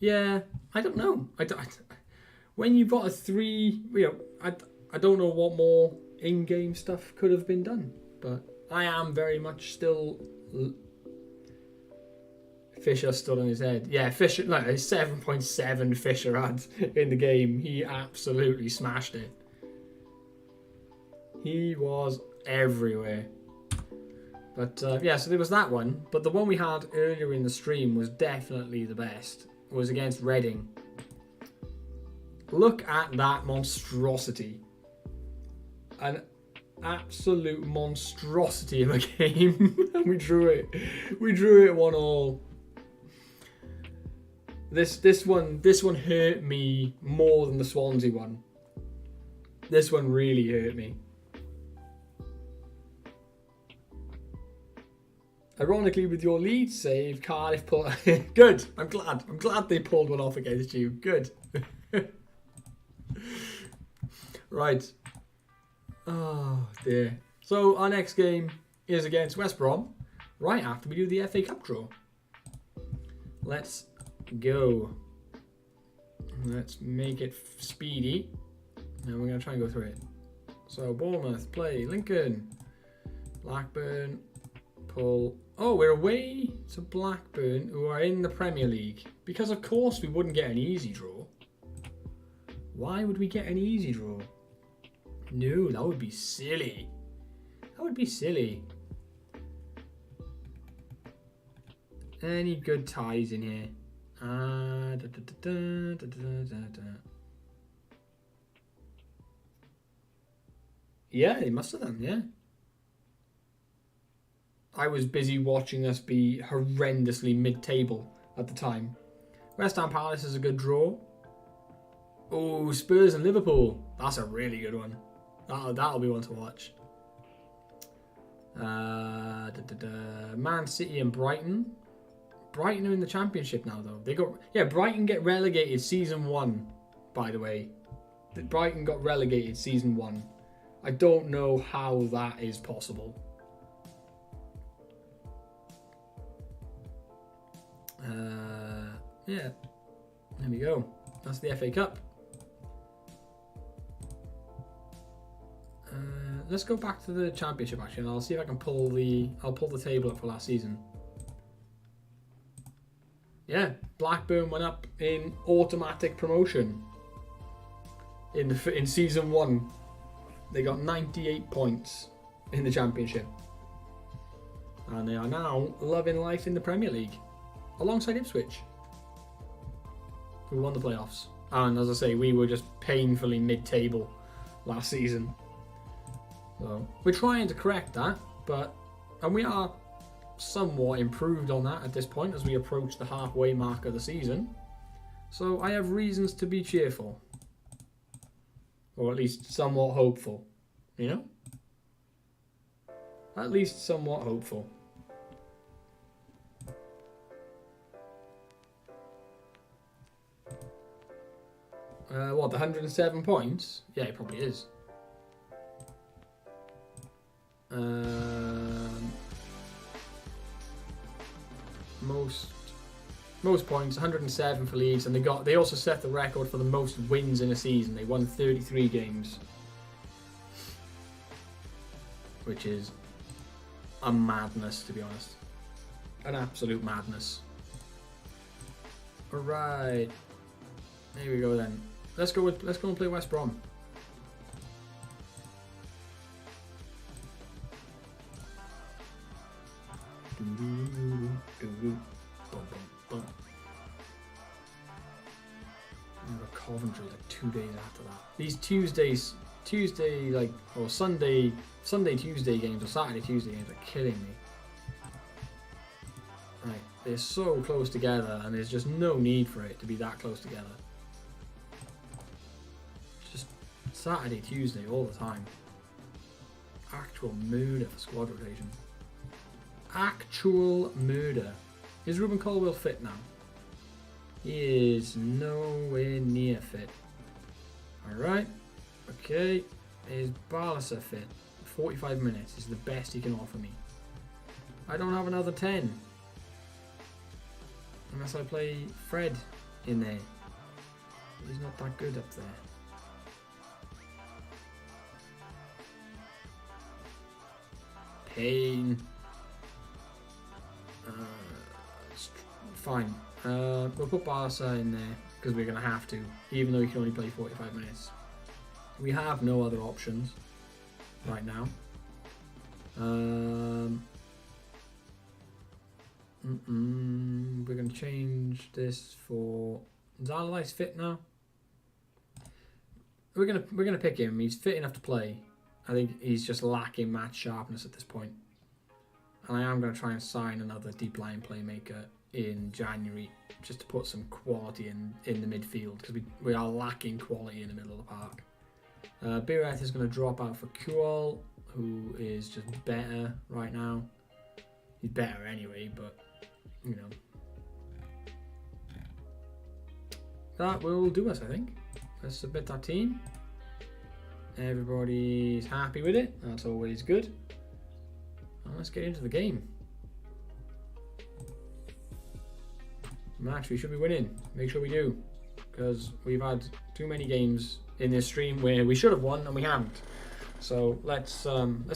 Yeah, I don't know. When you've got a 3, I don't know what more in-game stuff could have been done, but I am very much still. Fisher stood on his head. Yeah, Fisher, like 7.7 Fisher had in the game. He absolutely smashed it. He was everywhere. But yeah, so there was that one. But the one we had earlier in the stream was definitely the best. It was against Reading. Look at that monstrosity. An absolute monstrosity of a game. We drew it. We drew it 1-1. This one hurt me more than the Swansea one. This one really hurt me. Ironically, with your lead save, Cardiff pulled. Good. I'm glad they pulled one off against you. Good. Right. Oh dear. So our next game is against West Brom, right after we do the FA Cup draw. Let's go. Let's make it speedy. And we're going to try and go through it. So Bournemouth play Lincoln. Blackburn pull. Oh, we're away to Blackburn, who are in the Premier League. Because of course we wouldn't get an easy draw. Why would we get an easy draw? No, that would be silly. That would be silly. Any good ties in here? Yeah, they must have done, yeah. I was busy watching us be horrendously mid-table at the time. West Ham Palace is a good draw. Oh, Spurs and Liverpool. That's a really good one. That'll be one to watch. Man City and Brighton. Brighton are in the Championship now, though. Brighton get relegated season 1, by the way. Brighton got relegated season 1. I don't know how that is possible. Yeah, there we go. That's the FA Cup. Let's go back to the Championship actually, and I'll see if I can pull the table up for last season. Yeah, Blackburn went up in automatic promotion in season 1. They got 98 points in the Championship, and they are now loving life in the Premier League alongside Ipswich, who won the playoffs. And as I say, we were just painfully mid-table last season. So we're trying to correct that, and we are somewhat improved on that at this point as we approach the halfway mark of the season. So I have reasons to be cheerful, or at least somewhat hopeful, you know? At least somewhat hopeful. What, the 107 points? Yeah, it probably is. Most points, 107 for Leeds, and they also set the record for the most wins in a season. They won 33 games, which is a madness, to be honest. An absolute madness. All right, here we go then. Let's go and play West Brom. Coventry like 2 days after that. These Sunday Tuesday games or Saturday Tuesday games are killing me. Right, they're so close together, and there's just no need for it to be that close together. Just Saturday Tuesday all the time. Actual murder for squad rotation. Actual murder. Is Ruben Colwell fit now? He is nowhere near fit. Alright. Okay. Is Barlaser fit? 45 minutes is the best he can offer me. I don't have another 10. Unless I play Fred in there. He's not that good up there. Pain. Fine. We'll put Barca in there because we're going to have to, even though he can only play 45 minutes. We have no other options right now. We're going to change this for... Is Allardyce fit now? We're gonna pick him. He's fit enough to play. I think he's just lacking match sharpness at this point. And I am going to try and sign another deep line playmaker in January just to put some quality in the midfield, because we are lacking quality in the middle of the park. Bireth is going to drop out for Kual, who is just better right now. He's better anyway, but you know. That will do us, I think. Let's submit that team. Everybody's happy with it. That's always good. Well, let's get into the game. Match we should be winning. Make sure we do, because we've had too many games in this stream where we should have won and we haven't. So let's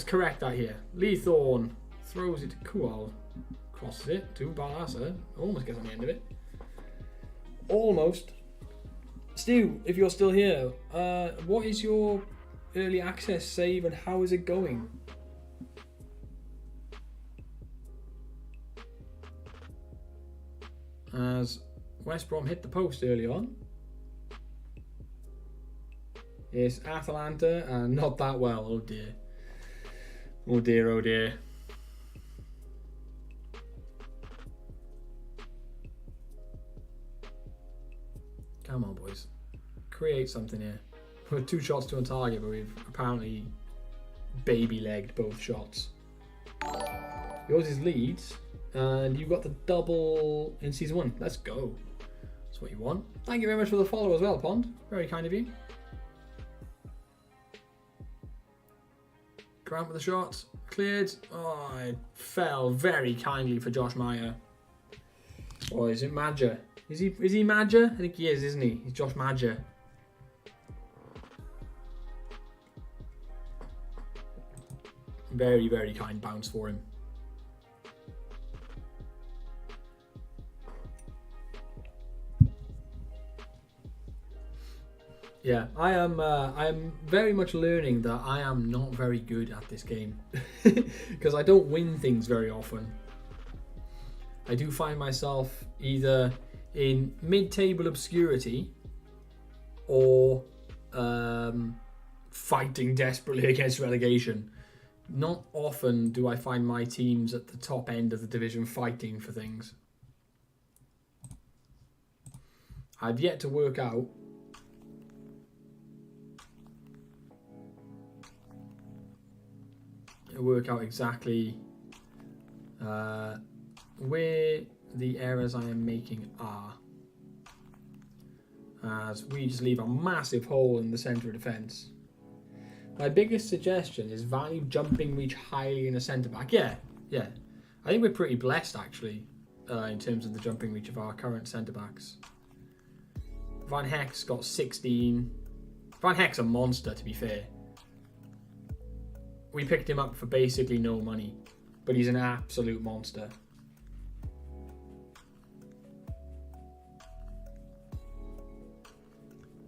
correct that here. Lee Thorne throws it to Kual, crosses it to Balasa, almost gets on the end of it. Almost. Stu, if you're still here, what is your early access save and how is it going? As West Brom hit the post early on. It's Atalanta and not that well. Oh dear. Oh dear, oh dear. Come on, boys. Create something here. We're 2 shots to a target, but we've apparently baby-legged both shots. Yours is Leeds, and you got the double in Season 1. Let's go. That's what you want. Thank you very much for the follow as well, Pond. Very kind of you. Grant with the shot. Cleared. Oh, it fell very kindly for Josh Meyer. Or is it Madger? Is he Madger? I think he is, isn't he? He's Josh Madger. Very, very kind bounce for him. Yeah, I am very much learning that I am not very good at this game because I don't win things very often. I do find myself either in mid-table obscurity or fighting desperately against relegation. Not often do I find my teams at the top end of the division fighting for things. I've yet to work out exactly where the errors I am making are, as we just leave a massive hole in the centre of defence. My biggest suggestion is value jumping reach highly in a centre back. Yeah. I think we're pretty blessed actually in terms of the jumping reach of our current centre backs. Van Heck's got 16. Van Heck's a monster, to be fair. We picked him up for basically no money, but he's an absolute monster.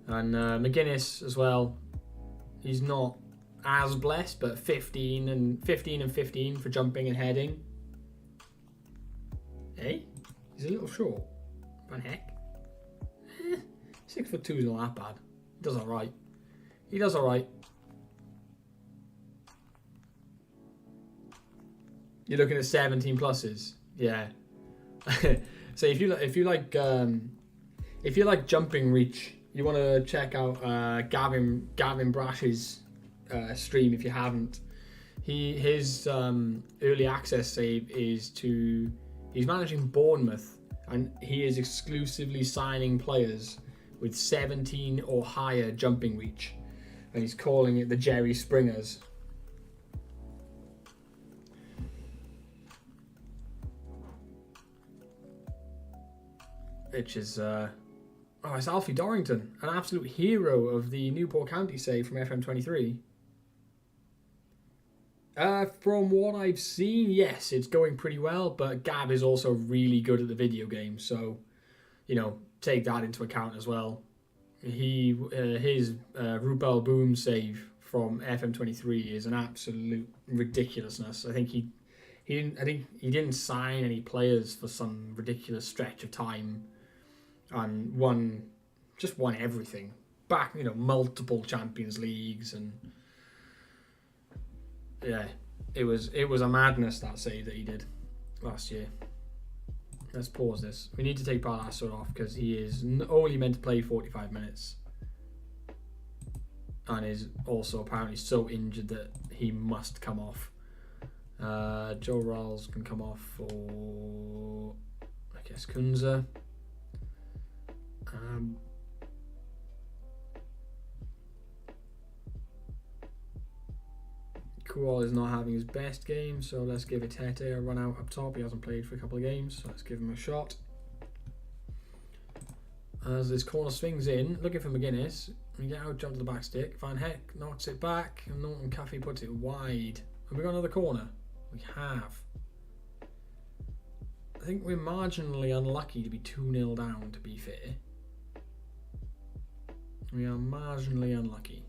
And McGuinness as well. He's not as blessed, but 15 and 15 for jumping and heading. Hey, he's a little short. Van Heck. 6'2" is not that bad. He does alright. He does alright. You're looking at 17 pluses. Yeah. So if you like jumping reach, you want to check out Gavin Brash's stream if you haven't. His early access save is to, he's managing Bournemouth and he is exclusively signing players with 17 or higher jumping reach, and he's calling it the Jerry Springers. Which is it's Alfie Dorrington, an absolute hero of the Newport County save from FM23. From what I've seen, yes, it's going pretty well, but Gab is also really good at the video game, so, you know, take that into account as well. His Rupel Boom save from FM23 is an absolute ridiculousness. I think he didn't sign any players for some ridiculous stretch of time, and won everything. Back, you know, multiple Champions Leagues, and yeah, it was a madness, that save that he did last year. Let's pause this. We need to take Barlaser off because he is only meant to play 45 minutes. And is also apparently so injured that he must come off. Joe Rawls can come off for, I guess, Kunza. Kual is not having his best game, so let's give Itete a run out up top. He hasn't played for a couple of games, so let's give him a shot. As this corner swings in, looking for McGuinness. We get out, jump to the back stick. Van Heck knocks it back, and Norton Caffey puts it wide. Have we got another corner? We have. I think we're marginally unlucky to be 2-0 down, to be fair. We are marginally unlucky.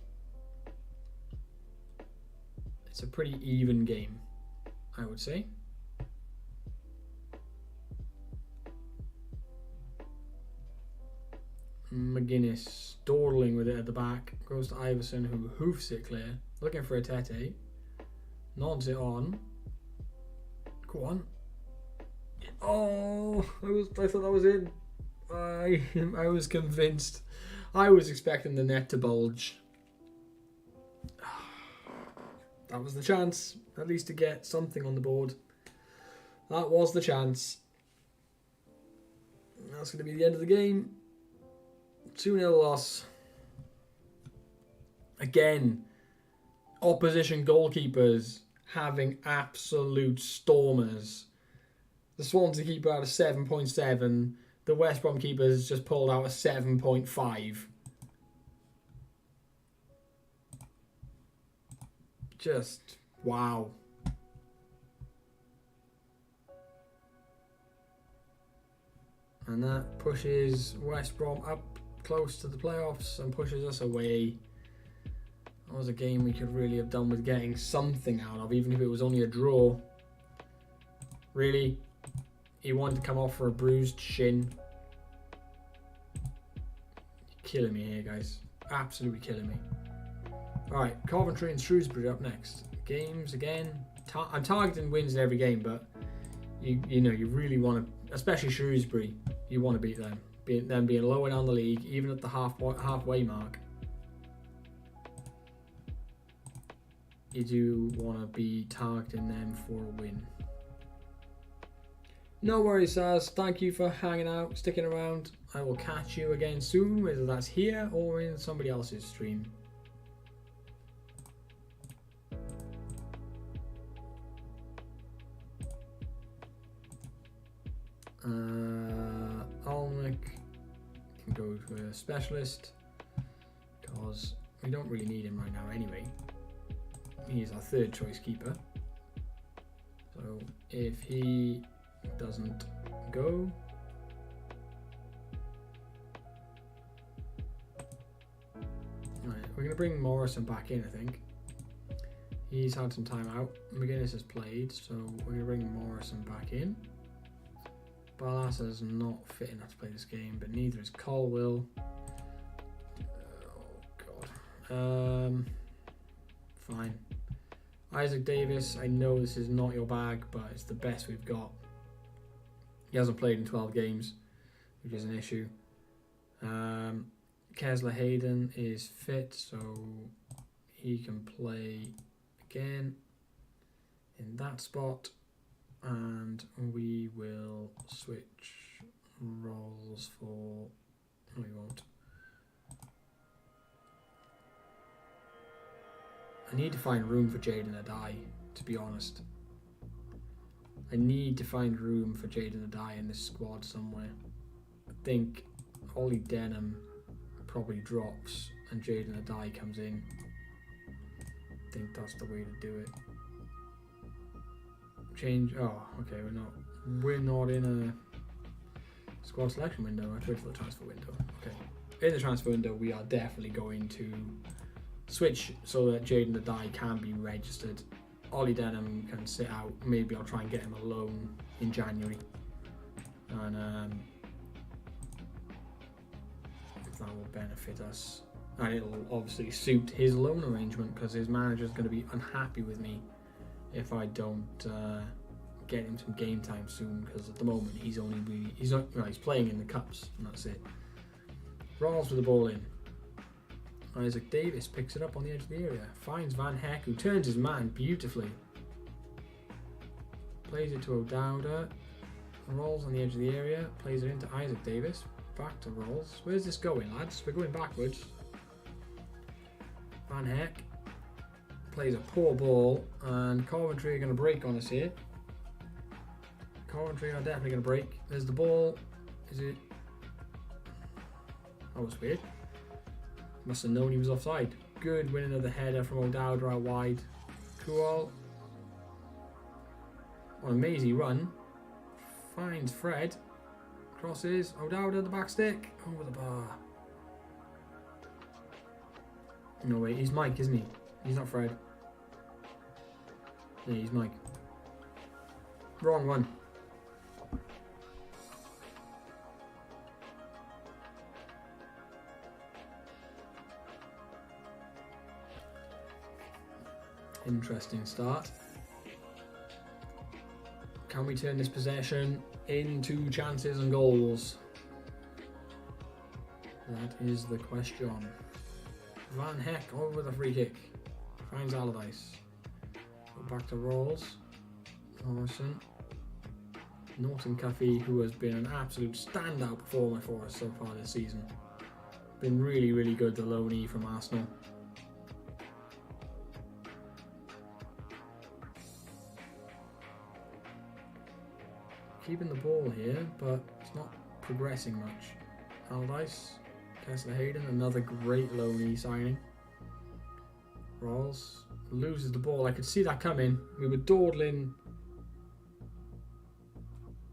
It's a pretty even game, I would say. McGuinness dawdling with it at the back. Goes to Iverson, who hoofs it clear. Looking for a Tete. Nods it on. Go on. Oh, I thought that was in. I was convinced. I was expecting the net to bulge. That was the chance, at least to get something on the board. That was the chance. That's going to be the end of the game. 2-0 loss. Again, opposition goalkeepers having absolute stormers. The Swansea keeper out of 7.7. The West Brom keepers just pulled out a 7.5. Just wow. And that pushes West Brom up close to the playoffs and pushes us away. That was a game we could really have done with getting something out of, even if it was only a draw. Really, he wanted to come off for a bruised shin. You're killing me here, guys. Absolutely killing me. Alright, Coventry and Shrewsbury up next. Games again. I'm targeting wins in every game, but you know you really want to, especially Shrewsbury, you want to beat them. Them being lower down the league, even at the halfway mark. You do want to be targeting them for a win. No worries, Saz. Thank you for hanging out, sticking around. I will catch you again soon, whether that's here or in somebody else's stream. Almec can go to a specialist because we don't really need him right now anyway. He's our third choice keeper. So if he doesn't go, right, we're going to bring Morrison back in, I think. He's had some time out. McGuinness has played, so we're going to bring Morrison back in. Ballas is not fit enough to play this game, but neither is Colwill. Oh god. Fine. Isaac Davis, I know this is not your bag, but it's the best we've got. He hasn't played in 12 games, which is an issue. Kesler Hayden is fit, so he can play again in that spot. And we will switch roles for... No, we won't. I need to find room for Jaden Adai, to be honest. I need to find room for Jaden Adai in this squad somewhere. I think Ollie Denham probably drops and Jaden Adai comes in. I think that's the way to do it. Change. Oh, okay. We're not in a squad selection window. I have to wait for the transfer window. Okay. In the transfer window, we are definitely going to switch so that Jaden Adai can be registered. Ollie Denham can sit out. Maybe I'll try and get him a loan in January, and that will benefit us. And it'll obviously suit his loan arrangement because his manager's going to be unhappy with me if I don't get him some game time soon, because at the moment he's playing in the cups and that's it. Rolls with the ball in. Isaac Davis picks it up on the edge of the area, finds Van Heck, who turns his man beautifully. Plays it to O'Dowda. Rolls on the edge of the area, plays it into Isaac Davis. Back to Rolls. Where's this going, lads? We're going backwards. Van Heck plays a poor ball, and Coventry are going to break on us here. Coventry are definitely going to break. There's the ball. Is it? That was weird. Must have known he was offside. Good winning of the header from O'Dowda out wide. Cool. What an amazing run. Finds Fred. Crosses. O'Dowda the back stick. Over the bar. No wait, he's Mike, isn't he? He's not Fred. Yeah, he's Mike. Wrong one. Interesting start. Can we turn this possession into chances and goals? That is the question. Van Heck over the free kick. Finds Allardyce. Go back to Rawls. Morrison. Norton Cuffy, who has been an absolute standout performer for us so far this season. Been really, really good, the loanee from Arsenal. Keeping the ball here, but it's not progressing much. Allardyce. Kessler Hayden, another great loanee signing. Rawls loses the ball. I could see that coming. We were dawdling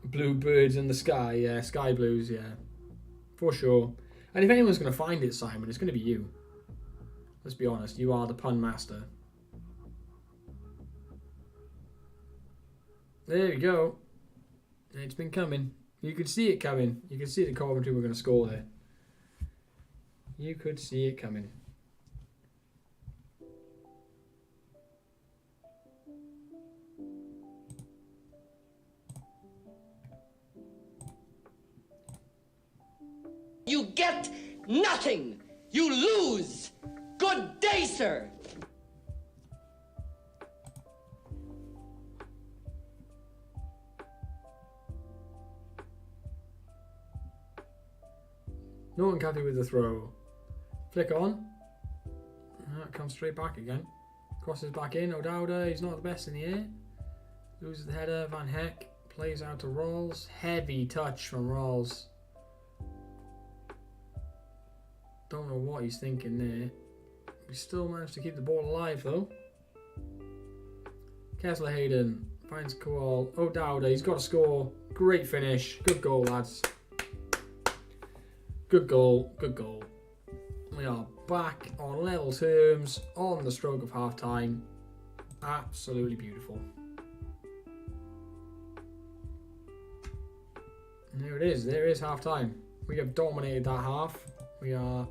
blue birds in the sky. Yeah, sky blues, yeah. For sure. And if anyone's going to find it, Simon, it's going to be you. Let's be honest. You are the pun master. There we go. It's been coming. You could see it coming. You could see the Coventry were going to score there. You could see it coming. You get nothing. You lose. Good day, sir. Norton Cathy with the throw. Flick on. That comes straight back again. Crosses back in. O'Dowda, he's not the best in the air. Loses the header. Van Heck plays out to Rawls. Heavy touch from Rawls. Don't know what he's thinking there. We still managed to keep the ball alive though. Kessler Hayden finds Kowal. O'Dowda, he's got to score. Great finish. Good goal, lads. Good goal. Good goal. We are back on level terms on the stroke of half time. Absolutely beautiful. And there it is. There is half time. We have dominated that half. We are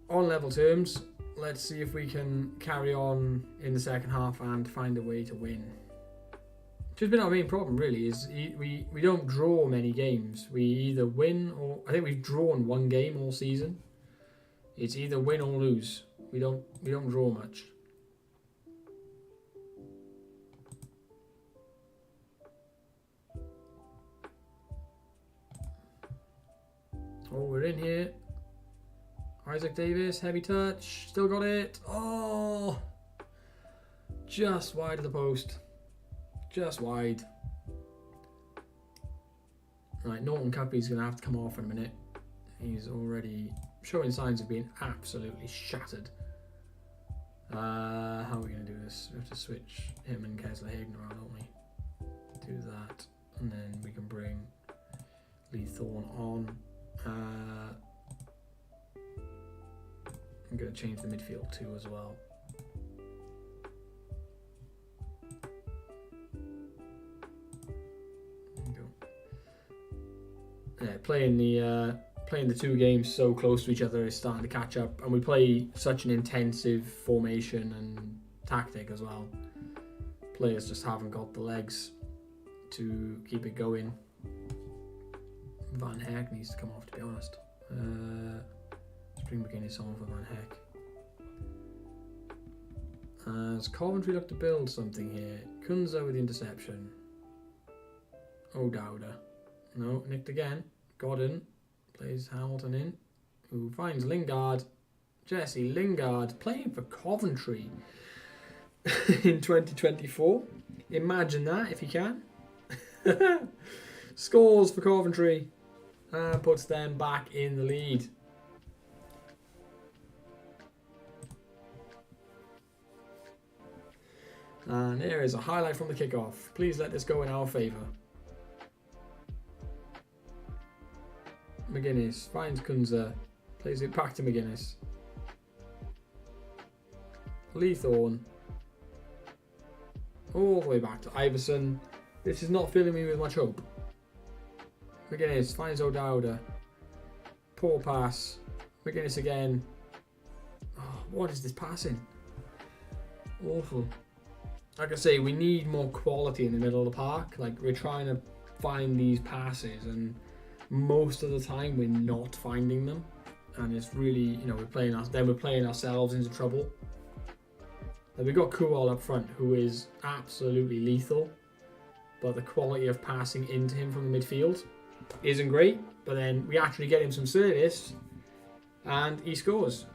on level terms. Let's see if we can carry on in the second half and find a way to win. Which has been our main problem, really, is we don't draw many games. We either win or... I think we've drawn one game all season. It's either win or lose. We don't draw much. Oh, we're in here. Isaac Davis, heavy touch. Still got it. Oh! Just wide of the post. Just wide. Right, Norton Cuppy's going to have to come off in a minute. He's already showing signs of being absolutely shattered. How are we going to do this? We have to switch him and Kessler Hayden around, don't we? Do that. And then we can bring Lee Thorne on. I'm going to change the midfield too as well. Yeah, playing the two games so close to each other is starting to catch up, and we play such an intensive formation and tactic as well. Players just haven't got the legs to keep it going. Van Heck needs to come off, to be honest. Spring beginning song for Van Heck. As Coventry look to build something here. Kunza with the interception. O'Dowda. No, nicked again. Godden plays Hamilton in. who finds Lingard. Jesse Lingard playing for Coventry in 2024. Imagine that if you can. Scores for Coventry and puts them back in the lead. And here is a highlight from the kickoff. Please let this go in our favour. McGuinness finds Kunza. Plays it back to McGuinness. Leathorne. All the way back to Iverson. This is not filling me with much hope. McGuinness finds O'Dowda. Poor pass. McGuinness again. Oh, what is this passing? Awful. Like I say, we need more quality in the middle of the park. Like, we're trying to find these passes, and most of the time we're not finding them. And it's really, you know, we're playing ourselves into trouble. Like, we've got Kual up front, who is absolutely lethal, but the quality of passing into him from the midfield isn't great. But then we actually get him some service, and he scores.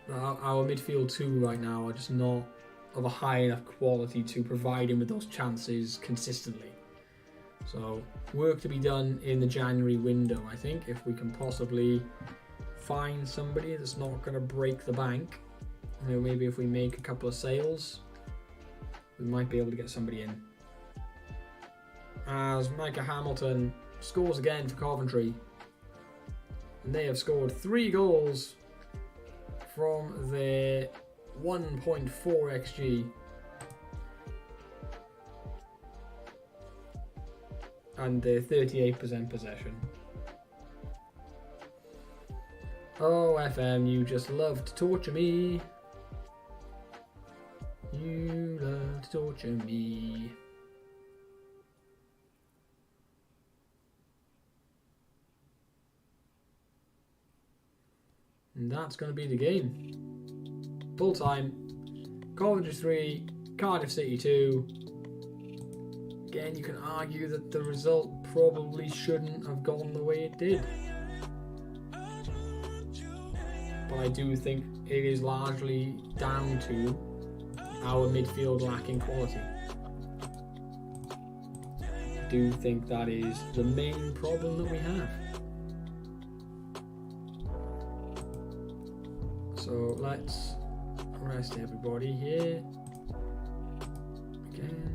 Our midfield two right now are just not of a high enough quality to provide him with those chances consistently. So work to be done in the January window, I think, if we can possibly find somebody that's not going to break the bank. You know, maybe if we make a couple of sales, we might be able to get somebody in. As Micah Hamilton scores again for Coventry, and they have scored 3 goals from their 1.4 XG. And their 38% possession. Oh, FM, you just love to torture me. You love to torture me. And that's going to be the game. Full time. Coventry 3, Cardiff City 2. Again, you can argue that the result probably shouldn't have gone the way it did. But I do think it is largely down to our midfield lacking quality. I do think that is the main problem that we have. So let's rest everybody here. Again.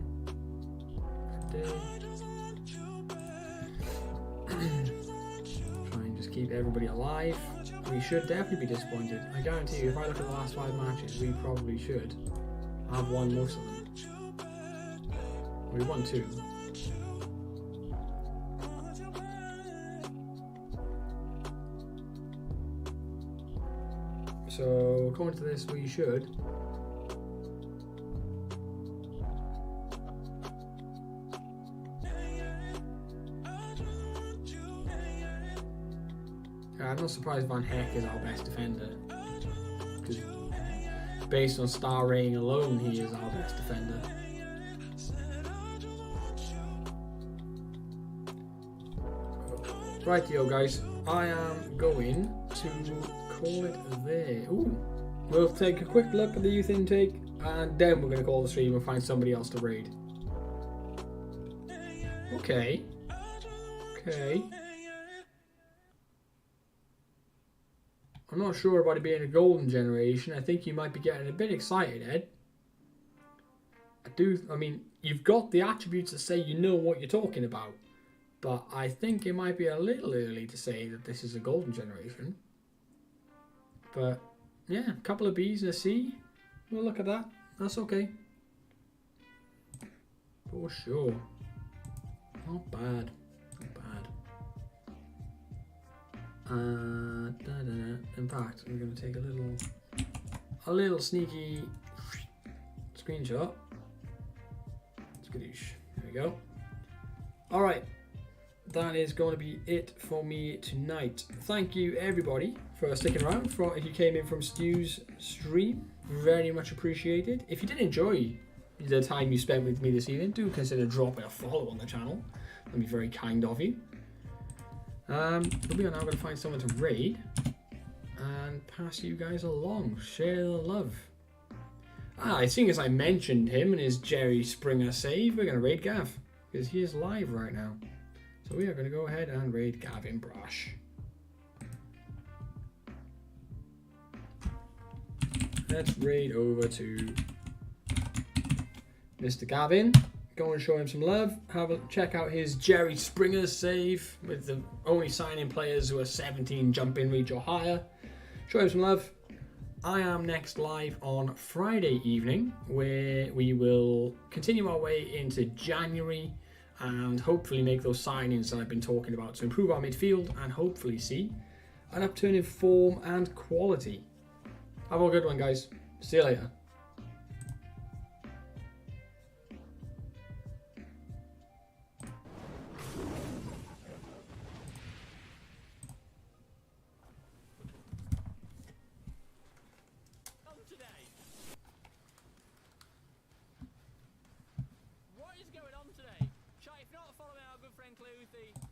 Try and just keep everybody alive. We should definitely be disappointed. I guarantee you, if I look at the last 5 matches, we probably should have won most of them. We won 2. So, according to this, we should. I'm not surprised Van Heck is our best defender, because based on star rating alone, he is our best defender. Rightio, guys, I am going to call it there. Ooh, we'll take a quick look at the youth intake, and then we're going to call the stream and find somebody else to raid. Okay. I'm not sure about it being a golden generation. I think you might be getting a bit excited, Ed. I mean, you've got the attributes that say you know what you're talking about. But I think it might be a little early to say that this is a golden generation. But, yeah, a couple of Bs and a C. We'll look at that. That's okay. For sure. Not bad. In fact, I'm going to take a little sneaky screenshot. Skadoosh. There we go. All right, that is going to be it for me tonight. Thank you everybody for sticking around. If you came in from Stu's stream, very much appreciated. If you did enjoy the time you spent with me this evening, do consider dropping a follow on the channel. That'd be very kind of you. But we are now going to find someone to raid and pass you guys along. Share the love. I think as I mentioned him and his Jerry Springer save, we're going to raid Gav because he is live right now. So we are going to go ahead and raid Gavin Brush. Let's raid over to Mr. Gavin. Go and show him some love. Check out his Jerry Springer save with the only signing players who are 17 jump in reach or higher. Show him some love. I am next live on Friday evening, where we will continue our way into January and hopefully make those signings that I've been talking about to improve our midfield and hopefully see an upturn in form and quality. Have a good one, guys. See you later. What is going on today? Chat, if you're not following our good friend Cluthy,